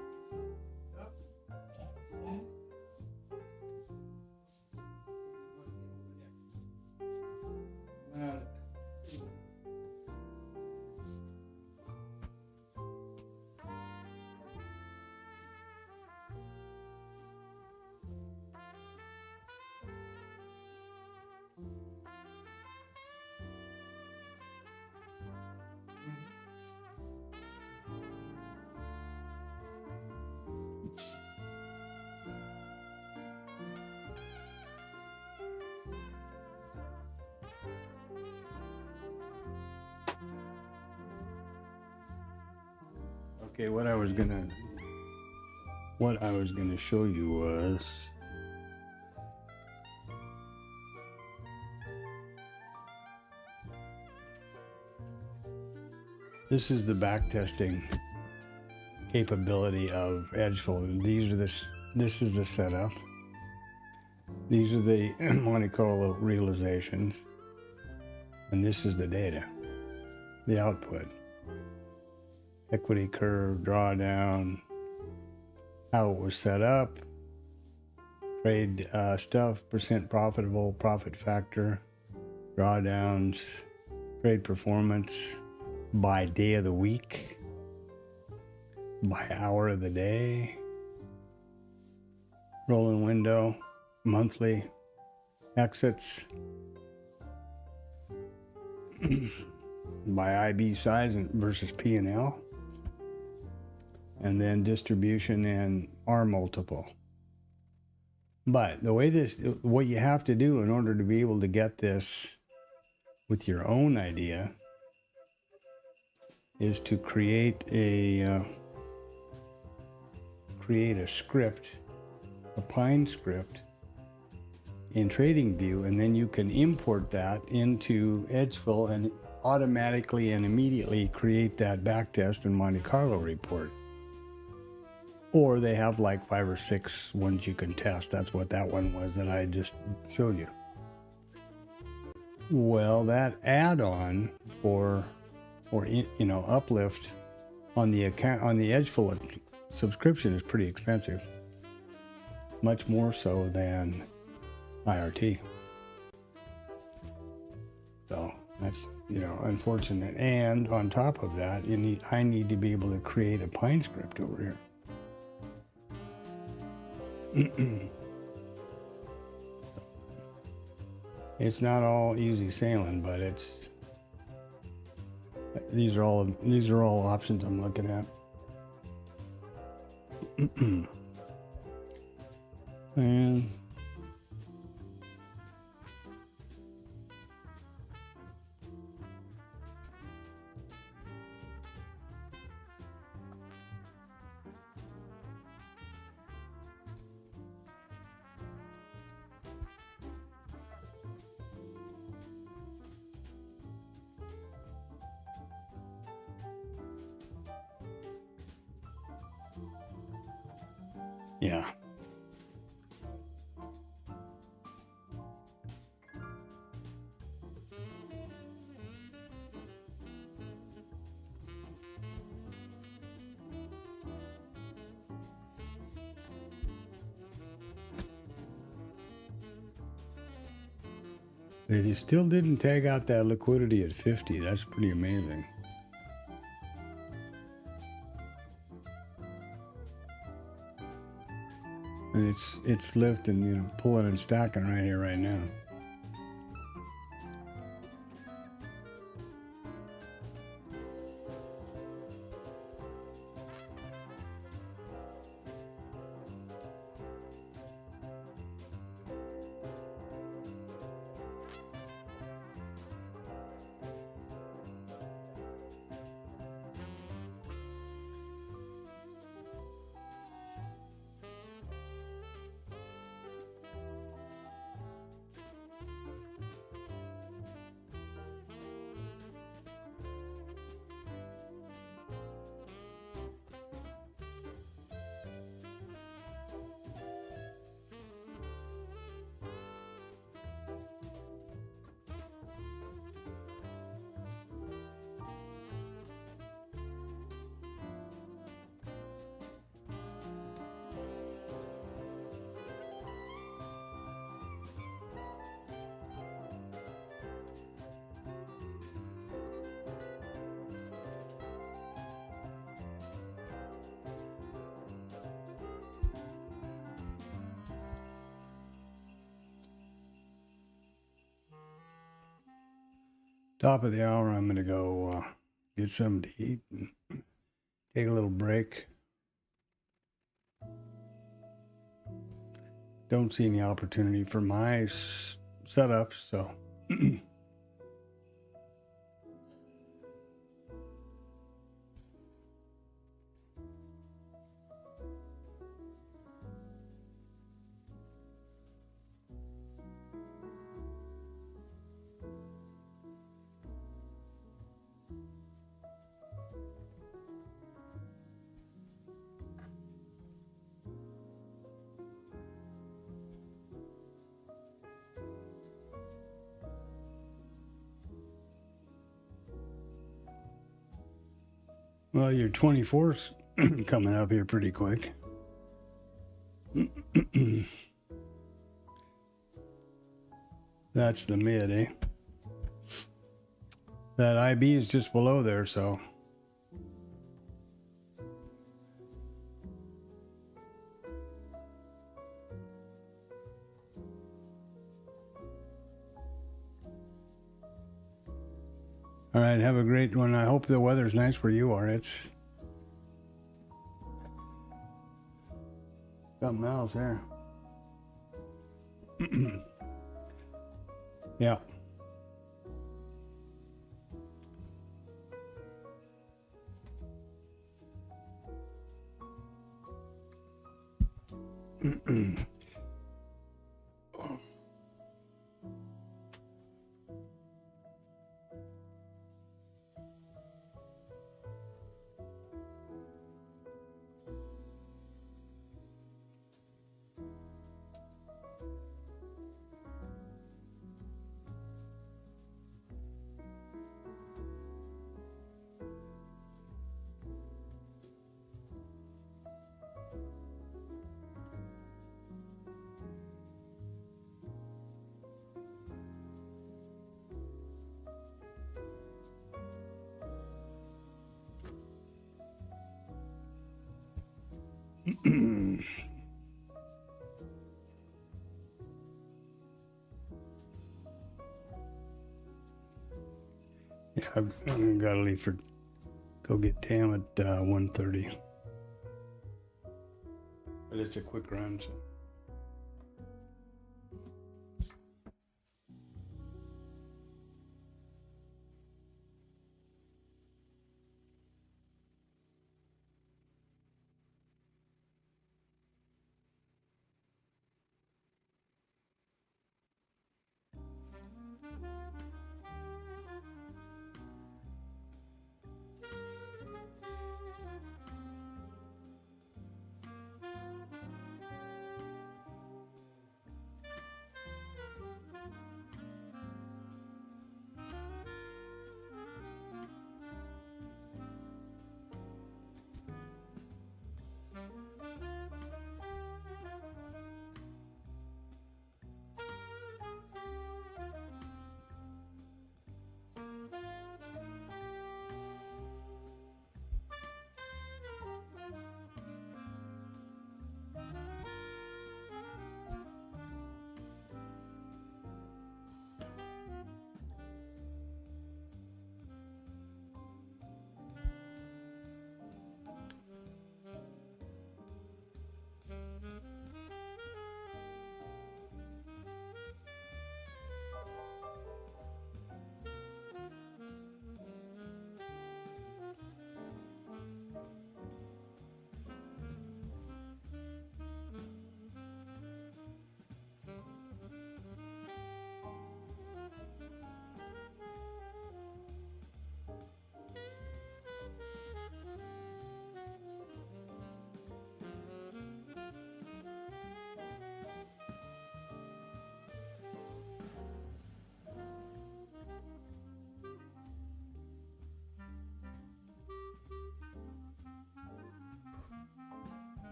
Okay, what I was gonna show you was this is the backtesting capability of Edgefill. This is the setup. These are the Monte Carlo realizations, and this is the data, the output. Equity curve, drawdown, how it was set up, trade stuff, percent profitable, profit factor, drawdowns, trade performance by day of the week, by hour of the day, rolling window, monthly exits, by IB size versus P&L. And then distribution and R multiple. But what you have to do in order to be able to get this with your own idea is to create a script, a Pine script in TradingView, and then you can import that into Edgefill and automatically and immediately create that backtest and Monte Carlo report. Or they have like 5 or 6 ones you can test. That's what that one was that I just showed you. Well, that add-on for uplift on the Edgefill subscription is pretty expensive. Much more so than IRT. So That's, you know, unfortunate. And on top of that, I need to be able to create a Pine script over here. So, it's not all easy sailing, but these are all options I'm looking at. And yeah. They still didn't tag out that liquidity at 50. That's pretty amazing. And it's lifting, you know, pulling and stacking right here, right now. Top of the hour, I'm going to go get something to eat and take a little break. Don't see any opportunity for my setups, so. Well, your 24's coming up here pretty quick. That's the mid, eh? That IB is just below there, so. All right, have a great one. I hope the weather's nice where you are. It's something else there. Yeah. Yeah, I've got to leave for go get Tam at 1:30. But it's a quick run, so.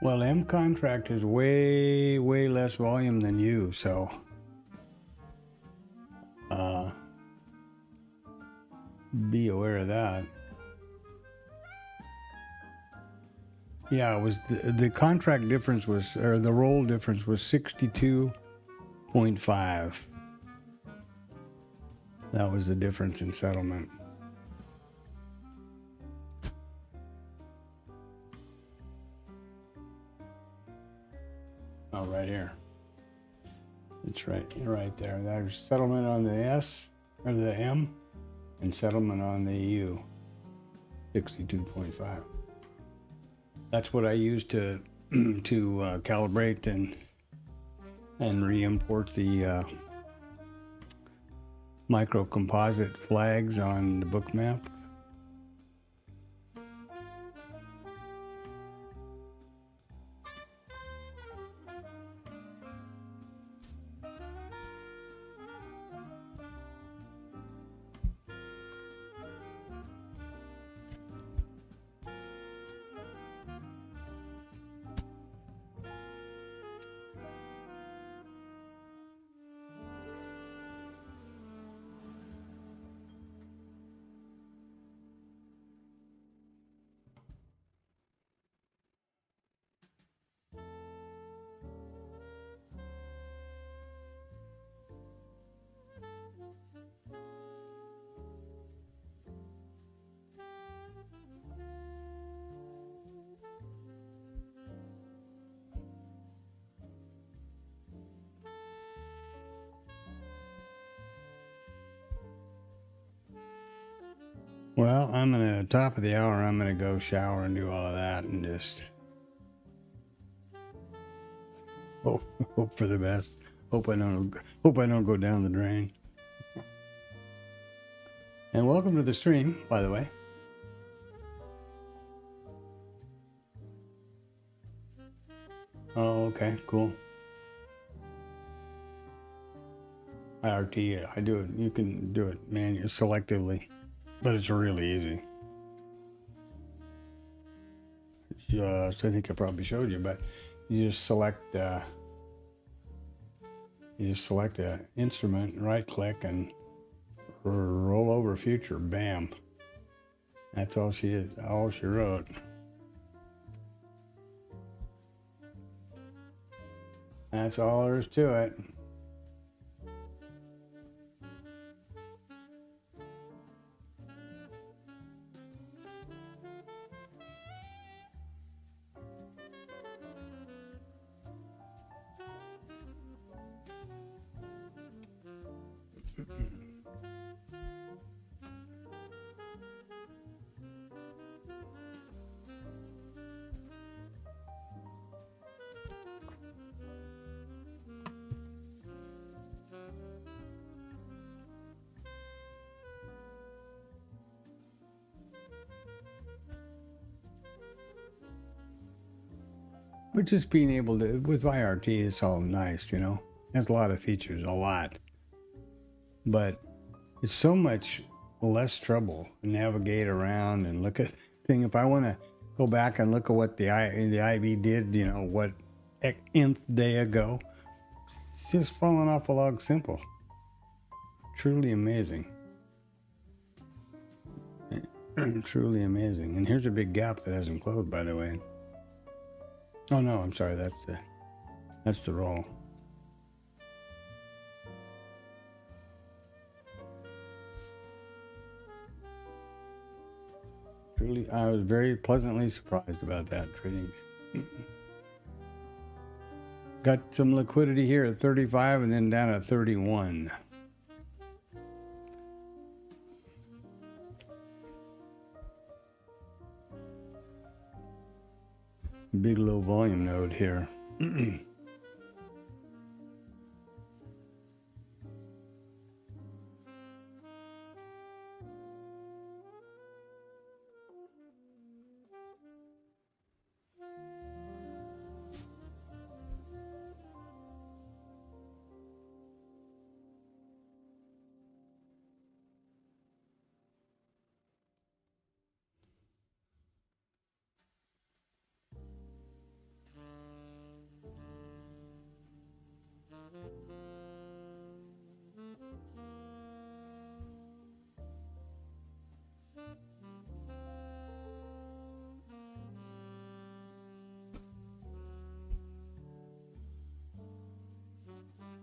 Well, M contract is way less volume than U, so be aware of that. Yeah, it was the contract difference was, or the roll difference was 62.5. That was the difference in settlement. Oh, right here. It's right there. There's settlement on the S, or the M, and settlement on the U, 62.5. That's what I use to calibrate and re-import the micro composite flags on the book map. Well, I'm gonna, top of the hour, I'm gonna go shower and do all of that and just hope for the best. Hope I don't go down the drain. And welcome to the stream, by the way. Oh, okay, cool. IRT, I do it. You can do it manually, selectively, but it's really easy. So I think I probably showed you, but you just select You just select an instrument, right click, and roll over future. Bam. That's all she wrote. That's all there is to it. But just being able to, with IRT, it's all nice, you know. It has a lot of features, a lot. But it's so much less trouble to navigate around and look at thing. If I want to go back and look at what the IB did, you know, what nth day ago, it's just falling off a log simple. Truly amazing. Truly amazing. And here's a big gap that hasn't closed, by the way. Oh no, I'm sorry, that's the roll. Truly, I was very pleasantly surprised about that trading. Got some liquidity here at 35 and then down at 31. Big low volume node here.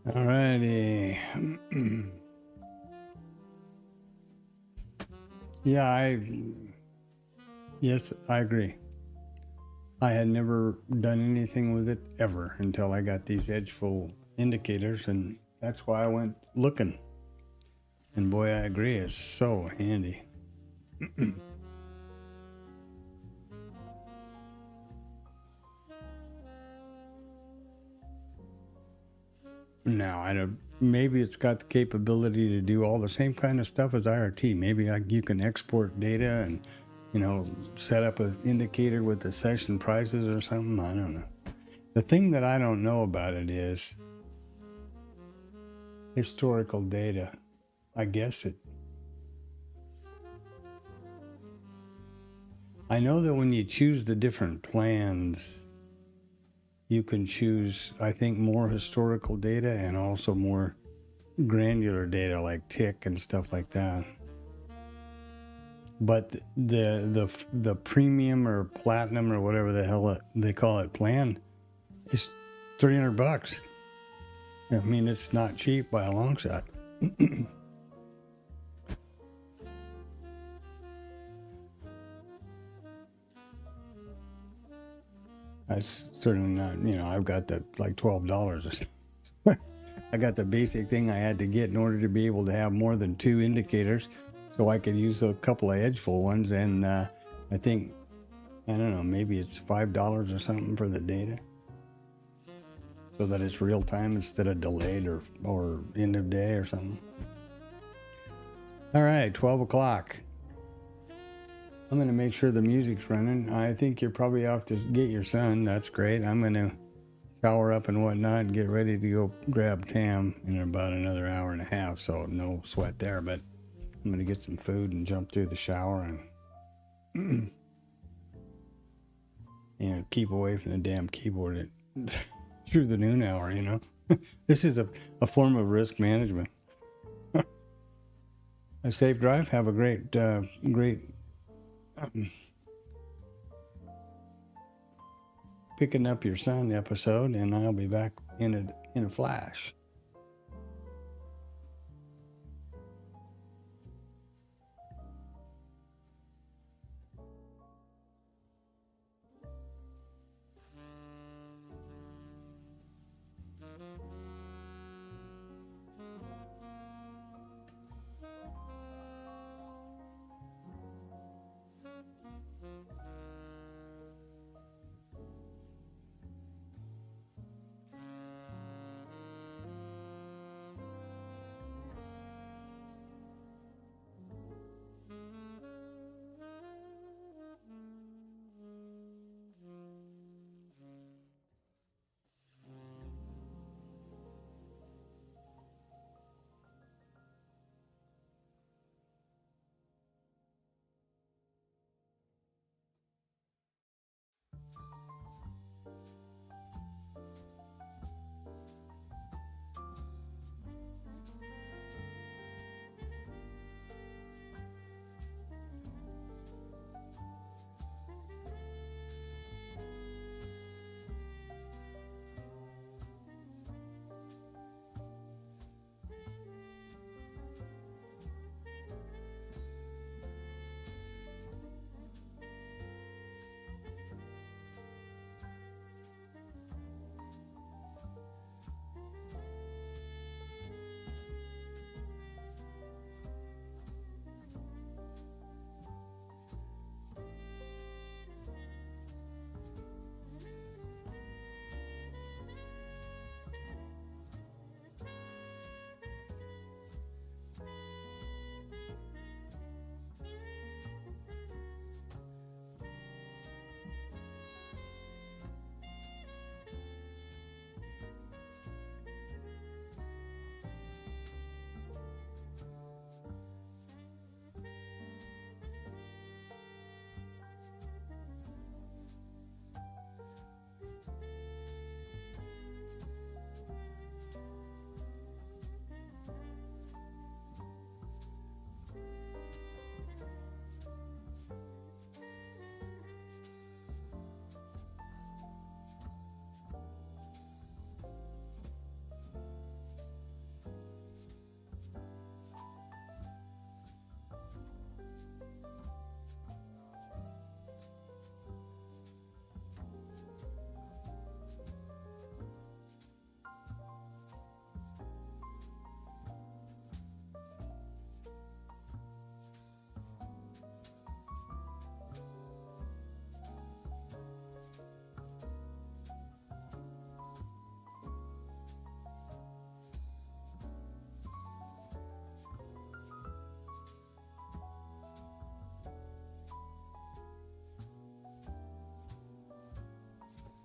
Alrighty. Yeah, yes, I agree. I had never done anything with it ever until I got these edgeful indicators, and that's why I went looking. And boy, I agree, it's so handy. Now, I don't, maybe it's got the capability to do all the same kind of stuff as IRT. Maybe you can export data and, you know, set up an indicator with the session prices or something. I don't know. The thing that I don't know about it is historical data. I guess I know that when you choose the different plans, you can choose, I think, more historical data and also more granular data like tick and stuff like that. But the premium or platinum or whatever the hell they call it plan is $300. I mean, it's not cheap by a long shot. That's certainly not, you know, I've got the like $12 or something. I got the basic thing I had to get in order to be able to have more than 2 indicators, so I could use a couple of edgeful ones. And I think, I don't know, maybe it's $5 or something for the data, so that it's real time instead of delayed or end of day or something. All right, 12 o'clock. I'm going to make sure the music's running. I think you're probably off to get your son. That's great. I'm going to shower up and whatnot and get ready to go grab Tam in about another hour and a half, so no sweat there. But I'm going to get some food and jump through the shower and you know, keep away from the damn keyboard through the noon hour, you know. This is a form of risk management. A safe drive. Have a great picking up your son episode, and I'll be back in a flash.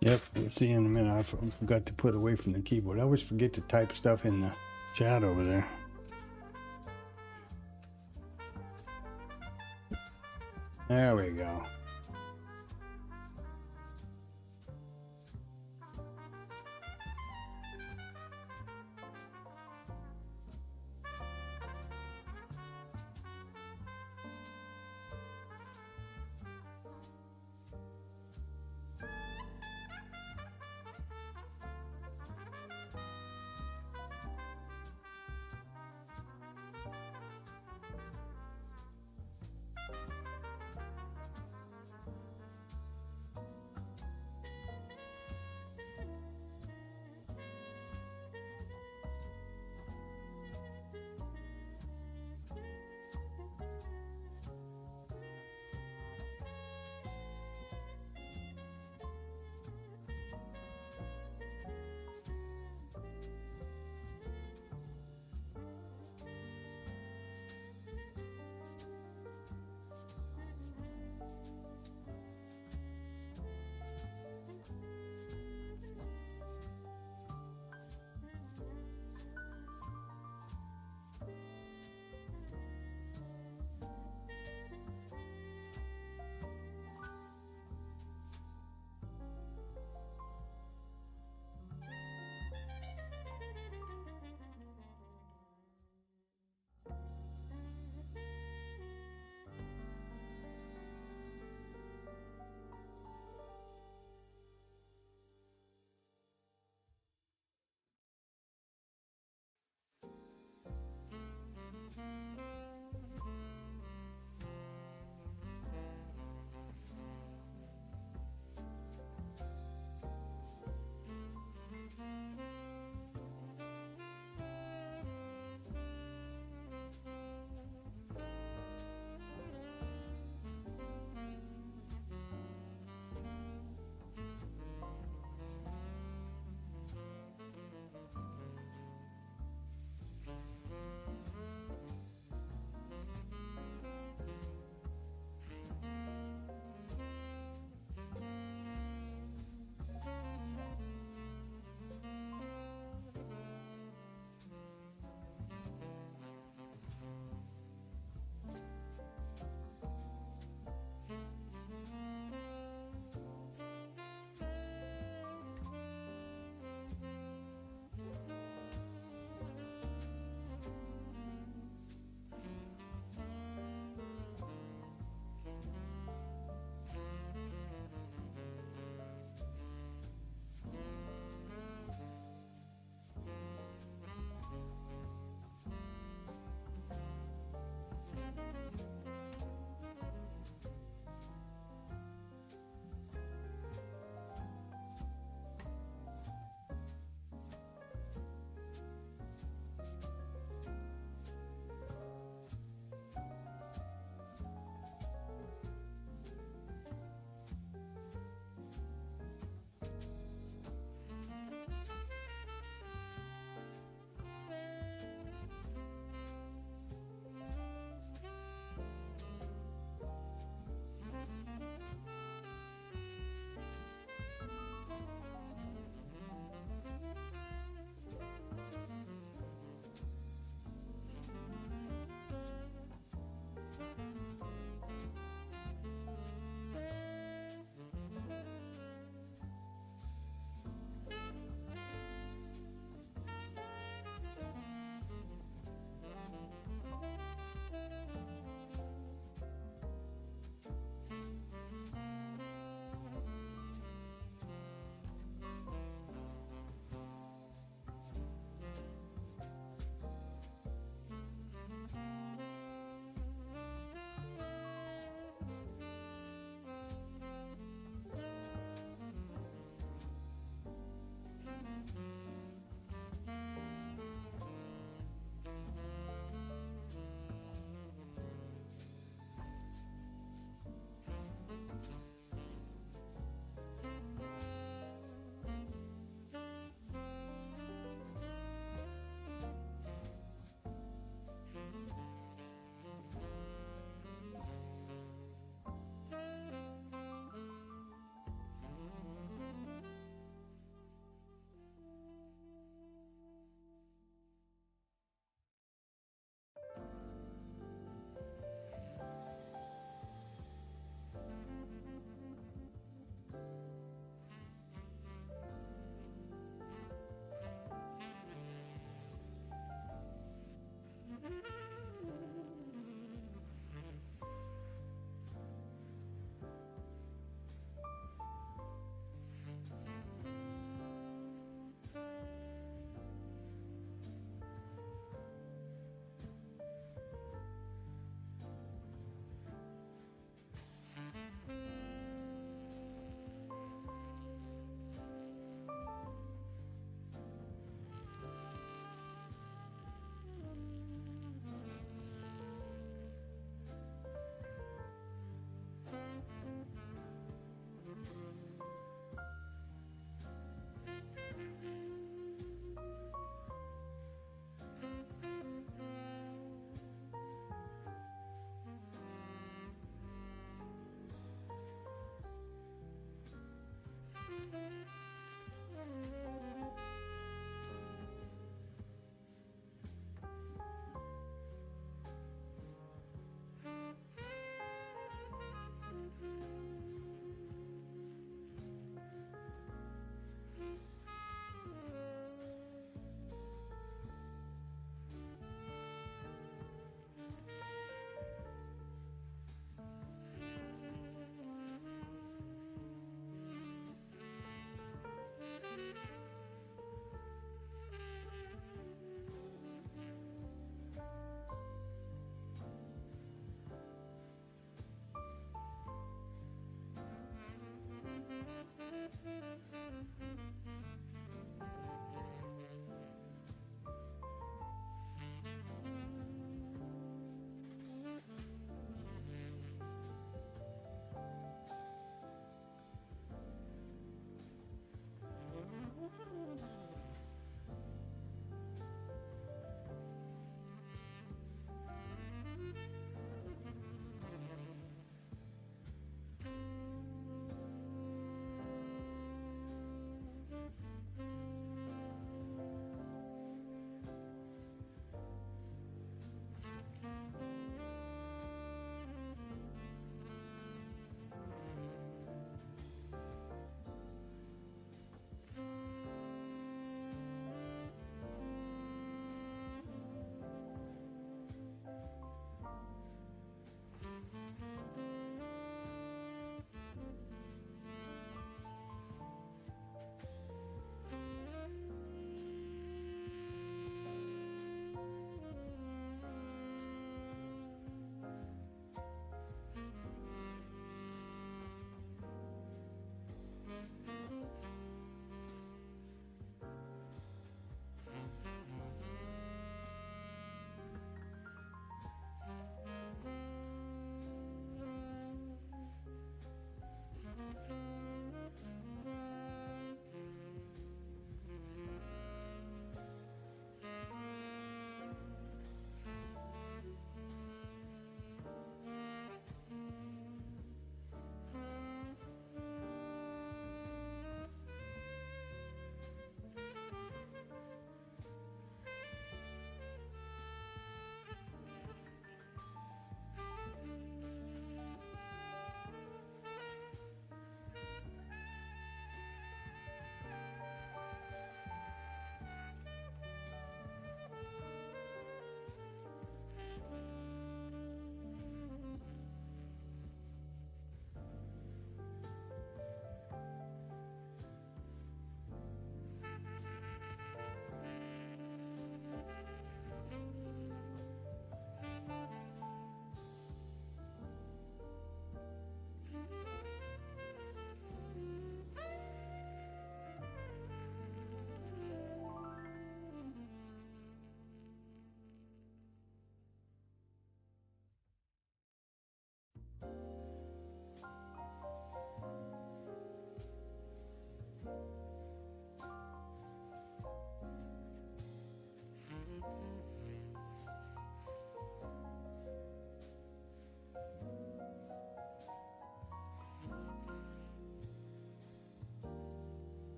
Yep, we'll see you in a minute. I forgot to put away from the keyboard. I always forget to type stuff in the chat over there. There we go.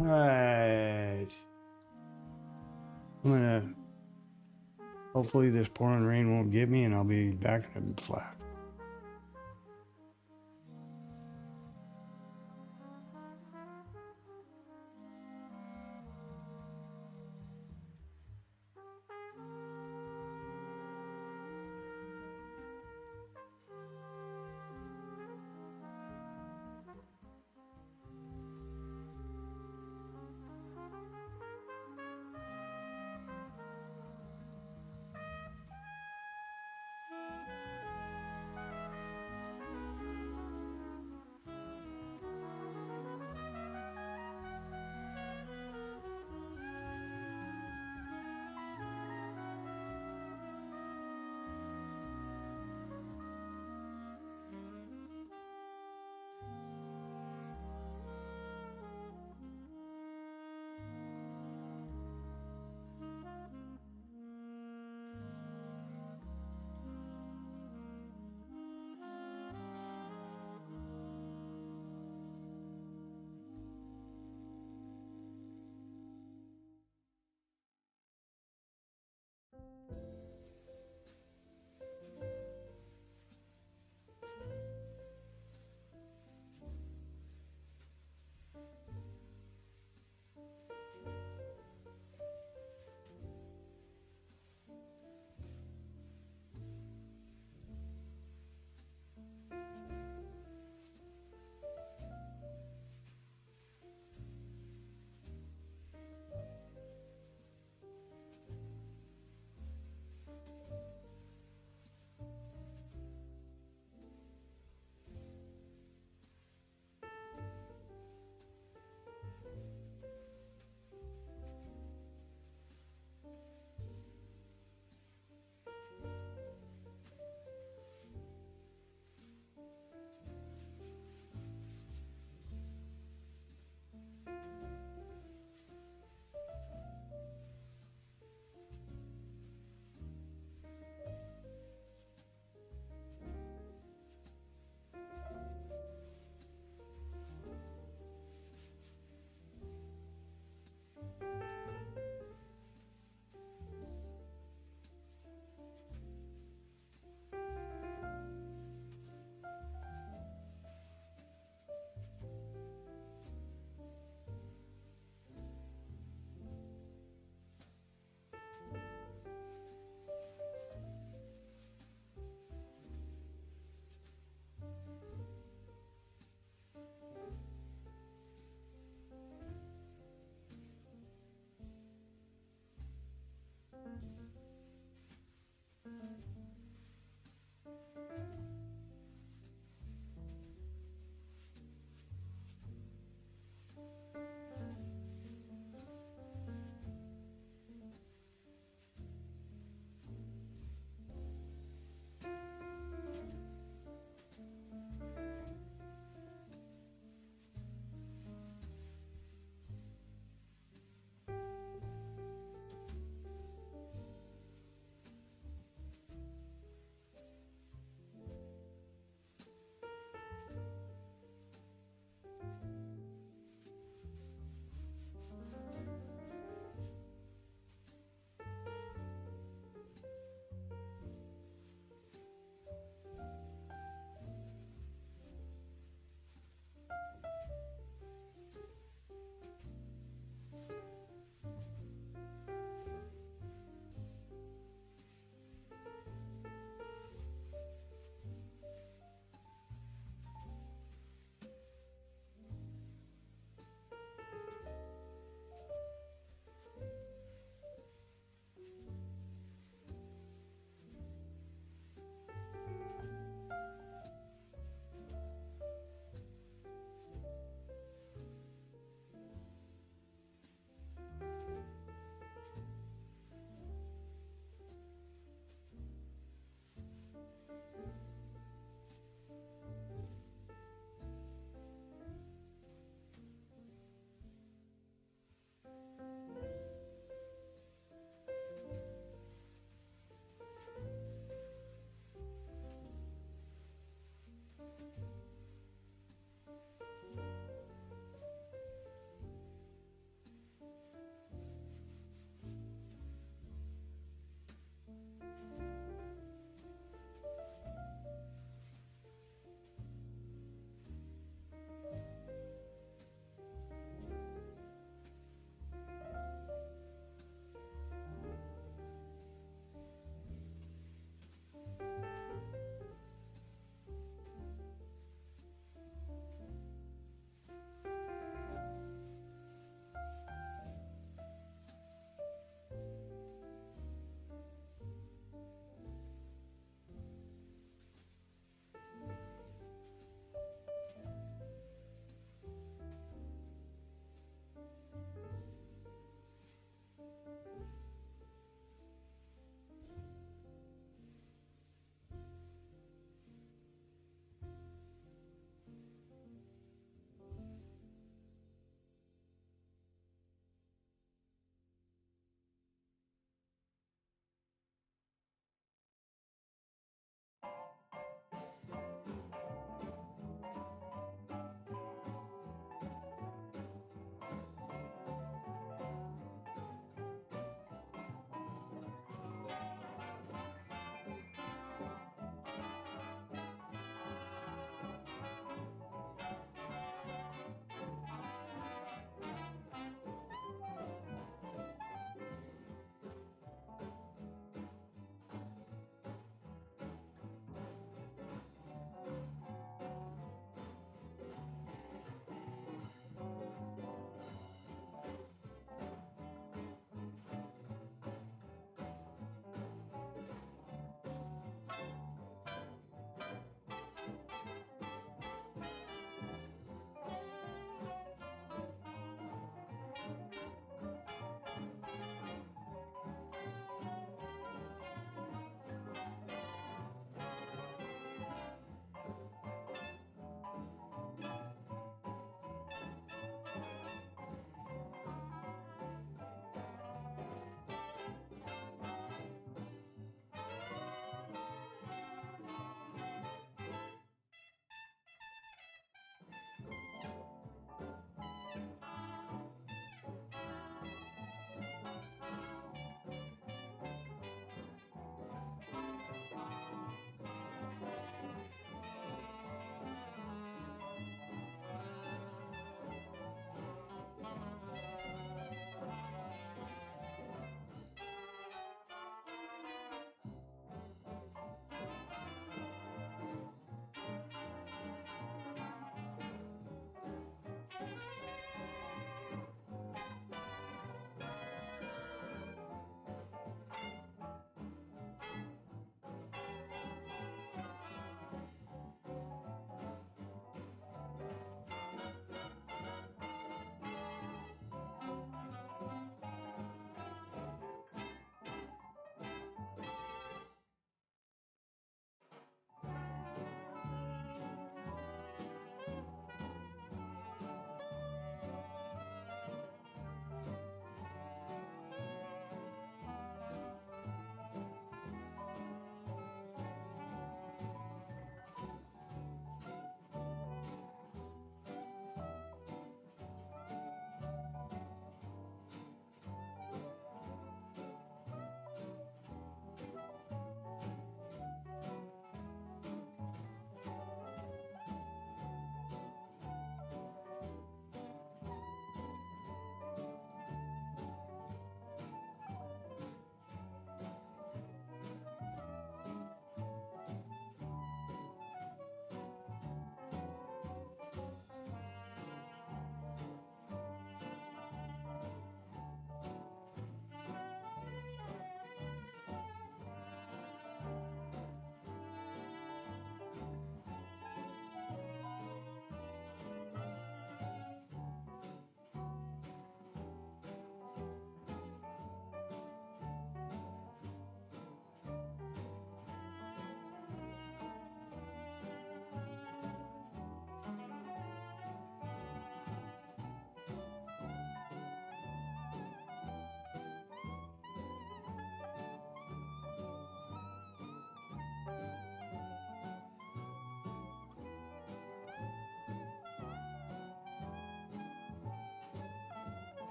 All right. I'm gonna. Hopefully, this pouring rain won't get me, and I'll be back in the flat.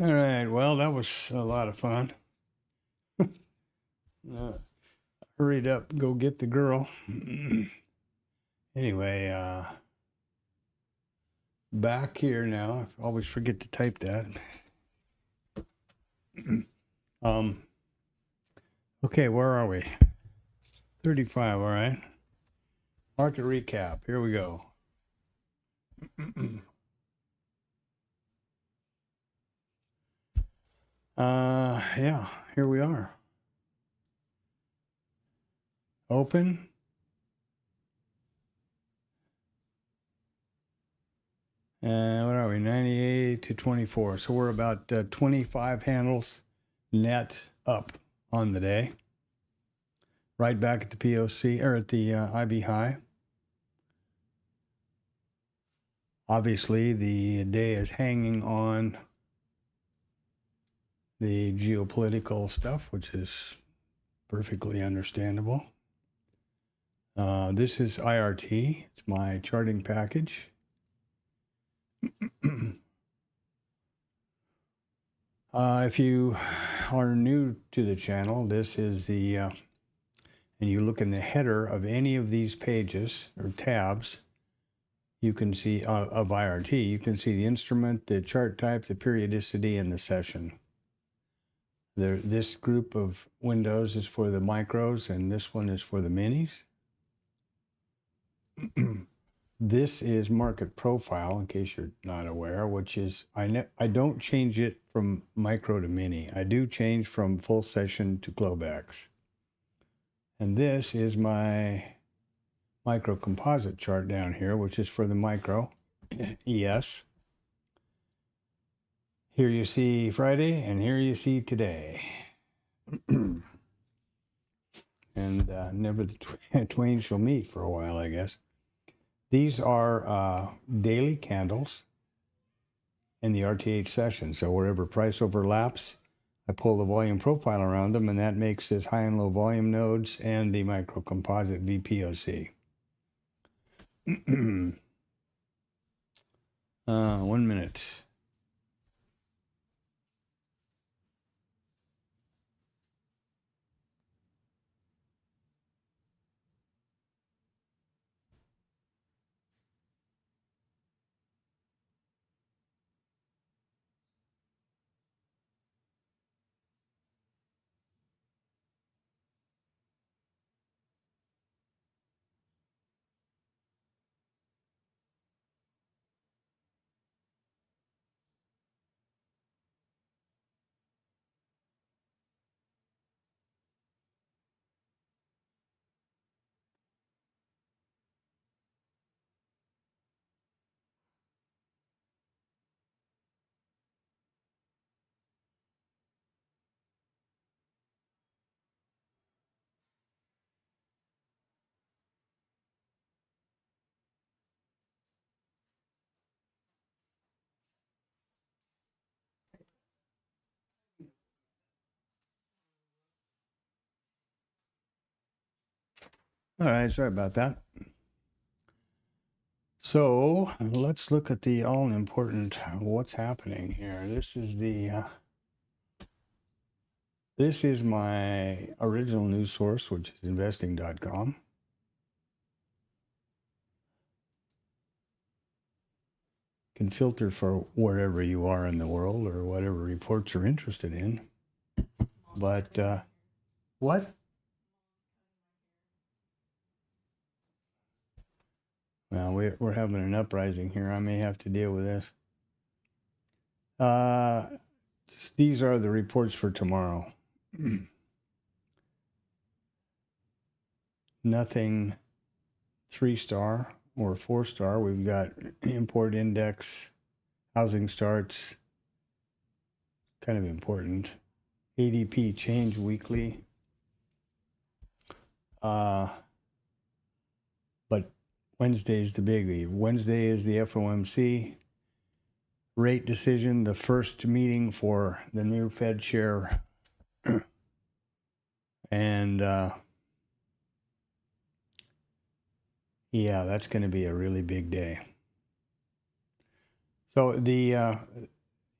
All right. Well, that was a lot of fun. Hurried up, go get the girl. Anyway, back here now. I always forget to type that. Okay, where are we? 35, all right. Market recap. Here we go. Yeah, here we are. Open. What are we? 98 to 24. So we're about 25 handles net up on the day. Right back at the POC or at the IB high. Obviously, the day is hanging on the geopolitical stuff, which is perfectly understandable. This is IRT. It's my charting package. If you are new to the channel, this is the, and you look in the header of any of these pages or tabs, you can see, of IRT, you can see the instrument, the chart type, the periodicity, and the session. This group of windows is for the micros, and this one is for the minis. This is market profile, in case you're not aware, which is, I don't change it from micro to mini. I do change from full session to Globex. And this is my micro composite chart down here, which is for the micro, ES. Here you see Friday, and here you see today. And never the twain shall meet for a while, I guess. These are daily candles in the RTH session. So wherever price overlaps, I pull the volume profile around them, and that makes this high and low volume nodes and the micro composite VPOC. 1 minute. All right, sorry about that. So let's look at the all-important what's happening here. This is my original news source, which is investing.com. Can filter for wherever you are in the world or whatever reports you're interested in. But what? Well, we're having an uprising here. I may have to deal with this. These are the reports for tomorrow. Nothing 3-star or 4-star. We've got import index, housing starts, kind of important. ADP change weekly. But Wednesday is the biggie. Wednesday is the FOMC rate decision, the first meeting for the new Fed chair. And yeah, that's going to be a really big day. So the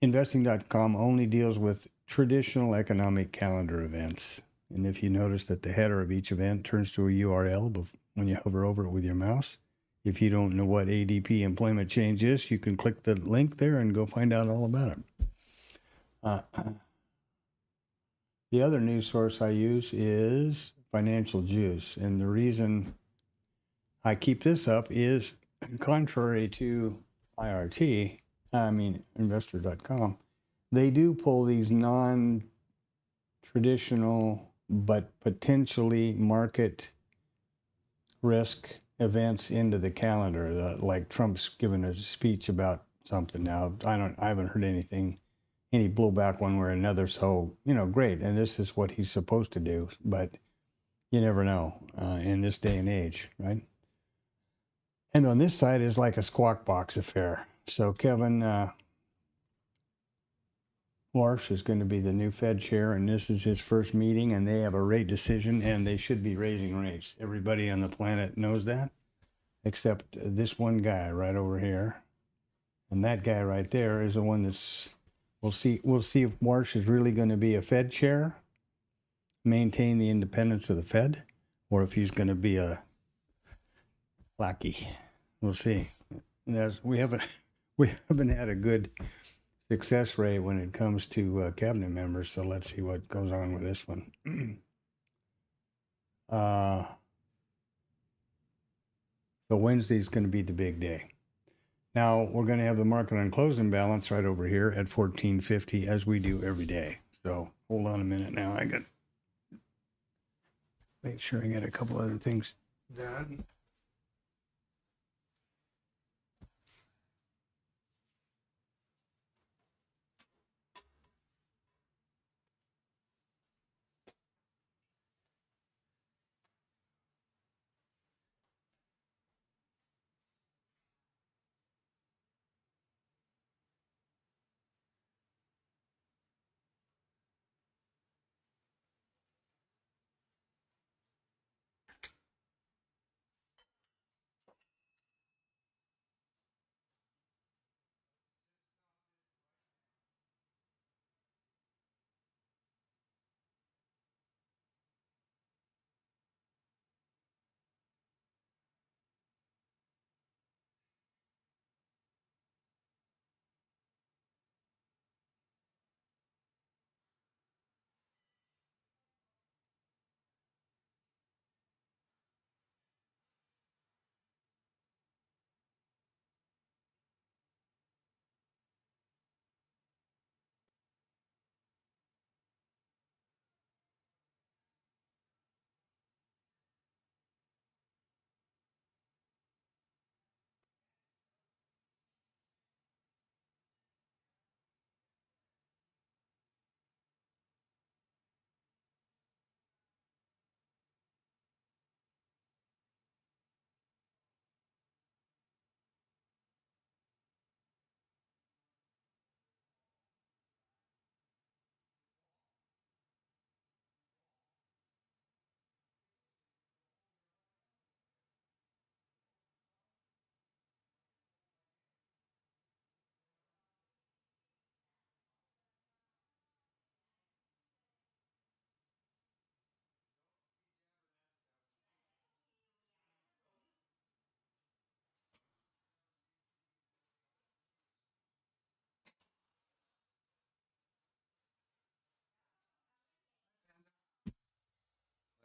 investing.com only deals with traditional economic calendar events. And if you notice that the header of each event turns to a URL when you hover over it with your mouse, if you don't know what ADP employment change is, you can click the link there and go find out all about it. The other news source I use is Financial Juice. And the reason I keep this up is, contrary to investor.com, they do pull these non-traditional but potentially market risk events into the calendar. Like Trump's given a speech about something now. I haven't heard any blowback one way or another. So, great. And this is what he's supposed to do, but you never know in this day and age, right? And on this side is like a squawk box affair. So Kevin Warsh is going to be the new Fed chair, and this is his first meeting, and they have a rate decision, and they should be raising rates. Everybody on the planet knows that, except this one guy right over here. And that guy right there is the one that's, we'll see if Warsh is really going to be a Fed chair, maintain the independence of the Fed, or if he's going to be a lackey. We'll see. We haven't had a good success rate when it comes to cabinet members, so let's see what goes on with this one. So Wednesday's going to be the big day. Now we're going to have the market on closing balance right over here at 1450, as we do every day. So hold on a minute now. I got make sure I get a couple other things done.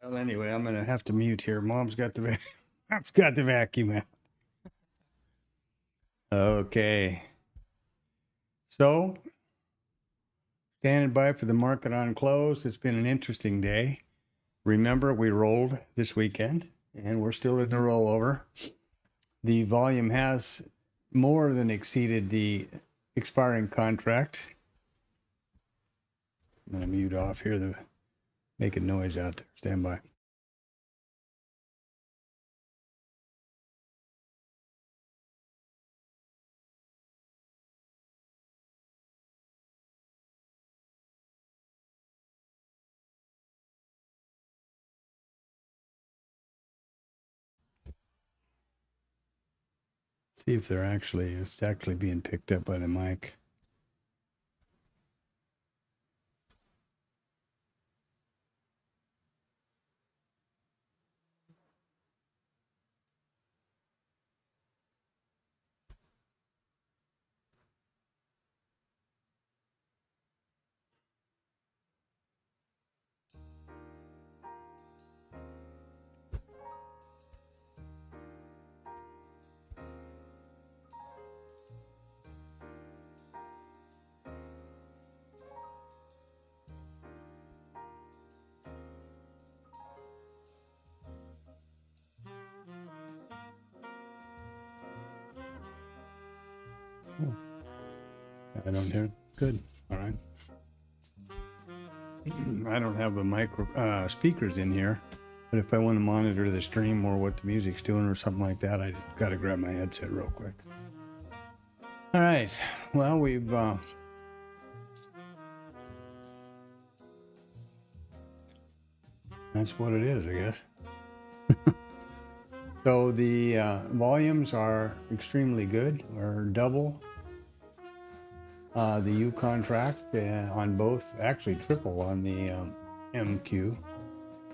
Well, anyway, I'm going to have to mute here. Mom's got the Mom's got the vacuum out. Okay. So, standing by for the market on close. It's been an interesting day. Remember, we rolled this weekend, and we're still in the rollover. The volume has more than exceeded the expiring contract. I'm going to mute off here. They're making noise out there. Stand by. See if it's actually being picked up by the mic. Oh, I don't hear. Good. All right. I don't have a micro speakers in here, but if I want to monitor the stream or what the music's doing or something like that, I got to grab my headset real quick. All right. Well, we've that's what it is, I guess. So the volumes are extremely good, or double the U contract on both, actually triple on the MQ.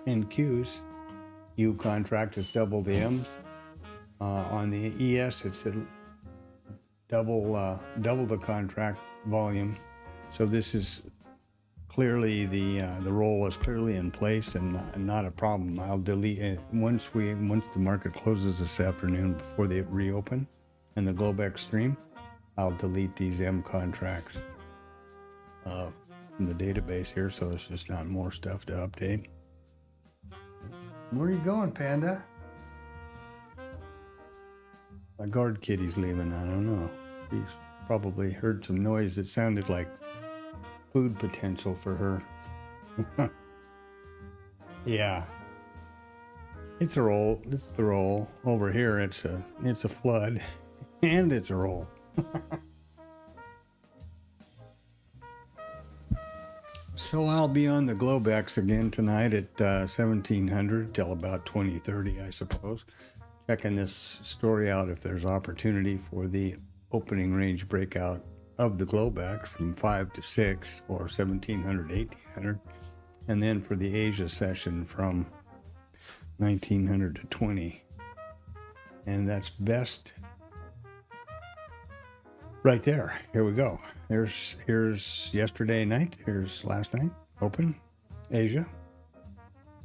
NQs, U contract is double the M's. On the ES, it's double the contract volume. So this is clearly the roll is clearly in place and not a problem. I'll delete it once the market closes this afternoon before they reopen and the Globex stream. I'll delete these M contracts from the database here, so it's just not more stuff to update. Where are you going, Panda? My guard kitty's leaving. I don't know. He's probably heard some noise that sounded like food potential for her. Yeah. It's a roll. It's the roll. Over here, it's a flood, and it's a roll. So I'll be on the Globex again tonight at 1700 till about 2030, I suppose. Checking this story out if there's opportunity for the opening range breakout of the Globex from 5 to 6 or 1700, 1800. And then for the Asia session from 1900 to 20. And that's best right there. Here we go. Here's yesterday night. Here's last night. Open Asia.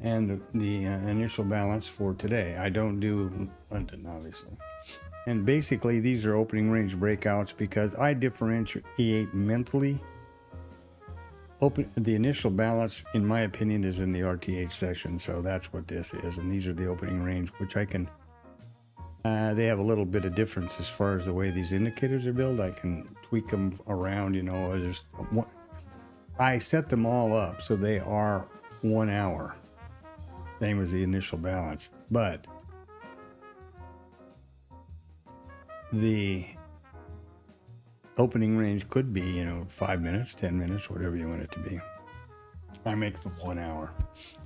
And the initial balance for today. I don't do London, obviously. And basically, these are opening range breakouts because I differentiate mentally. The initial balance, in my opinion, is in the RTH session. So that's what this is. And these are the opening range, which I can... they have a little bit of difference as far as the way these indicators are built. I can tweak them around, I set them all up so they are 1 hour, same as the initial balance. But the opening range could be, 5 minutes, 10 minutes, whatever you want it to be. I make them 1 hour.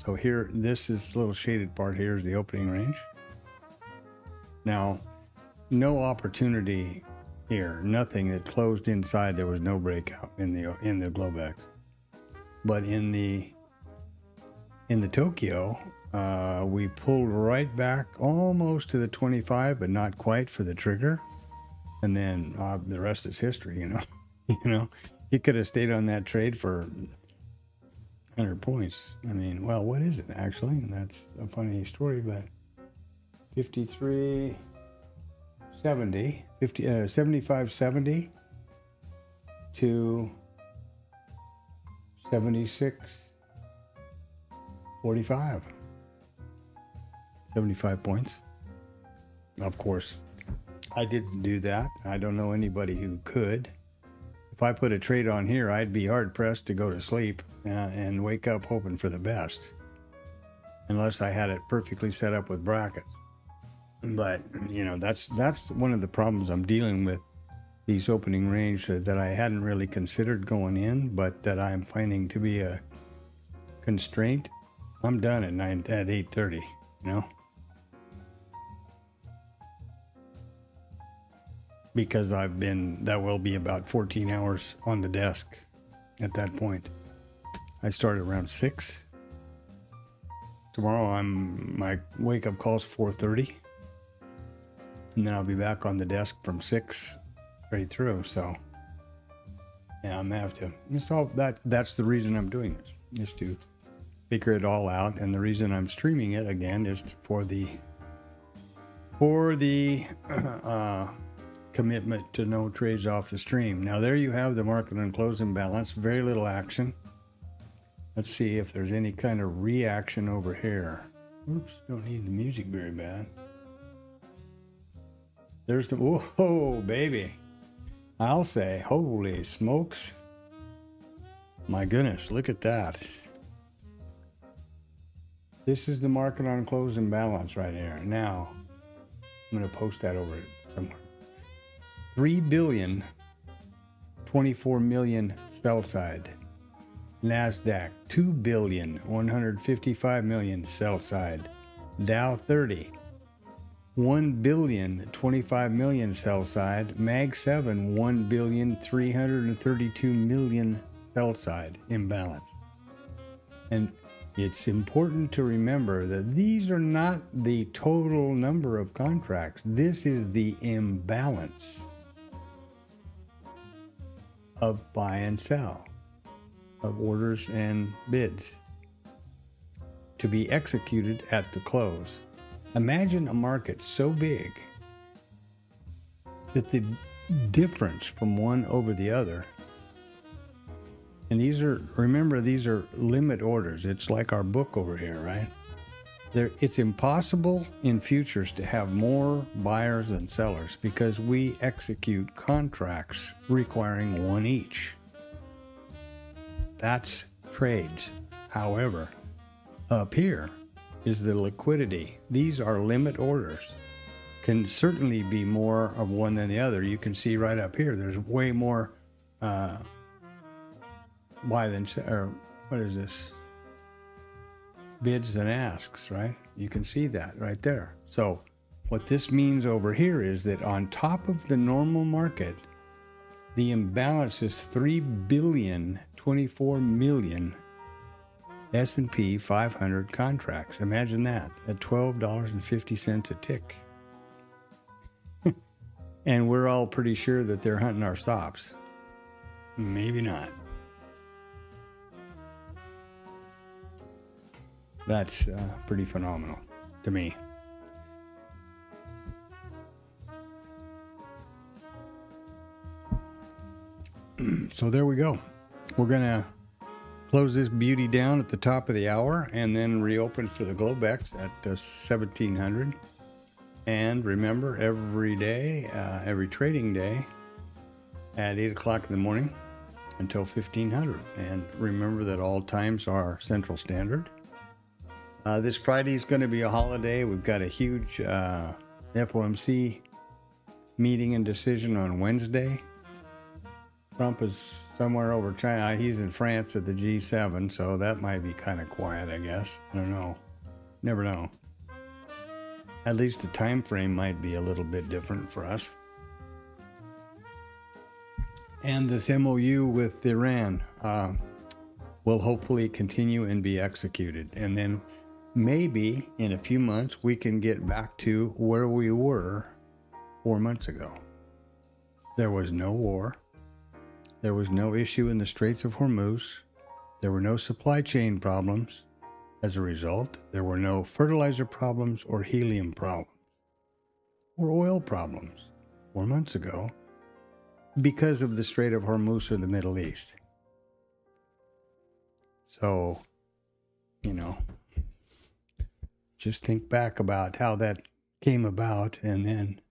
So here, this is the little shaded part here is the opening range. Now, no opportunity here, nothing that closed inside. There was no breakout in the Globex, but in the Tokyo, we pulled right back almost to the 25, but not quite for the trigger, and then the rest is history. You could have stayed on that trade for 100 points. I mean, well, what is it actually? And that's a funny story, but 75.70 to 76.45. 75 points. Of course, I didn't do that. I don't know anybody who could. If I put a trade on here, I'd be hard pressed to go to sleep and wake up hoping for the best, unless I had it perfectly set up with brackets. But that's one of the problems I'm dealing with, these opening range that I hadn't really considered going in, but that I'm finding to be a constraint. I'm done at 8:30. Because that will be about 14 hours on the desk at that point. I start around 6. Tomorrow my wake up call's 4:30. And then I'll be back on the desk from 6 straight through. So yeah, I'm gonna have to. That's the reason I'm doing this, is to figure it all out. And the reason I'm streaming it again is for the commitment to no trades off the stream. Now there you have the market on close imbalance. Very little action. Let's see if there's any kind of reaction over here. Oops, don't need the music very bad. There's the, whoa, baby. I'll say, holy smokes. My goodness, look at that. This is the market on close and balance right here. Now, I'm going to post that over somewhere. 3,024,000,000 sell side. NASDAQ, 2,155,000,000 sell side. Dow 30, 1,025,000,000 sell side. Mag 7, 1,332,000,000 sell side imbalance. And it's important to remember that these are not the total number of contracts. This is the imbalance of buy and sell, of orders and bids to be executed at the close. Imagine a market so big that the difference from one over the other, and remember, these are limit orders. It's like our book over here, right? It's impossible in futures to have more buyers than sellers because we execute contracts requiring one each. That's trades. However, up here is the liquidity. These are limit orders. Can certainly be more of one than the other. You can see right up here, there's way more buy than sell, or what is this? Bids than asks, right? You can see that right there. So what this means over here is that on top of the normal market, the imbalance is 3,024,000,000 S&P 500 contracts. Imagine that at $12.50 a tick. And we're all pretty sure that they're hunting our stops. Maybe not. That's pretty phenomenal to me. So there we go. We're going to close this beauty down at the top of the hour and then reopen for the Globex at 1700. And remember, every day, every trading day at 8 o'clock in the morning until 1500. And remember that all times are Central Standard. This Friday is going to be a holiday. We've got a huge FOMC meeting and decision on Wednesday. Trump is somewhere over China. He's in France at the G7, so that might be kind of quiet, I guess. I don't know. Never know. At least the time frame might be a little bit different for us. And this MOU with Iran will hopefully continue and be executed. And then maybe in a few months, we can get back to where we were 4 months ago. There was no war. There was no issue in the Straits of Hormuz. There were no supply chain problems. As a result, there were no fertilizer problems or helium problems or oil problems 4 months ago because of the Strait of Hormuz or the Middle East. So, just think back about how that came about and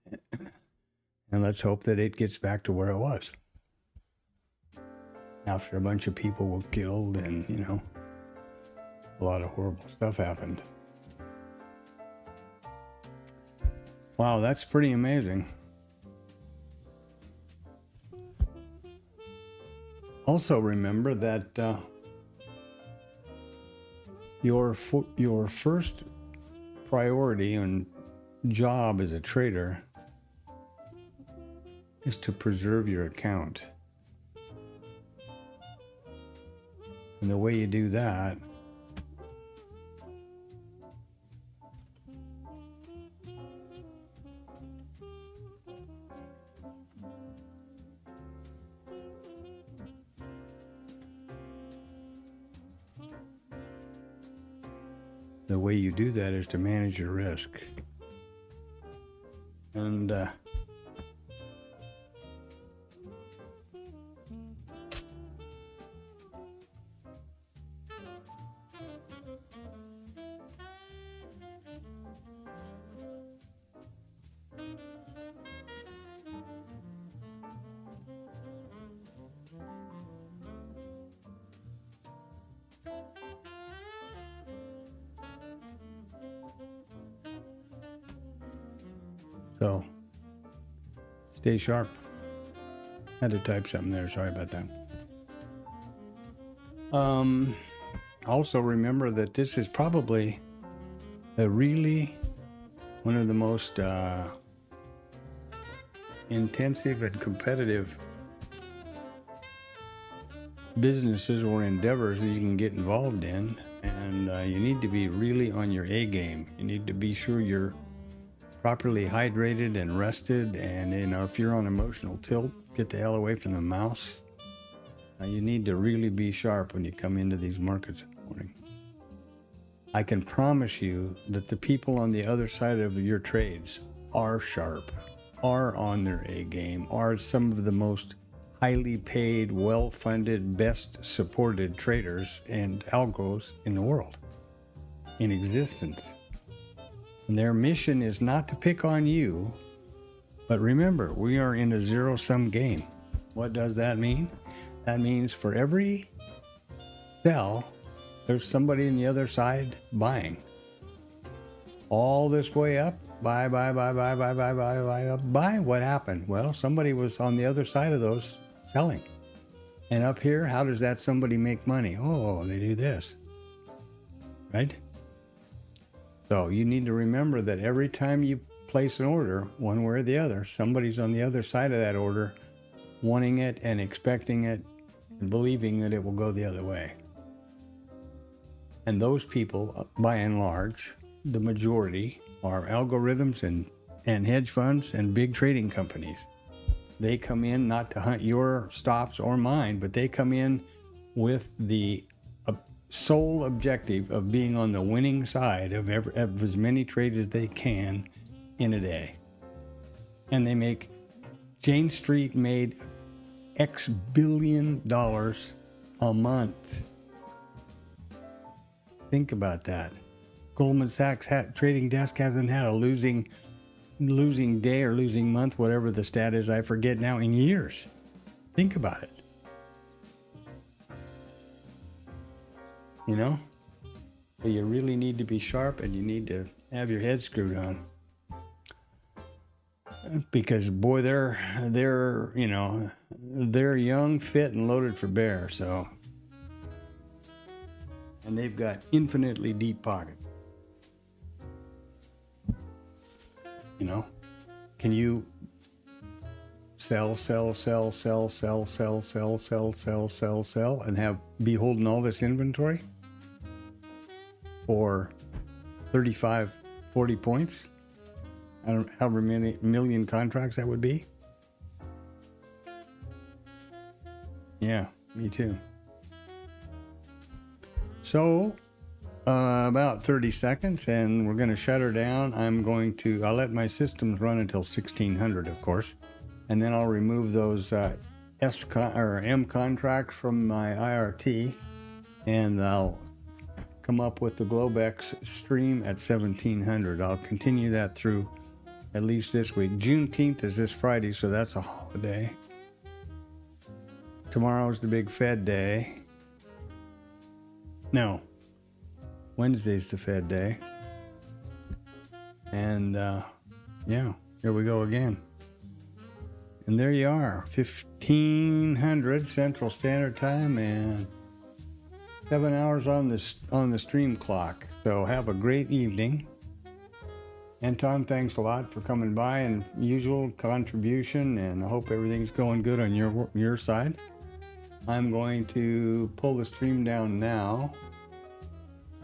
let's hope that it gets back to where it was. After a bunch of people were killed and, a lot of horrible stuff happened. Wow, that's pretty amazing. Also remember that your first priority and job as a trader is to preserve your account. And the way you do that is to manage your risk. And So stay sharp. Had to type something there. Sorry about that. Also remember that this is probably one of the most intensive and competitive businesses or endeavors that you can get involved in, and you need to be really on your A game. You need to be sure you're properly hydrated and rested, and if you're on emotional tilt, get the hell away from the mouse. You need to really be sharp when you come into these markets in the morning. I can promise you that the people on the other side of your trades are sharp, are on their A game, are some of the most highly paid, well-funded, best supported traders and algos in the world, in existence. And their mission is not to pick on you, but remember, we are in a zero-sum game. What does that mean? That means for every sell, there's somebody on the other side buying. All this way up, buy. What happened? Well, somebody was on the other side of those selling. And up here, how does that somebody make money? Oh, they do this. Right? So you need to remember that every time you place an order, one way or the other, somebody's on the other side of that order wanting it and expecting it and believing that it will go the other way. And those people, by and large, the majority, are algorithms and hedge funds and big trading companies. They come in not to hunt your stops or mine, but they come in with the sole objective of being on the winning side of as many trades as they can in a day. And they make, Jane Street made X billion dollars a month. Think about that. Goldman Sachs trading desk hasn't had a losing day or losing month, whatever the stat is, I forget now, in years. Think about it. So you really need to be sharp, and you need to have your head screwed on. Because boy, they're young, fit, and loaded for bear. So, and they've got infinitely deep pockets. Can you sell, and be holding all this inventory for 35, 40 points? I don't know however many million contracts that would be. Yeah, me too. So, about 30 seconds, and we're going to shut her down. I'll let my systems run until 1600, of course, and then I'll remove those M contracts from my IRT, and I'll come up with the Globex stream at 1700. I'll continue that through at least this week. Juneteenth is this Friday, so that's a holiday. Tomorrow's the big Fed day. No, Wednesday's the Fed day. And here we go again. And there you are, 1500 Central Standard Time, and 7 hours on the stream clock. So have a great evening. Anton, thanks a lot for coming by and usual contribution, and I hope everything's going good on your side. I'm going to pull the stream down now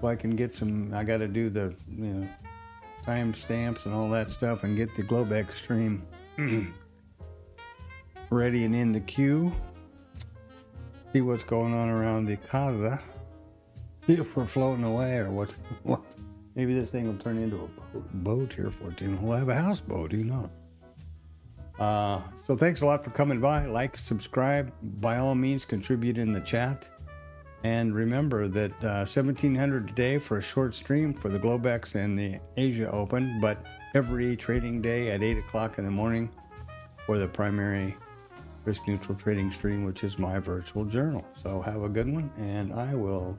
so I can get I got to do the time stamps and all that stuff and get the Globex stream ready and in the queue. See what's going on around the casa. See if we're floating away or what. Maybe this thing will turn into a boat here for it. We'll have a houseboat, who knows? So thanks a lot for coming by. Like, subscribe, by all means, contribute in the chat. And remember that 1700 today for a short stream for the Globex and the Asia Open, but every trading day at 8 o'clock in the morning for the primary risk neutral trading stream, which is my virtual journal. So have a good one, and I will